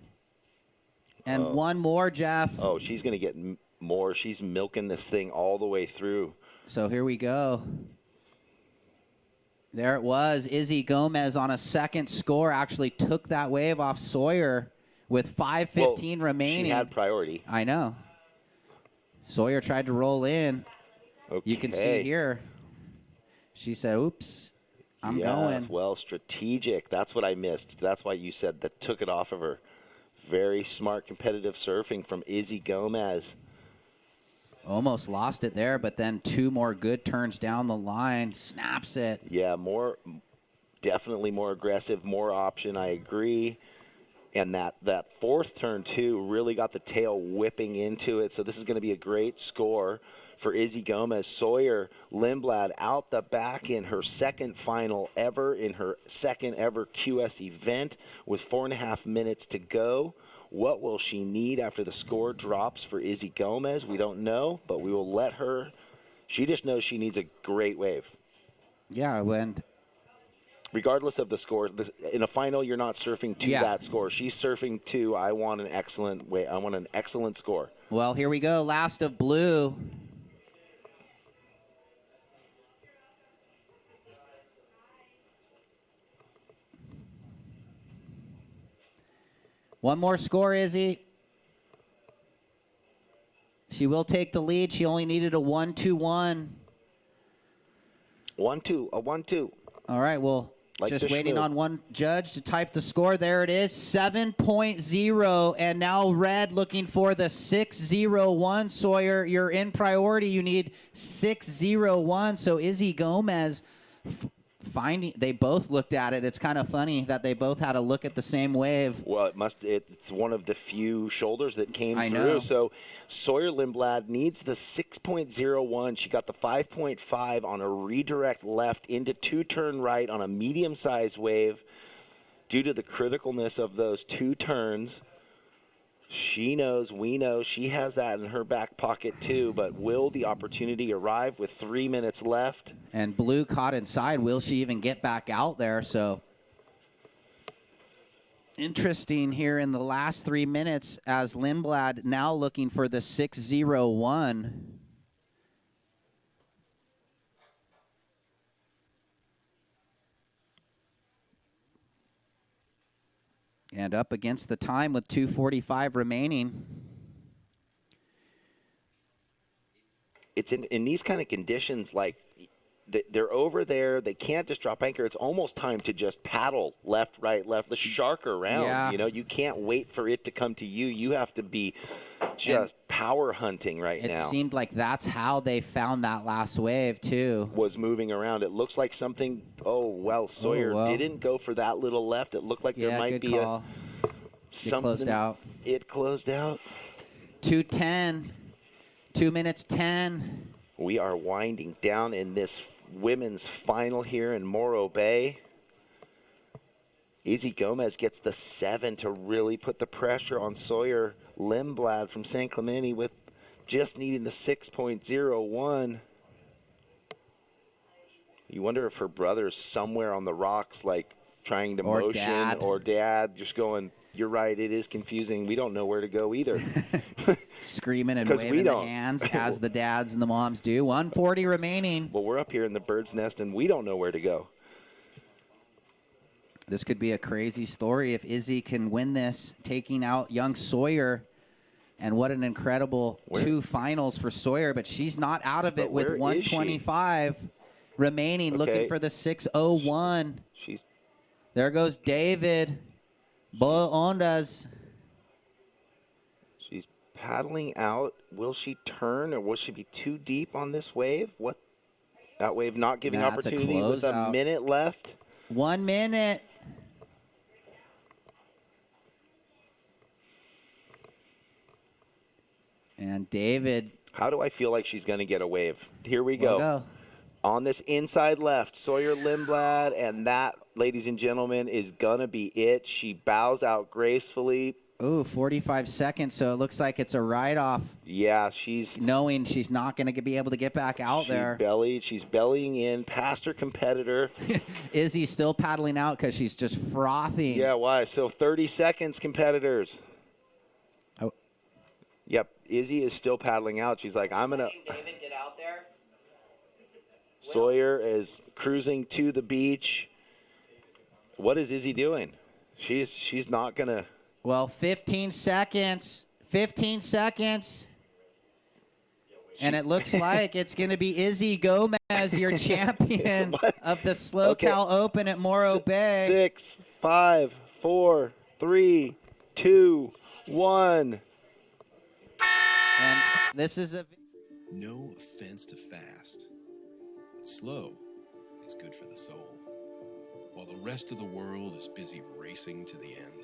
And one more, Jeff. Oh, she's going to get more. She's milking this thing all the way through. So here we go. There it was. Izzy Gomez on a second score actually took that wave off Sawyer with 5:15 remaining. She had priority. I know. Sawyer tried to roll in. Okay. You can see here. She said, oops, I'm going. Well, strategic. That's what I missed. That's why you said that took it off of her. Very smart competitive surfing from Izzy Gomez. Almost lost it there, but then 2 more good turns down the line. Snaps it. Yeah, definitely more aggressive, more option. I agree. And that 4th turn, too, really got the tail whipping into it. So this is going to be a great score for Izzy Gomez. Sawyer Lindblad out the back in her second final ever, in her second ever QS event with 4.5 minutes to go. What will she need after the score drops for Izzy Gomez? We don't know, but we will let her. She just knows she needs a great wave. Yeah, regardless of the score, in a final, you're not surfing to Yeah. that score. She's surfing to, I want an excellent score. Well, here we go. Last of blue. One more score, Izzy. She will take the lead. She only needed a 1-2-1. 1-2, a 1-2. All right, well, Like just the waiting Schmoo. on one judge to type the score. There it is, 7.0. And now red looking for the 601. Sawyer, you're in priority. You need 601. So Izzy Gomez finding, they both looked at it. It's kind of funny that they both had a look at the same wave. Well, it's one of the few shoulders that came I through. know. So Sawyer Lindblad needs the 6.01. She got the 5.5 on a redirect left into two-turn right on a medium-sized wave. Due to the criticalness of those two turns, she knows, we know, she has that in her back pocket too, but will the opportunity arrive with 3 minutes left? And blue caught inside. Will she even get back out there? So interesting here in the last 3 minutes as Lindblad now looking for the 601. And up against the time with 2:45 remaining. It's in these kind of conditions, like they're over there, they can't just drop anchor. It's almost time to just paddle left, right, left, the shark around. Yeah. You know, you can't wait for it to come to you. You have to be just power hunting right It now. seemed like that's how they found that last wave, too. Was moving around. It looks like something, Sawyer didn't go for that little left. It looked like there might good be call. something. Closed out. It closed out. 2:10. 2 minutes 10. We are winding down in this women's final here in Morro Bay. Izzy Gomez gets the 7 to really put the pressure on Sawyer Lindblad from San Clemente with just needing the 6.01. You wonder if her brother's somewhere on the rocks, like trying to Or motion, dad. or dad just going, you're right, it is confusing. We don't know where to go either. Screaming and 'Cause we waving the don't. hands as the dads and the moms do. 140 remaining. Well, we're up here in the bird's nest, and we don't know where to go. This could be a crazy story if Izzy can win this, taking out young Sawyer. And what an incredible two finals for Sawyer. But she's not out of it But with where is she? 125 remaining, looking Okay. for the 601. She's There goes David. Boa ondas. She's paddling out. Will she turn, or will she be too deep on this wave? What? That wave not giving Nah, it's a opportunity with a closeout. minute left. 1 minute. And David. How do I feel like she's going to get a wave? Here we We'll go. go. On this inside left, Sawyer Lindblad, and that, ladies and gentlemen, is going to be it. She bows out gracefully. Ooh, 45 seconds, so it looks like it's a write-off. Yeah, she's knowing she's not going to be able to get back out there. She's bellying in past her competitor. Izzy still paddling out because she's just frothing. Yeah, why? So 30 seconds, competitors. Oh. Yep, Izzy is still paddling out. She's like, I'm going to... David, get out there. Sawyer is cruising to the beach. What is Izzy doing? She's not going to... Well, 15 seconds. 15 seconds. And it looks like it's going to be Izzy Gomez, your champion of the SLO Cal Open at Morro Bay. 6, 5, 4, 3, 2, 1. And this is a... No offense to fast, but slow is good for the soul. While the rest of the world is busy racing to the end,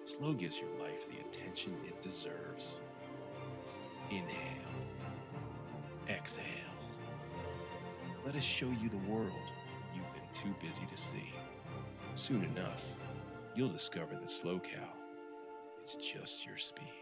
slow gives your life the attention it deserves. Inhale. Exhale. Let us show you the world you've been too busy to see. Soon enough, you'll discover that SLO Cal is just your speed.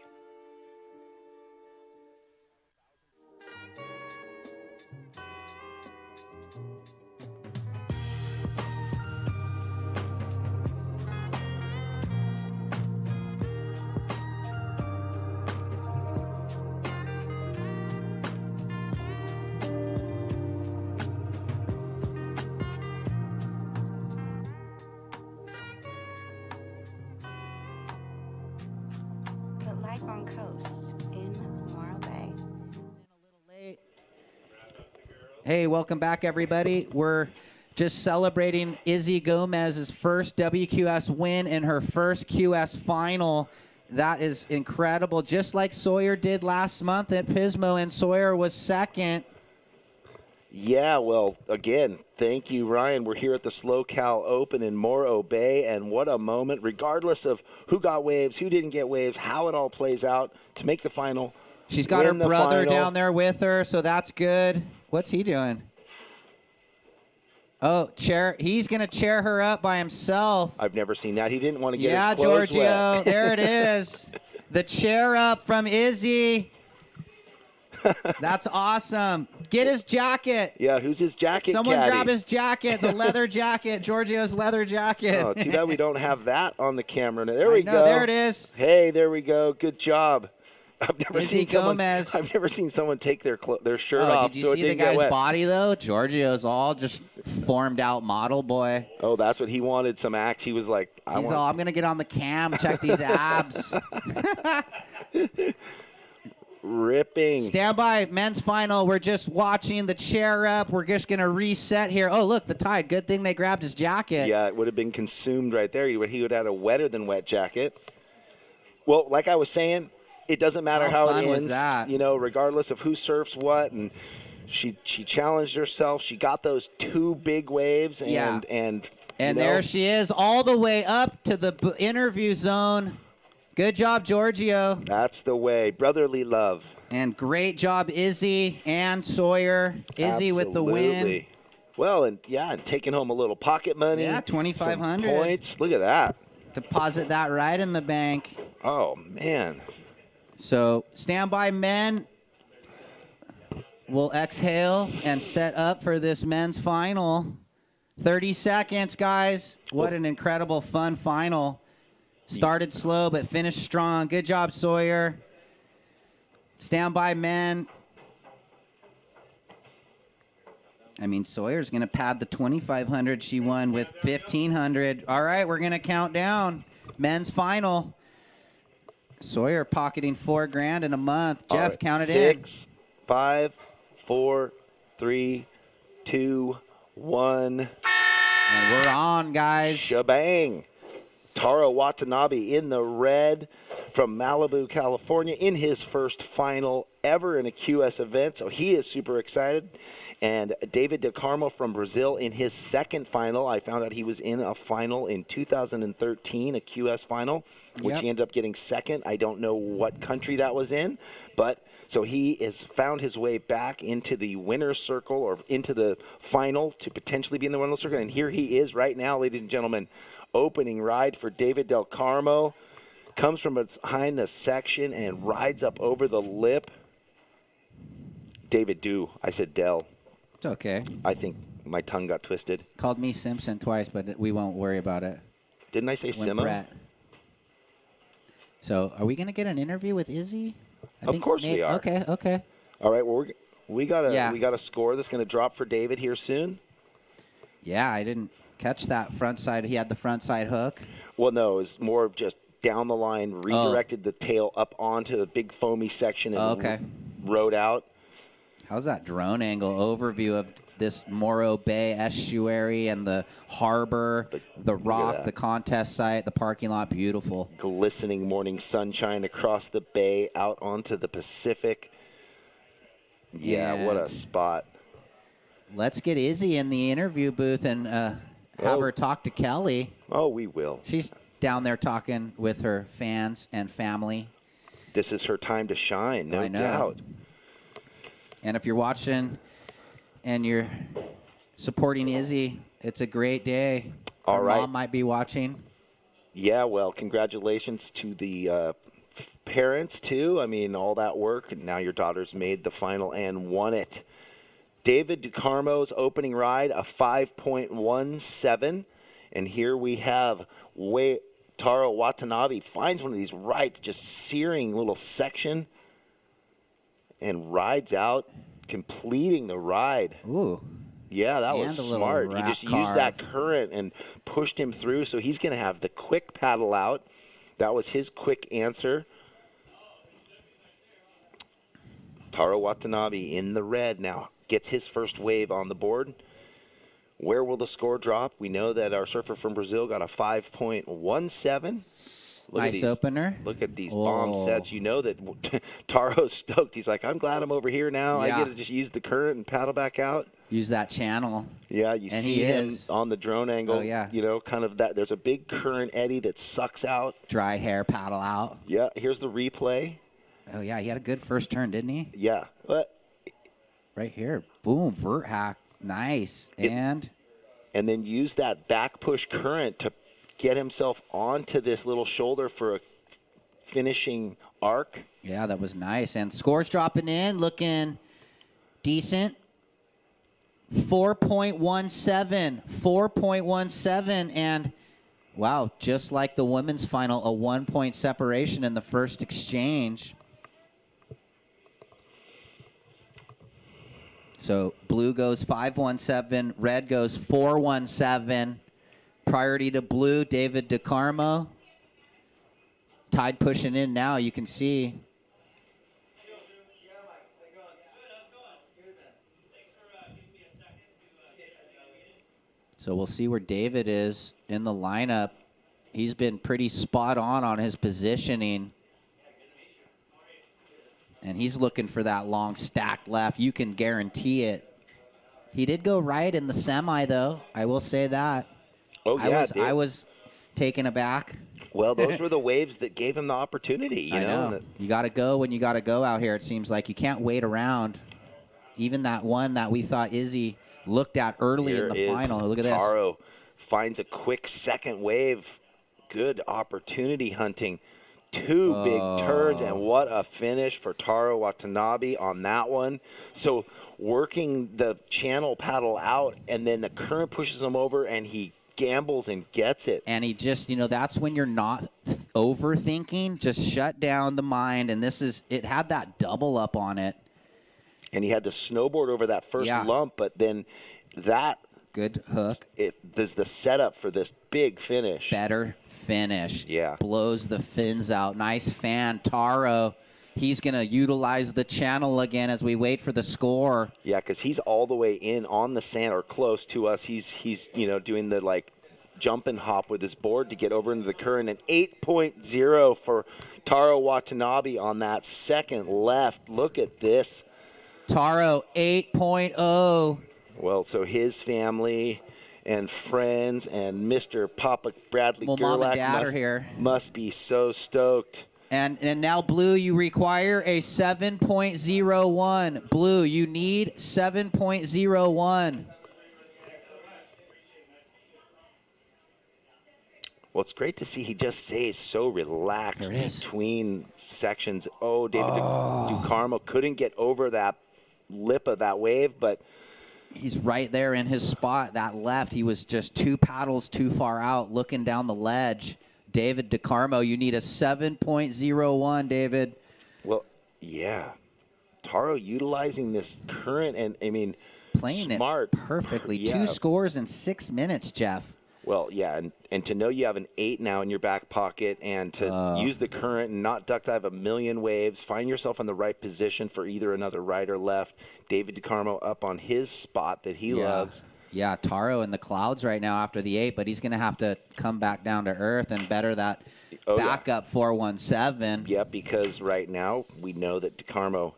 Marathon Coast in Morro Bay. Hey, welcome back, everybody. We're just celebrating Izzy Gomez's first WQS win in her first QS final. That is incredible. Just like Sawyer did last month at Pismo, and Sawyer was second. Yeah, well, again, thank you, Ryan. We're here at the SLO Cal Open in Morro Bay, and what a moment, regardless of who got waves, who didn't get waves, how it all plays out to make the final. She's got her brother down there with her, so that's good. What's he doing? Oh, chair. He's going to chair her up by himself. I've never seen that. He didn't want to get his clothes Giorgio, wet. there it is. The chair up from Izzy. That's awesome. Get his jacket. Yeah, who's his jacket? Someone caddy? grab his jacket, the leather jacket, Giorgio's leather jacket. Oh, too bad we don't have that on the camera. There we go. There it is. Hey, there we go. Good job. I've never Izzy Gomez. I've never seen someone take their shirt off did you so it see the didn't get guy's wet. body, though? Giorgio's all just formed out model boy. Oh, that's what he wanted, some act. He was like, I'm going to get on the cam, check these abs. Ripping. Stand by, men's final. We're just watching the chair up. We're just going to reset here. Oh, look, the tide. Good thing they grabbed his jacket. Yeah, it would have been consumed right there. He would have had a wetter than wet jacket. Well, like I was saying, it doesn't matter how it ends. You know, regardless of who surfs what, and she challenged herself. She got those two big waves, and there she is, all the way up to the interview zone. Good job, Giorgio. That's the way. Brotherly love. And great job, Izzy and Sawyer. Izzy with the win. Well, and taking home a little pocket money. Yeah, $2,500 points. Look at that. Deposit that right in the bank. Oh, man. So, stand by, men. We'll exhale and set up for this men's final. 30 seconds, guys. What an incredible, fun final. Started slow, but finished strong. Good job, Sawyer. Stand by, men. I mean, Sawyer's going to pad the $2,500 she won with $1,500. All right, we're going to count down. Men's final. Sawyer pocketing $4,000 in a month. Jeff, right. count it 6, 5, 4, 3, 2, 1. And we're on, guys. Shebang. Taro Watanabe in the red from Malibu, California, in his first final ever in a QS event. So he is super excited. And David De Carmo from Brazil in his second final. I found out he was in a final in 2013, a QS final, which he ended up getting second. I don't know what country that was in, but so he has found his way back into the winner's circle or into the final to potentially be in the winner's circle. And here he is right now, ladies and gentlemen. Opening ride for David Del Carmo. Comes from behind the section and rides up over the lip. David I said Del. It's okay. I think my tongue got twisted. Called me Simpson twice, but we won't worry about it. Didn't I say Simo? So are we going to get an interview with Izzy? Of course we are. Okay. All right, well, we got a score that's going to drop for David here soon. Yeah, I didn't catch that front side. He had the front side hook. Well, no, it was more of just down the line, redirected the tail up onto the big foamy section and rode out. How's that drone angle overview of this Morro Bay estuary and the harbor, the rock, the contest site, the parking lot? Beautiful. Glistening morning sunshine across the bay out onto the Pacific. Yeah, what a spot. Let's get Izzy in the interview booth and have her talk to Kelly. Oh, we will. She's down there talking with her fans and family. This is her time to shine, no doubt. And if you're watching and you're supporting Izzy, it's a great day. All right. Mom might be watching. Yeah, well, congratulations to the parents, too. I mean, all that work, and now your daughter's made the final and won it. David De Carmo's opening ride, a 5.17. And here we have Taro Watanabe finds one of these right, just searing little section and rides out, completing the ride. Ooh. Yeah, that was smart. He just used that current and pushed him through, so he's going to have the quick paddle out. That was his quick answer. Taro Watanabe in the red now gets his first wave on the board. Where will the score drop? We know that our surfer from Brazil got a 5.17. Nice opener. Look at these bomb sets. You know that Taro's stoked. He's like, I'm glad I'm over here now. Yeah. I get to just use the current and paddle back out. Use that channel. Yeah, you see him on the drone angle. Oh, yeah. You know, kind of that. There's a big current eddy that sucks out. Dry hair, paddle out. Yeah, here's the replay. Oh, yeah, he had a good first turn, didn't he? Yeah. But right here. Boom, vert hack. Nice. And then use that back push current to get himself onto this little shoulder for a finishing arc. Yeah, that was nice. And scores dropping in, looking decent. 4.17. 4.17. And, wow, just like the women's final, a 1-point separation in the first exchange. So blue goes 5.17, red goes 4.17. Priority to blue, David DeCarmo. Tide pushing in now, you can see. So we'll see where David is in the lineup. He's been pretty spot on his positioning. And he's looking for that long stack left. You can guarantee it. He did go right in the semi, though. I will say that. Oh, yeah, I was taken aback. Well, those were the waves that gave him the opportunity. You know? You got to go when you got to go out here, it seems like. You can't wait around. Even that one that we thought Izzy looked at early in the final. Look at this. Taro finds a quick second wave. Good opportunity hunting. Two big turns, and what a finish for Taro Watanabe on that one. So working the channel paddle out, and then the current pushes him over, and he gambles and gets it. And he just, that's when you're not overthinking. Just shut down the mind, and it had that double up on it. And he had to snowboard over that first lump, but then that good hook. There's the setup for this big finish. Better finish. Yeah. Blows the fins out. Nice fan. Taro, he's going to utilize the channel again as we wait for the score. Yeah, because he's all the way in on the sand or close to us. He's doing the jump and hop with his board to get over into the current. And 8.0 for Taro Watanabe on that second left. Look at this. Taro 8.0. Well, so his family and friends and Mr. Papa Bradley Gerlach must be so stoked. And now, Blue, you require a 7.01. Blue, you need 7.01. Well, it's great to see he just stays so relaxed between sections. Oh, David DeCarmo couldn't get over that lip of that wave, but he's right there in his spot. That left, he was just 2 paddles too far out looking down the ledge. David DeCarmo, you need a 7.01, David. Well, yeah. Taro utilizing this current and, playing smart. It perfectly. Yeah. 2 scores in 6 minutes, Jeff. Well, yeah, and to know you have an 8 now in your back pocket and to use the current and not duck dive a million waves, find yourself in the right position for either another right or left. David DeCarmo up on his spot that he loves. Yeah, Taro in the clouds right now after the 8, but he's going to have to come back down to earth and better that backup 417. Yeah, because right now we know that DeCarmo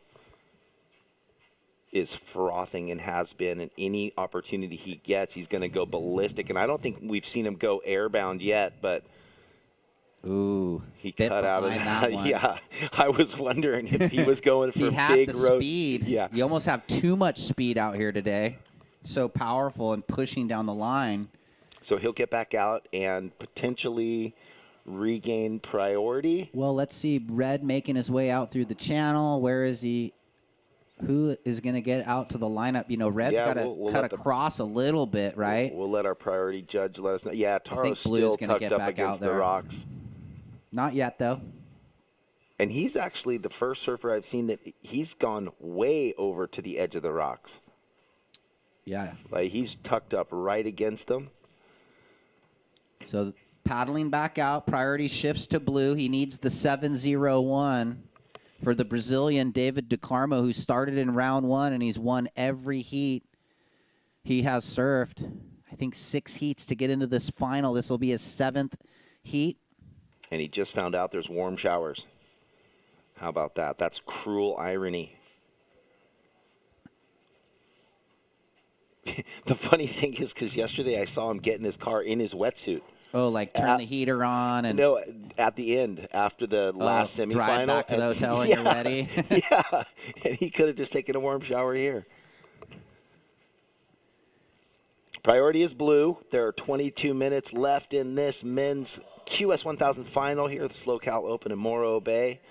is frothing and has been, and any opportunity he gets, he's going to go ballistic. And I don't think we've seen him go airbound yet, but he cut out of that. Yeah, I was wondering if he was going for big road speed. Yeah, you almost have too much speed out here today. So powerful and pushing down the line. So he'll get back out and potentially regain priority. Well, let's see. Red making his way out through the channel. Where is he? Who is going to get out to the lineup? Red's got to cut across a little bit, right? We'll let our priority judge let us know. Yeah, Taro's still tucked up against the rocks. Not yet, though. And he's actually the first surfer I've seen that he's gone way over to the edge of the rocks. Yeah. Like he's tucked up right against them. So paddling back out, priority shifts to Blue. He needs the 701. for the Brazilian David DeCarmo, who started in round 1 and he's won every heat he has surfed. I think 6 heats to get into this final. This will be his 7th heat. And he just found out there's warm showers. How about that? That's cruel irony. The funny thing is, because yesterday I saw him get in his car in his wetsuit. Oh, like turn the heater on and no, at the end after the last semifinal. Drive back to the hotel and you're ready. Yeah, and he could have just taken a warm shower here. Priority is blue. There are 22 minutes left in this men's QS 1000 final here at the SLO Open in Morro Bay.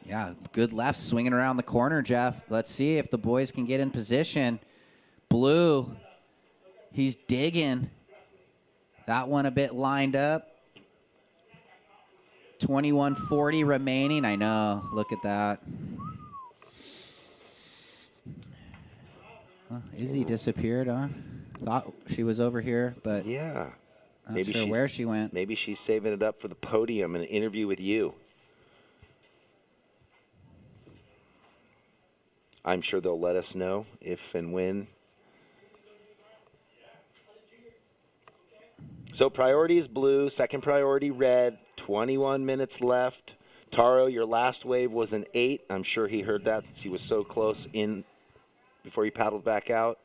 Yeah, good left swinging around the corner, Jeff. Let's see if the boys can get in position. Blue, he's digging. That one a bit lined up. 21:40 remaining. I know. Look at that. Huh, Izzy disappeared, huh? Thought she was over here, but yeah, not sure where she went. Maybe she's saving it up for the podium and an interview with you. I'm sure they'll let us know if and when. So priority is blue, second priority red, 21 minutes left. Taro, your last wave was an 8. I'm sure he heard that since he was so close in before he paddled back out.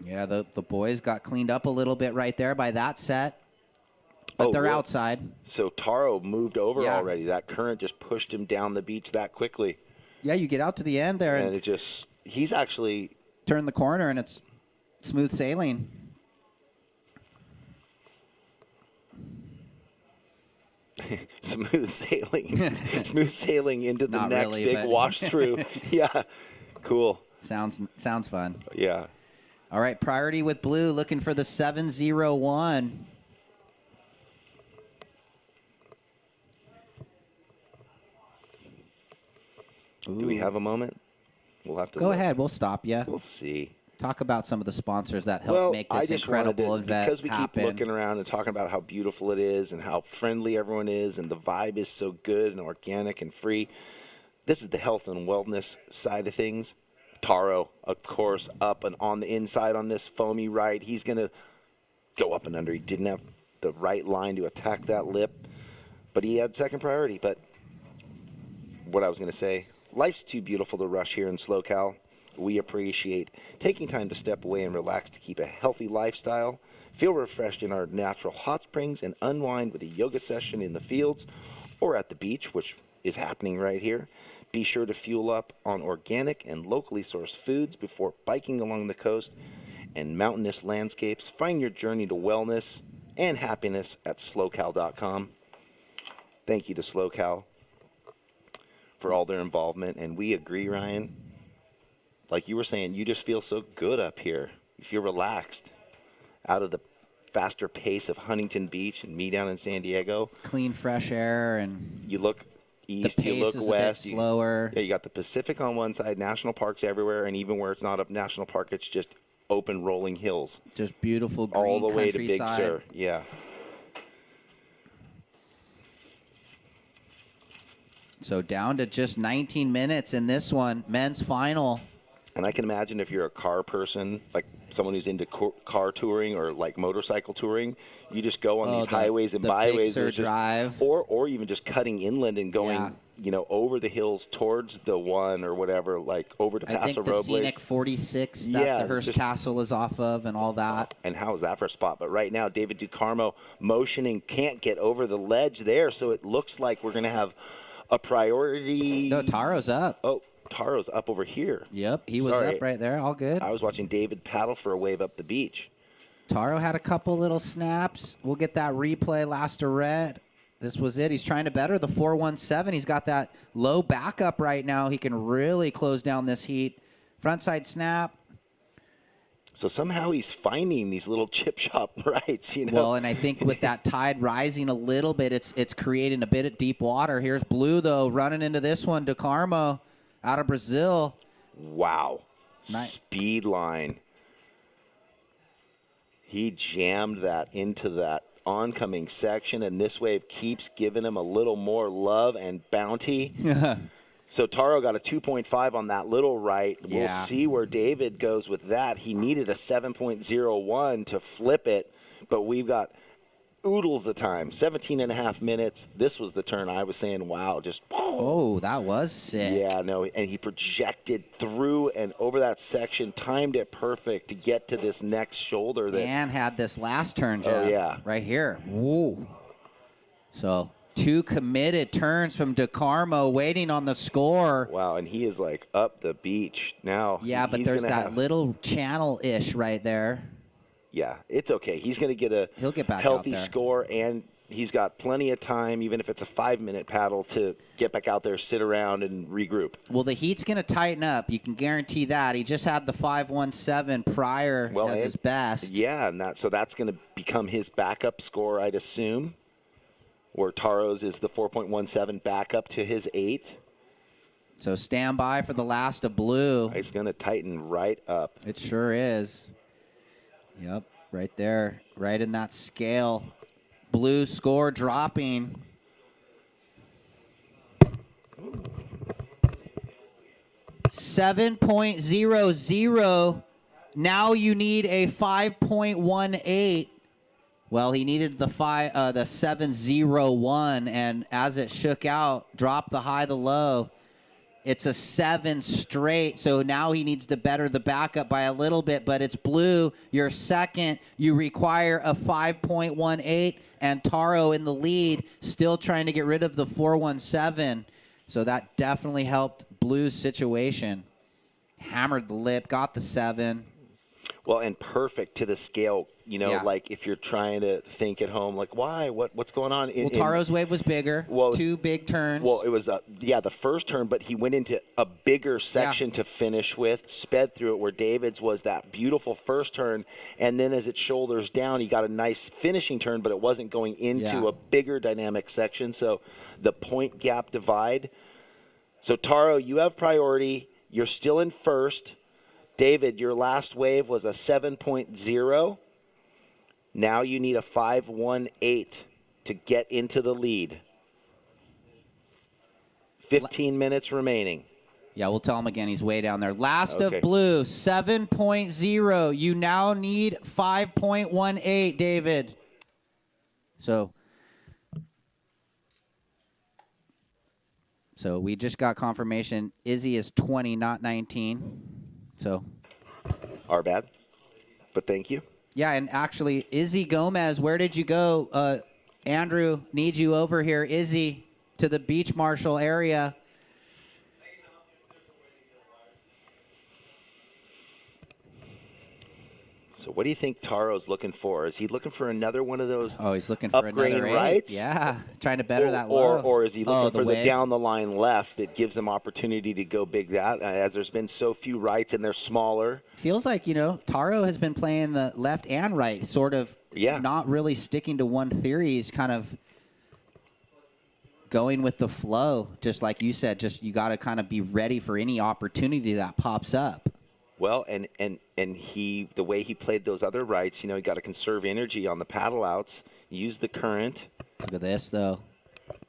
Yeah, the boys got cleaned up a little bit right there by that set. But they're really? outside. So Taro moved over already. That current just pushed him down the beach that quickly. Yeah, you get out to the end there. And it just, he's actually turned the corner and it's smooth sailing. Smooth sailing into the Not next really, big wash through. Yeah, cool. Sounds fun. Yeah. All right, priority with blue, looking for the 7-0-1. Do we have a moment? We'll have to go look. ahead. We'll stop you. We'll see. Talk about some of the sponsors that help make this incredible event because we happen. keep looking around and talking about how beautiful it is and how friendly everyone is and the vibe is so good and organic and free. This is the health and wellness side of things. Taro, of course, up and on the inside on this foamy ride. He's going to go up and under. He didn't have the right line to attack that lip, but he had second priority. But what I was going to say, life's too beautiful to rush here in SLO. We appreciate taking time to step away and relax to keep a healthy lifestyle, feel refreshed in our natural hot springs, and unwind with a yoga session in the fields or at the beach, which is happening right here. Be sure to fuel up on organic and locally sourced foods before biking along the coast and mountainous landscapes. Find your journey to wellness and happiness at SLOCal.com. Thank you to SLOCal for all their involvement, and we agree, Ryan. Like you were saying, you just feel so good up here. You feel relaxed out of the faster pace of Huntington Beach and me down in San Diego. Clean, fresh air, and you look east, you look west. A bit slower. You got the Pacific on one side, national parks everywhere, and even where it's not a national park, it's just open rolling hills. Just beautiful green all the way to Big countryside. Sur. Yeah. So down to just 19 minutes in this one, men's final. And I can imagine if you're a car person, like someone who's into car touring or like motorcycle touring, you just go on these highways and byways. Big Sur drive. Or even just cutting inland and going, over the hills towards the one or whatever, like over to Paso I think the Robles. scenic 46 that the Hearst Castle is off of and all that. And how is that for a spot? But right now, David DeCarmo motioning, can't get over the ledge there, so it looks like we're going to have a priority. No, Taro's up. Oh, Taro's up over here. Yep, he was up right there. All good. I was watching David paddle for a wave up the beach. Taro had a couple little snaps. We'll get that replay last to red. This was it. He's trying to better the 417. He's got that low backup right now. He can really close down this heat. Frontside snap. So somehow he's finding these little chip shop rights, Well, and I think with that tide rising a little bit, it's creating a bit of deep water. Here's Blue, though, running into this one. DeCarmo out of Brazil. Wow. Nice. Speed line. He jammed that into that oncoming section, and this wave keeps giving him a little more love and bounty. So Taro got a 2.5 on that little right. Yeah. We'll see where David goes with that. He needed a 7.01 to flip it, but we've got oodles of time, 17 and a half minutes. This was the turn I was saying, wow, just. Oh, that was sick. Yeah, no, and he projected through and over that section, timed it perfect to get to this next shoulder. And had this last turn, Jeff. Oh, yeah. Right here. Woo. So 2 committed turns from DeCarmo waiting on the score. Wow, and he is like up the beach now. Yeah, but there's that little channel-ish right there. Yeah, it's okay. He's going to get a back healthy out there. score, and he's got plenty of time, even if it's a 5-minute paddle, to get back out there, sit around, and regroup. Well, the heat's going to tighten up. You can guarantee that. He just had the 5.17 prior as his best. Yeah, and so that's going to become his backup score, I'd assume, where Taro's is the 4.17 backup to his 8. So stand by for the last of blue. It's going to tighten right up. It sure is. Yep, right there, right in that scale. Blue score dropping. .00. Now you need a 5.18. Well, he needed the 7.01, and as it shook out, dropped the high, the low. It's a 7 straight, so now he needs to better the backup by a little bit, but it's blue. You're second. You require a 5.18, and Taro in the lead, still trying to get rid of the 4.17. So that definitely helped Blue's situation. Hammered the lip, got the 7. Well, and perfect to the scale, Yeah. like if you're trying to think at home, like, why? What's going on? Taro's wave was bigger. Well, 2 big turns. Well, it was, the first turn, but he went into a bigger section to finish with, sped through it, where David's was that beautiful first turn, and then as it shoulders down, he got a nice finishing turn, but it wasn't going into a bigger dynamic section, so the point gap divide. So, Taro, you have priority. You're still in first. David, your last wave was a 7.0. Now you need a 5.18 to get into the lead. 15 minutes remaining. Yeah, we'll tell him again. He's way down there. Last Okay. of blue, 7.0. You now need 5.18, David. So we just got confirmation. Izzy is 20, not 19. So, our bad, but thank you. Yeah, and actually, Izzy Gomez, where did you go? Andrew needs you over here. Izzy, to the beach marshal area. So what do you think Taro's looking for? Is he looking for another one of those he's looking for upgrade another 8. rights? Yeah, trying to better that low. Or is he looking for the wave? down-the-line left that gives him opportunity to go big that, as there's been so few rights and they're smaller? Feels like, Taro has been playing the left and right, sort of not really sticking to one theory. He's kind of going with the flow, just like you said. Just you got to kind of be ready for any opportunity that pops up. Well, and he, the way he played those other rights, he got to conserve energy on the paddle outs, use the current. Look at this, though.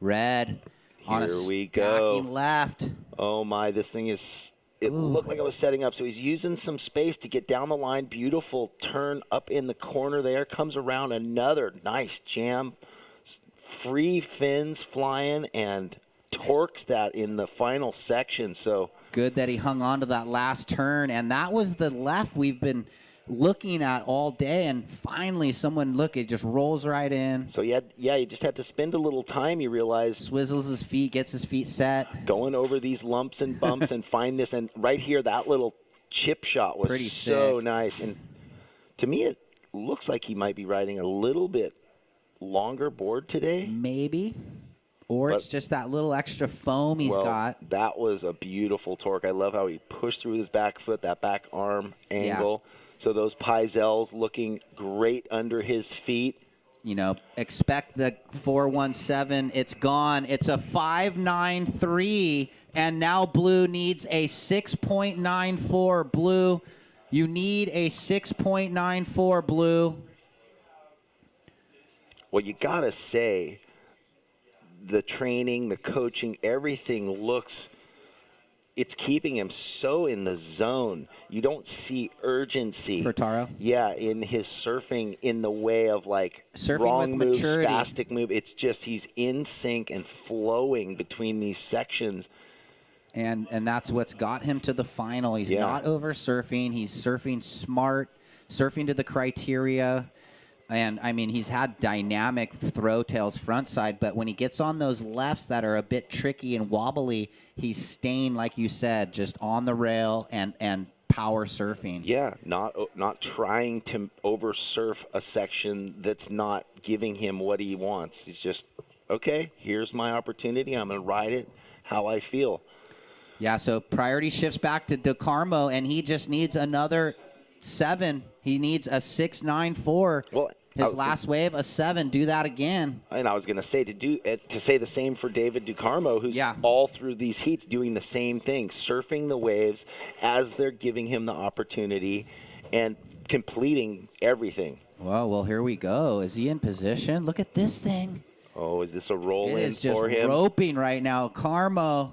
Red. Here we go. Left. Oh, my, this thing is, it looked like it was setting up. So he's using some space to get down the line. Beautiful turn up in the corner there. Comes around another nice jam. Free fins flying and torques that in the final section. So good that he hung on to that last turn, and that was the left we've been looking at all day, and finally someone, look, it just rolls right in. So you just had to spend a little time. You realize, swizzles his feet, gets his feet set, going over these lumps and bumps and find this, and right here that little chip shot was pretty so sick. Nice. And to me it looks like he might be riding a little bit longer board today, maybe. Or it's just that little extra foam he's got. That was a beautiful torque. I love how he pushed through his back foot, that back arm angle. Yeah. So those Pizels looking great under his feet. Expect the 4.17. It's gone. It's a 5.93, and now Blue needs a 6.94. Blue, you need a 6.94, Blue. Well, you got to say the training, the coaching, everything looks – it's keeping him so in the zone. You don't see urgency. For Taro? Yeah, in his surfing in the way of like Surfing wrong with move, maturity. spastic move. It's just he's in sync and flowing between these sections. And that's what's got him to the final. He's Yeah. not over surfing. He's surfing smart, surfing to the criteria. And, I mean, he's had dynamic throw tails front side, but when he gets on those lefts that are a bit tricky and wobbly, he's staying, like you said, just on the rail and power surfing. Yeah, not trying to over surf a section that's not giving him what he wants. He's just, okay, here's my opportunity. I'm going to ride it how I feel. Yeah, so priority shifts back to DeCarmo, and he just needs another 7. He needs a 6.94. Well, his last wave, a 7. Do that again. And I was going to say to say the same for David DeCarmo, who's all through these heats doing the same thing, surfing the waves as they're giving him the opportunity and completing everything. Well, here we go. Is he in position? Look at this thing. Oh, is this a roll in It is for just him? roping right now. Carmo.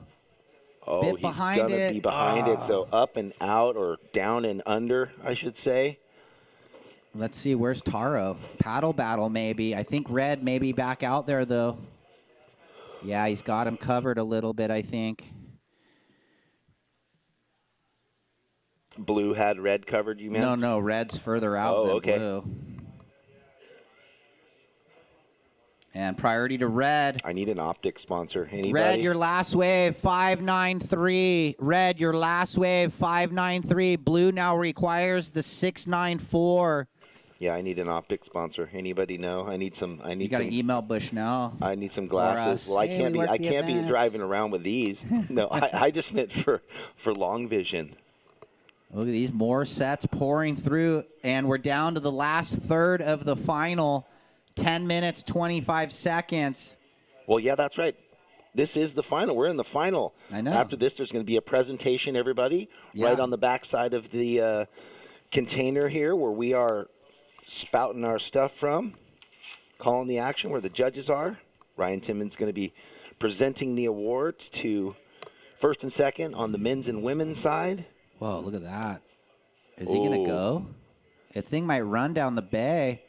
Oh, he's going to be behind it. So up and out or down and under, I should say. Let's see. Where's Taro? Paddle battle, maybe. I think Red may be back out there, though. Yeah, he's got him covered a little bit, I think. Blue had Red covered, you meant? No, Red's further out than okay. Blue. And priority to Red. I need an optic sponsor. Anybody? Red, your last wave, 593. Red, your last wave, 593. Blue now requires the 694. Yeah, I need an optic sponsor. Anybody know? I need some. You got to email Bush now. I need some glasses. Well, I can't be driving around with these. No, I just meant for long vision. Look at these more sets pouring through, and we're down to the last third of the final. 10 minutes, 25 seconds. Well, yeah, that's right. This is the final. We're in the final. I know. After this, there's going to be a presentation, everybody, right on the backside of the container here where we are spouting our stuff from, calling the action where the judges are. Ryan Timmons going to be presenting the awards to first and second on the men's and women's side. Whoa, look at that. Is he going to go? The thing might run down the bay.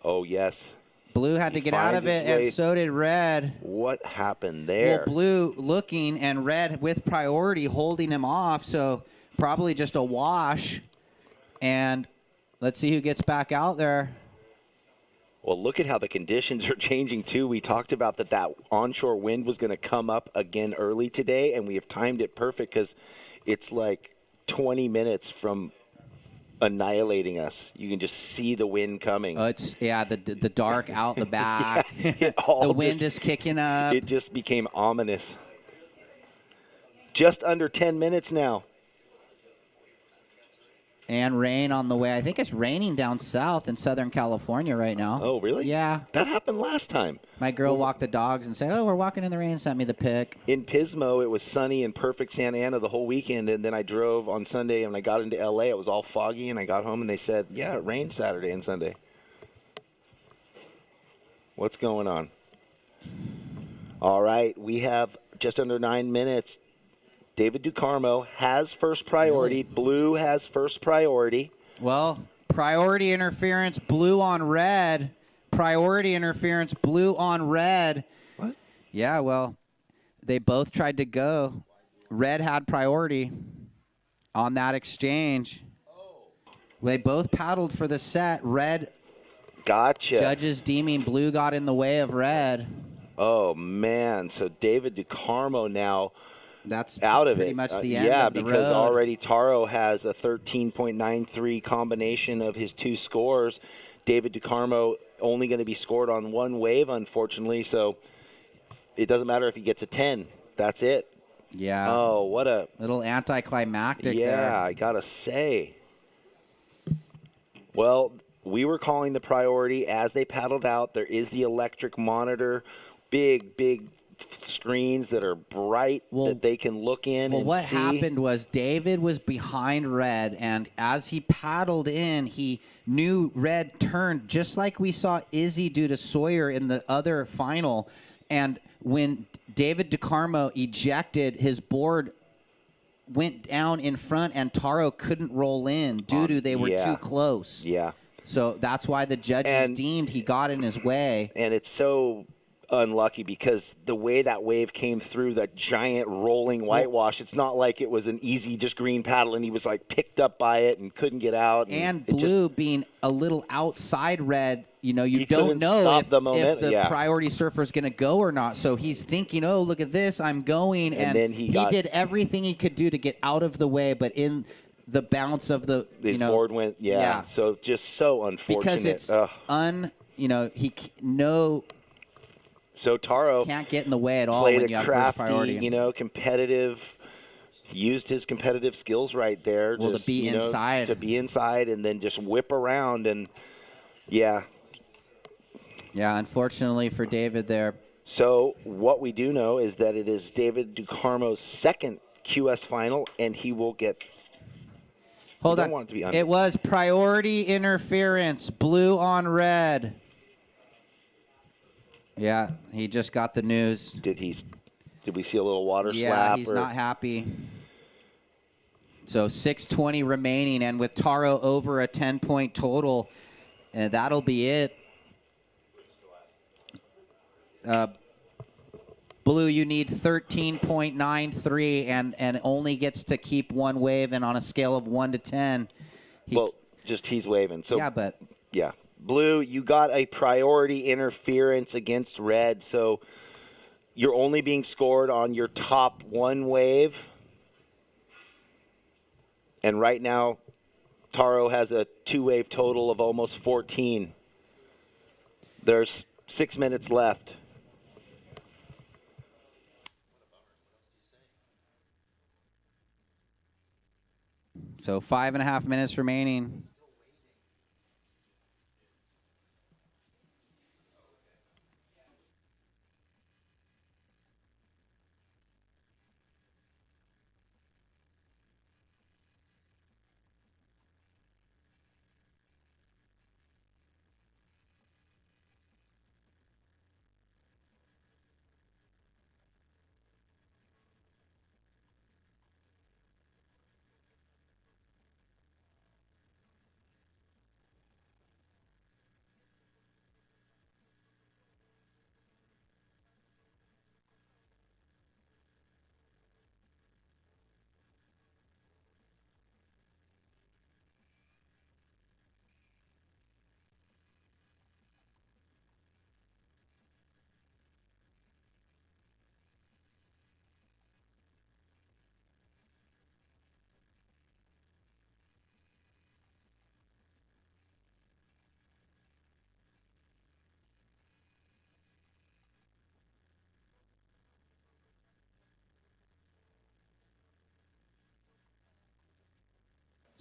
Oh, yes. Blue had to get out of it, and so did Red. What happened there? Well, Blue looking, and Red with priority holding him off, so probably just a wash. And let's see who gets back out there. Well, look at how the conditions are changing, too. We talked about that onshore wind was going to come up again early today, and we have timed it perfect because it's like 20 minutes from annihilating us. You can just see the wind coming. The dark out the back. The wind is kicking up. It just became ominous. Just under 10 minutes now. And rain on the way. I think it's raining down south in Southern California right now. Oh, really? Yeah. That happened last time. My girl walked the dogs and said, we're walking in the rain, sent me the pic. In Pismo, it was sunny and perfect Santa Ana the whole weekend, and then I drove on Sunday, and I got into L.A. It was all foggy, and I got home, and they said, yeah, it rained Saturday and Sunday. What's going on? All right, we have just under 9 minutes. David DeCarmo has first priority. Blue has first priority. Well, priority interference, Blue on Red. Priority interference, Blue on Red. What? Yeah, well, they both tried to go. Red had priority on that exchange. They both paddled for the set. Red. Gotcha. Judges deeming Blue got in the way of Red. Oh, man. So David DeCarmo now that's out of pretty it. Much the end yeah, of the because road. already Taro has a 13.93 combination of his two scores. David DeCarmo only going to be scored on one wave, unfortunately. So it doesn't matter if he gets a 10. That's it. Yeah. Oh, what a little anticlimactic. Yeah, there. I gotta say. Well, we were calling the priority as they paddled out. There is the electric monitor. Big screens that are bright that they can look in and what see. happened was David was behind Red, and as he paddled in, he knew Red turned, just like we saw Izzy do to Sawyer in the other final. And when David DeCarmo ejected, his board went down in front, and Taro couldn't roll in due to they were too close. Yeah. So that's why the judges deemed he got in his way. And it's so unlucky because the way that wave came through, that giant rolling whitewash, it's not like it was an easy just green paddle and he was like picked up by it and couldn't get out. And Blue being a little outside Red, you know, you don't couldn't know stop if the priority surfer is going to go or not. So he's thinking, oh, look at this, I'm going. And then he did everything he could do to get out of the way, but in the bounce of the, his board went, so just so unfortunate. Because it's so Taro can't get in the way at all. Played when you a have first crafty, priority. Competitive. Used his competitive skills right there. Well, to be inside. To be inside and then just whip around and, Yeah, unfortunately for David there. So what we do know is that it is David DeCarmo's second QS final, and he will get. Hold on. It was priority interference. Blue on Red. Yeah, he just got the news. Did we see a little water slap? Yeah, he's not happy. So 6:20 remaining, and with Taro over a 10-point total, and that'll be it. Blue, you need 13.93 and only gets to keep one wave, and on a scale of 1 to 10. He's waving. So yeah, but yeah, Blue, you got a priority interference against Red, so you're only being scored on your top one wave. And right now, Taro has a two-wave total of almost 14. There's 6 minutes left. So 5.5 minutes remaining.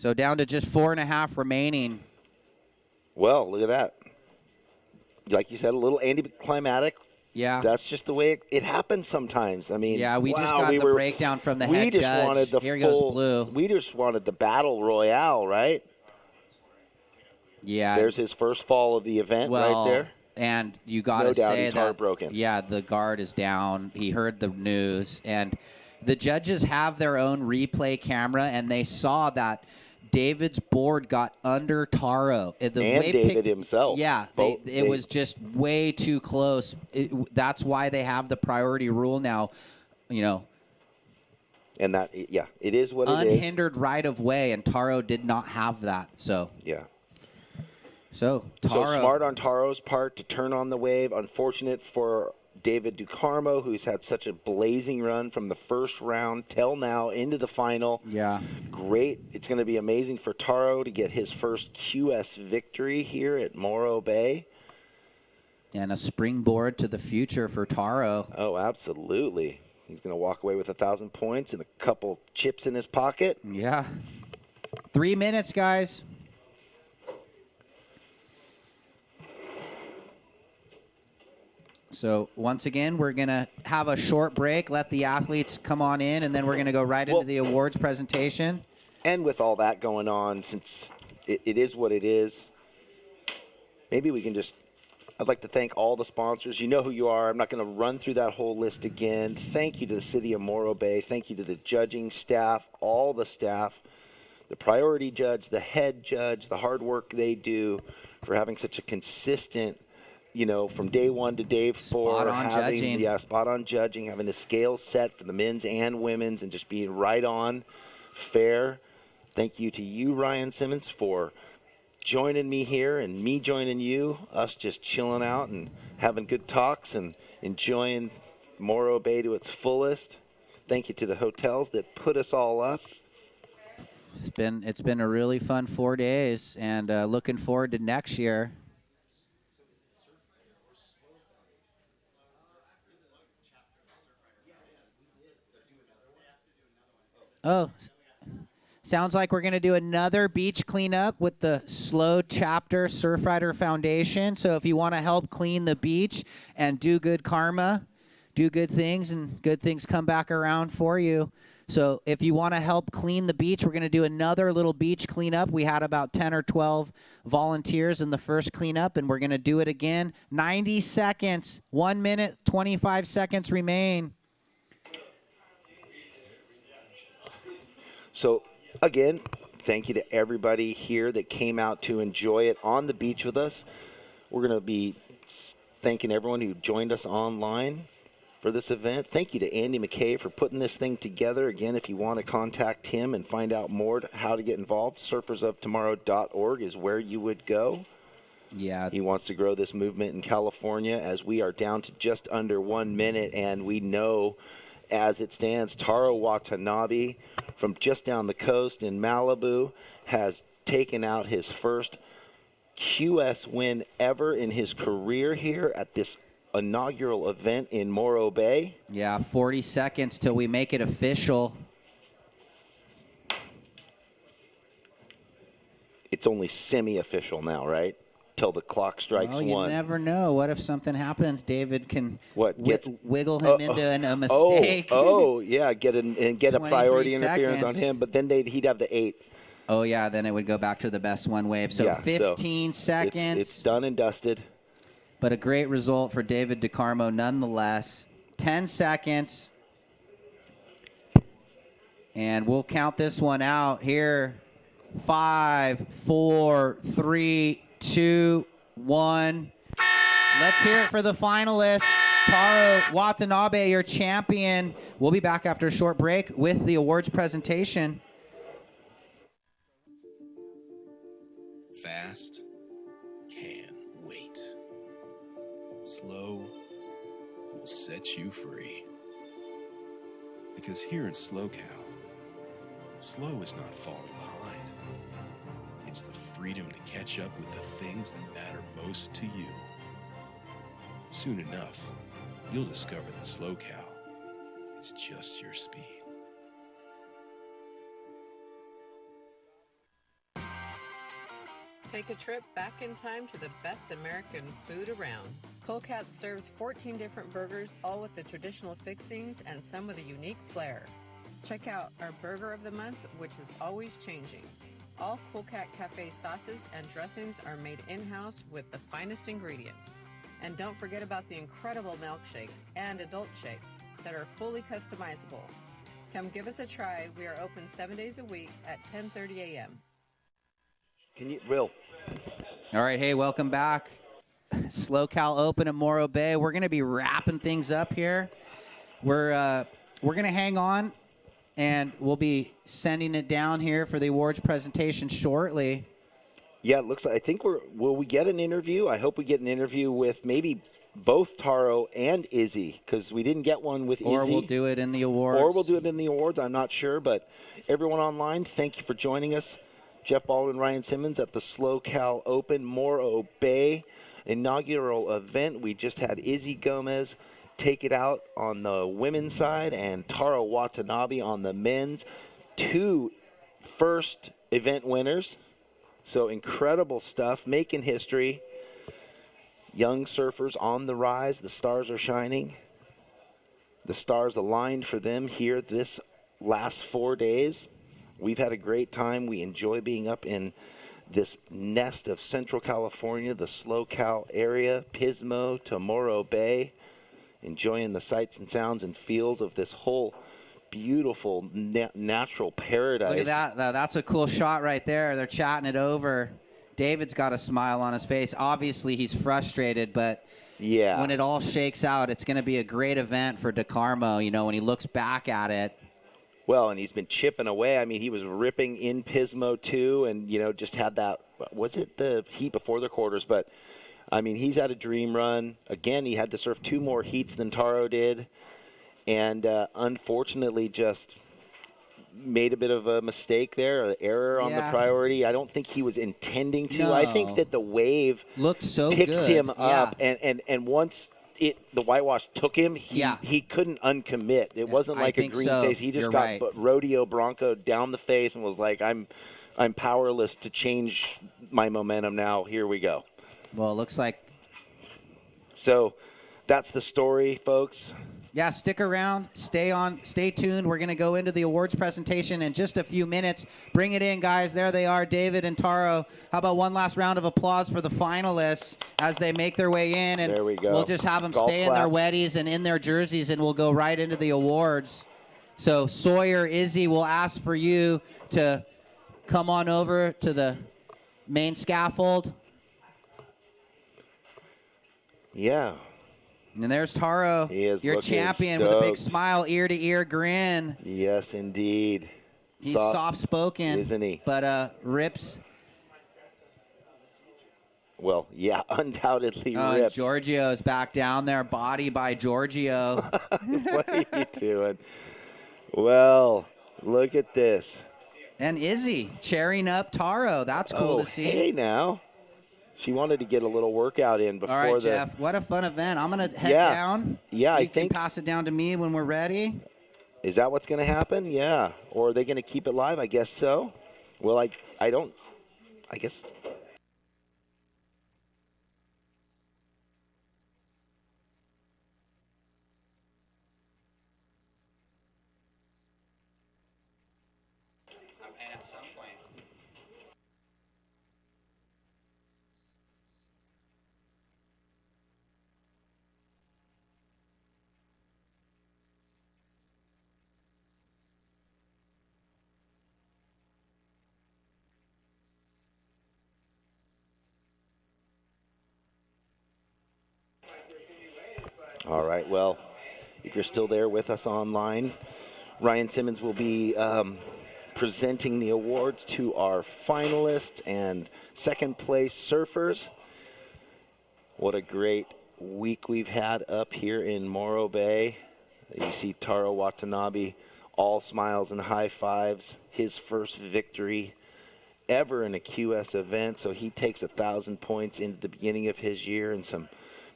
So down to just 4.5 remaining. Well, look at that. Like you said, a little anticlimactic. Yeah. That's just the way it happens sometimes. I mean, yeah, we just got the breakdown from the head judge. Wanted the Here full, goes Blue. We just wanted the battle royale, right? Yeah. There's his first fall of the event right there. And you got to no doubt say he's that, heartbroken. Yeah, the guard is down. He heard the news. And the judges have their own replay camera, and they saw that David's board got under Taro. And David himself. Yeah, it was just way too close. That's why they have the priority rule now, And that, it is what it is. Unhindered right of way, and Taro did not have that. So yeah. So Taro. So smart on Taro's part to turn on the wave. Unfortunate for David DeCarmo, who's had such a blazing run from the first round till now into the final. Yeah. Great. It's going to be amazing for Taro to get his first QS victory here at Morro Bay. And a springboard to the future for Taro. Oh, absolutely. He's going to walk away with 1,000 points and a couple chips in his pocket. Yeah. 3 minutes, guys. So once again, we're going to have a short break, let the athletes come on in, and then we're going to go right into the awards presentation. And with all that going on, since it is what it is, maybe we can just, I'd like to thank all the sponsors. You know who you are. I'm not going to run through that whole list again. Thank you to the city of Morro Bay. Thank you to the judging staff, all the staff, the priority judge, the head judge, the hard work they do for having such a consistent, from day one to day four, spot on judging, having the scales set for the men's and women's, and just being right on, fair. Thank you to you, Ryan Simmons, for joining me here and me joining you, us just chilling out and having good talks and enjoying Morro Bay to its fullest. Thank you to the hotels that put us all up. It's been a really fun 4 days, and looking forward to next year. Oh, sounds like we're going to do another beach cleanup with the SLO Chapter Surfrider Foundation. So if you want to help clean the beach and do good karma, do good things, and good things come back around for you. So if you want to help clean the beach, we're going to do another little beach cleanup. We had about 10 or 12 volunteers in the first cleanup, and we're going to do it again. 90 seconds, 1 minute, 25 seconds remain. So, again, thank you to everybody here that came out to enjoy it on the beach with us. We're going to be thanking everyone who joined us online for this event. Thank you to Andy McKay for putting this thing together. Again, if you want to contact him and find out more how to get involved, surfersoftomorrow.org is where you would go. Yeah. He wants to grow this movement in California, as we are down to just under 1 minute, and we know as it stands, Taro Watanabe from just down the coast in Malibu has taken out his first QS win ever in his career here at this inaugural event in Morro Bay. Yeah, 40 seconds till we make it official. It's only semi-official now, right? Till the clock strikes well, one. You never know. What if something happens? David can wiggle him into a mistake. Yeah, get a priority interference on him, but then he'd have the 8. Oh, yeah, then it would go back to the best one wave. So 15 seconds. It's done and dusted. But a great result for David DeCarmo nonetheless. 10 seconds. And we'll count this one out here. 5, 4, 3, 2, 1. Let's hear it for the finalists. Taro Watanabe, your champion. We'll be back after a short break with the awards presentation. Fast can wait. Slow will set you free. Because here in SLOCal, slow is not falling behind. It's the freedom to catch up with the things that matter most to you. Soon enough, you'll discover that SLOCal is just your speed. Take a trip back in time to the best American food around. Colecat serves 14 different burgers, all with the traditional fixings and some with a unique flair. Check out our Burger of the Month, which is always changing. All Colecat Cafe sauces and dressings are made in-house with the finest ingredients. And don't forget about the incredible milkshakes and adult shakes that are fully customizable. Come give us a try. We are open 7 days a week at 10:30 a.m. Will. All right, hey, welcome back. SLOCal Open at Morro Bay. We're going to be wrapping things up here. We're going to hang on, and we'll be sending it down here for the awards presentation shortly. Yeah, it looks like, will we get an interview? I hope we get an interview with maybe both Taro and Izzy, because we didn't get one with Izzy. Or we'll do it in the awards. I'm not sure, but everyone online, thank you for joining us. Jeff Baldwin, Ryan Simmons at the SLOCal Open Morro Bay inaugural event. We just had Izzy Gomez take it out on the women's side and Taro Watanabe on the men's. 2 first event winners. So incredible stuff, making history. young surfers on the rise. The stars are shining. The stars aligned for them here this last 4 days. We've had a great time. We enjoy being up in this nest of Central California, the SLO area, Pismo to Morro Bay, enjoying the sights and sounds and feels of this whole beautiful natural paradise. Look at that. That's a cool shot right there. They're chatting it over. David's got a smile on his face. Obviously, he's frustrated, but yeah, when it all shakes out, it's going to be a great event for DeCarmo, you know, when he looks back at it. Well, and he's been chipping away. I mean, he was ripping in Pismo, too, and, you know, just had that, was it the heat before the quarters? But, I mean, he's had a dream run. Again, he had to surf 2 more heats than Taro did, and unfortunately just made a bit of a mistake there, an error on the priority. I don't think he was intending to. No. I think that the wave looked so picked good. him up, and once the whitewash took him, he couldn't uncommit. It wasn't like a green face. He just got rodeo bronco down the face and was like, I'm powerless to change my momentum now. Here we go. Well, it looks like. So that's the story, folks. Yeah, stick around, stay tuned. We're going to go into the awards presentation in just a few minutes. Bring it in, guys. There they are, David and Taro. How about one last round of applause for the finalists as they make their way in? And there we go. We'll just have them Golf stay in their weddies and in their jerseys, and we'll go right into the awards. So, Sawyer, Izzy, we'll ask for you to come on over to the main scaffold. Yeah. And there's Taro, he is your champion, stoked. with a big smile, ear-to-ear grin. Yes, indeed. He's soft-spoken, isn't he? But rips. Well, yeah, undoubtedly rips. Giorgio's back down there, body by Giorgio. What are you doing? Well, look at this. And Izzy cheering up Taro. That's cool to see. Hey, now. She wanted to get a little workout in before All right, Jeff, what a fun event. I'm going to head down. Yeah, I think. Pass it down to me when we're ready. Is that what's going to happen? Yeah. Or are they going to keep it live? I guess so. Well, I guess. At some point. All right, well, if you're still there with us online, Ryan Simmons will be presenting the awards to our finalists and second place surfers. What a great week we've had up here in Morro Bay. You see Taro Watanabe, all smiles and high fives, his first victory ever in a QS event, so he takes 1,000 points into the beginning of his year and some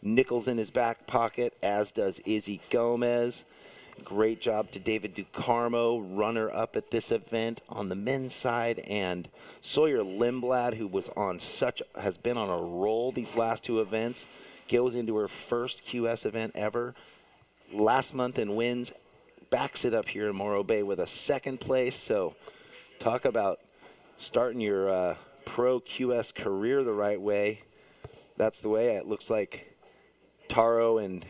nickels in his back pocket, as does Izzy Gomez. Great job to David DeCarmo, runner-up at this event on the men's side, and Sawyer Lindblad, who has been on a roll these last 2 events, goes into her first QS event ever last month and wins, backs it up here in Morro Bay with a second place. So talk about starting your pro QS career the right way. That's the way. It looks like Taro and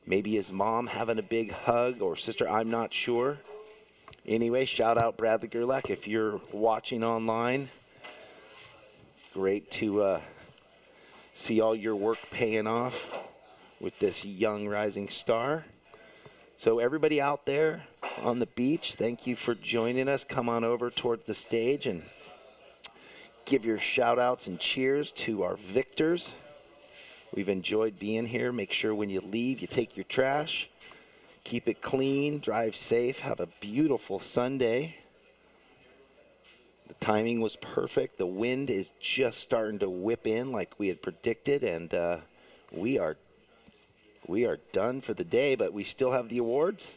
maybe his mom having a big hug, or sister, I'm not sure. Anyway, shout out Bradley Gerlach if you're watching online. Great to see all your work paying off with this young rising star. So everybody out there on the beach, thank you for joining us. Come on over towards the stage and give your shout outs and cheers to our victors. We've enjoyed being here. Make sure when you leave, you take your trash. Keep it clean. Drive safe. Have a beautiful Sunday. The timing was perfect. The wind is just starting to whip in like we had predicted, and we are done for the day, but we still have the awards.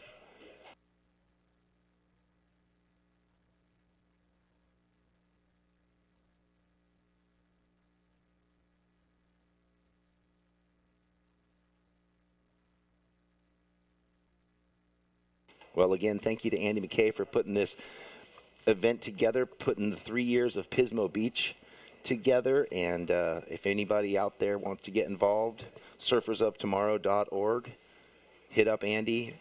Well, again, thank you to Andy McKay for putting this event together, putting the 3 years of Pismo Beach together. And if anybody out there wants to get involved, surfersoftomorrow.org. Hit up Andy.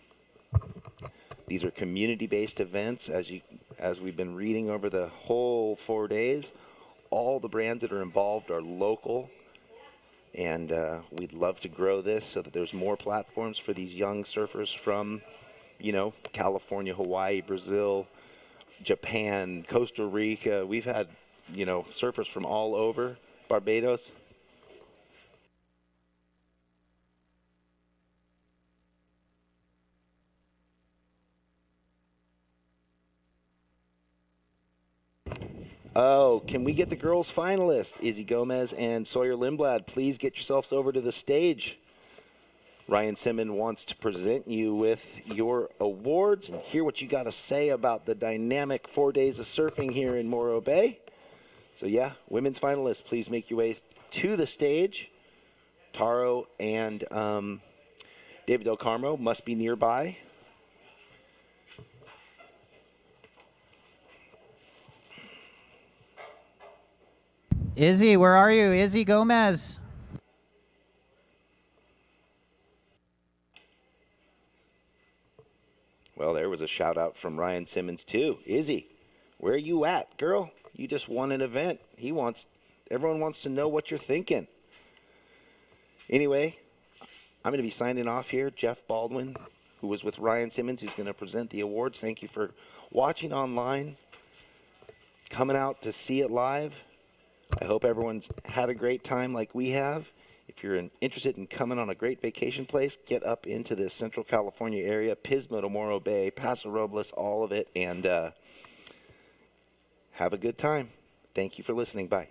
These are community-based events, as we've been reading over the whole 4 days. All the brands that are involved are local, and we'd love to grow this so that there's more platforms for these young surfers from, California, Hawaii, Brazil, Japan, Costa Rica. We've had, surfers from all over, Barbados. Oh, can we get the girls finalists? Izzy Gomez and Sawyer Lindblad, please get yourselves over to the stage. Ryan Simmons wants to present you with your awards and hear what you got to say about the dynamic 4 days of surfing here in Morro Bay. So yeah, women's finalists, please make your way to the stage. Taro and David Del Carmo must be nearby. Izzy, where are you? Izzy Gomez. Well, there was a shout out from Ryan Simmons too. Izzy, where are you at, girl? You just won an event. Everyone wants to know what you're thinking. Anyway, I'm going to be signing off here. Jeff Baldwin, who was with Ryan Simmons, who's going to present the awards. Thank you for watching online, coming out to see it live. I hope everyone's had a great time like we have. If you're interested in coming on a great vacation place, get up into the Central California area, Pismo to Morro Bay, Paso Robles, all of it, and have a good time. Thank you for listening. Bye.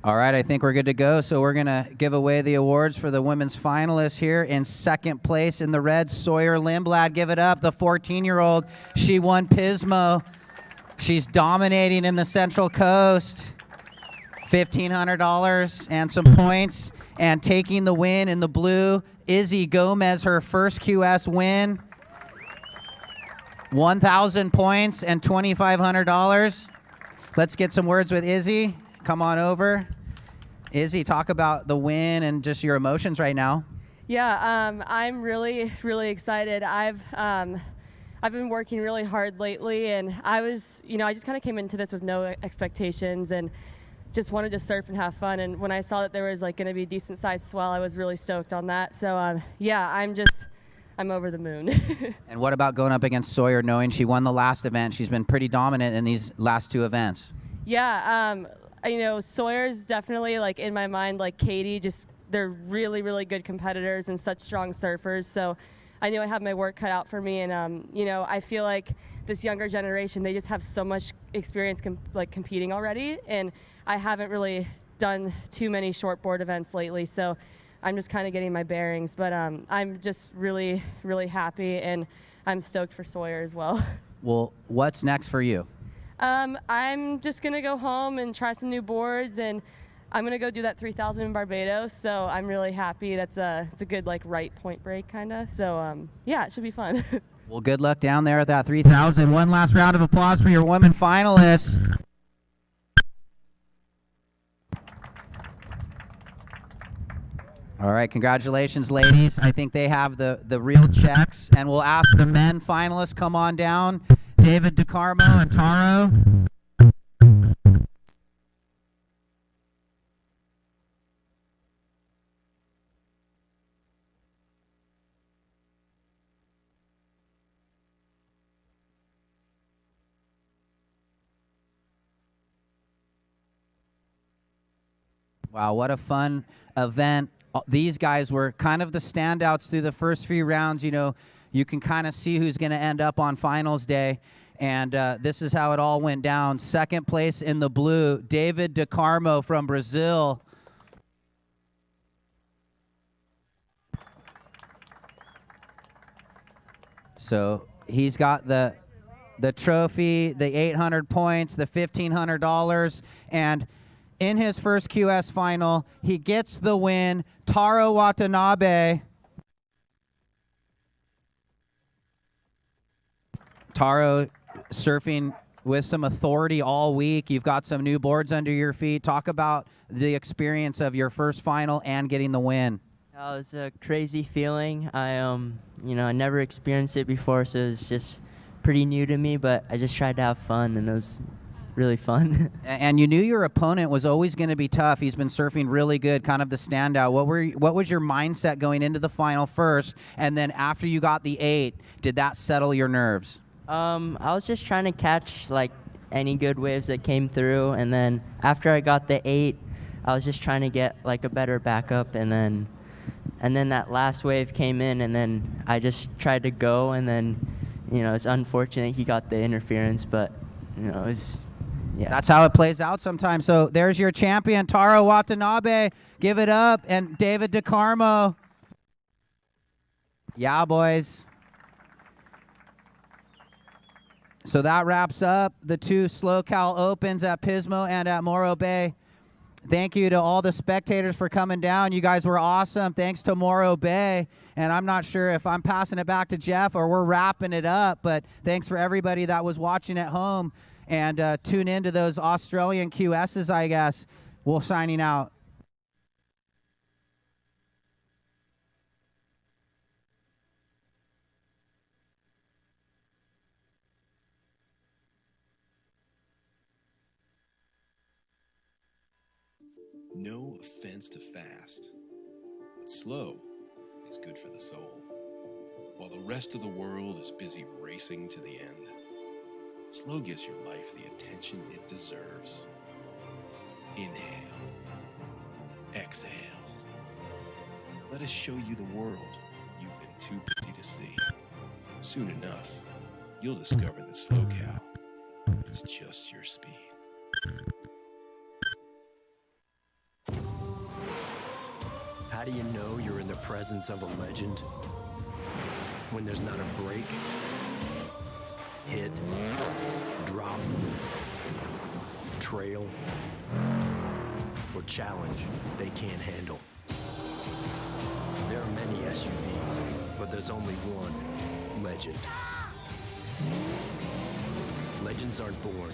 All right, I think we're good to go. So we're going to give away the awards for the women's finalists here. In second place in the red, Sawyer Lindblad. Give it up, the 14-year-old. She won Pismo. She's dominating in the Central Coast. $1,500 and some points. And taking the win in the blue, Izzy Gomez, her first QS win. 1,000 points and $2,500. Let's get some words with Izzy. Come on over. Izzy, talk about the win and just your emotions right now. Yeah, I'm really, really excited. I've been working really hard lately, and I just kind of came into this with no expectations and just wanted to surf and have fun. And when I saw that there was going to be a decent sized swell, I was really stoked on that. So yeah, I'm over the moon. And what about going up against Sawyer, knowing she won the last event? She's been pretty dominant in these last two events. Yeah, Sawyer's definitely in my mind, Katie, they're really, really good competitors and such strong surfers. So I knew I had my work cut out for me. And, I feel like this younger generation, they just have so much experience competing already. And I haven't really done too many shortboard events lately. So I'm just kind of getting my bearings. But I'm just really, really happy. And I'm stoked for Sawyer as well. Well, what's next for you? I'm just going to go home and try some new boards, and I'm going to go do that 3,000 in Barbados. So I'm really happy. It's a good right point break kind of. So yeah, it should be fun. Well, good luck down there at that 3,000. One last round of applause for your women finalists. All right, congratulations, ladies. I think they have the real checks, and we'll ask the men finalists come on down. David DeCarmo and Taro. Wow, what a fun event. These guys were kind of the standouts through the first few rounds. You can kind of see who's going to end up on finals day. And this is how it all went down. Second place in the blue, David DeCarmo from Brazil. So he's got the the trophy, the 800 points, the $1,500, and in his first QS final, he gets the win. Taro Watanabe. Taro surfing with some authority all week. You've got some new boards under your feet. Talk about the experience of your first final and getting the win. It was a crazy feeling. I never experienced it before, so it was just pretty new to me, but I just tried to have fun, and it was really fun. And you knew your opponent was always going to be tough. He's been surfing really good, kind of the standout. What was your mindset going into the final first, and then after you got the 8, did that settle your nerves? I was just trying to catch like any good waves that came through, and then after I got the 8, I was just trying to get like a better backup, and then that last wave came in, and then I just tried to go, and then it's unfortunate he got the interference, but it was. Yeah. That's how it plays out sometimes. So there's your champion, Taro Watanabe. Give it up. And David DeCarmo. Yeah, boys. So that wraps up the 2 Slow Cal Opens at Pismo and at Morro Bay. Thank you to all the spectators for coming down. You guys were awesome. Thanks to Morro Bay. And I'm not sure if I'm passing it back to Jeff or we're wrapping it up, but thanks for everybody that was watching at home. And tune into those Australian QSs, I guess. We're signing out. No offense to fast, but slow is good for the soul. While the rest of the world is busy racing to the end, slow gives your life the attention it deserves. Inhale. Exhale. Let us show you the world you've been too busy to see. Soon enough, you'll discover that Slow Cal is just your speed. How do you know you're in the presence of a legend? When there's not a break, hit, drop, trail, or challenge they can't handle. There are many SUVs, but there's only one legend. Legends aren't born,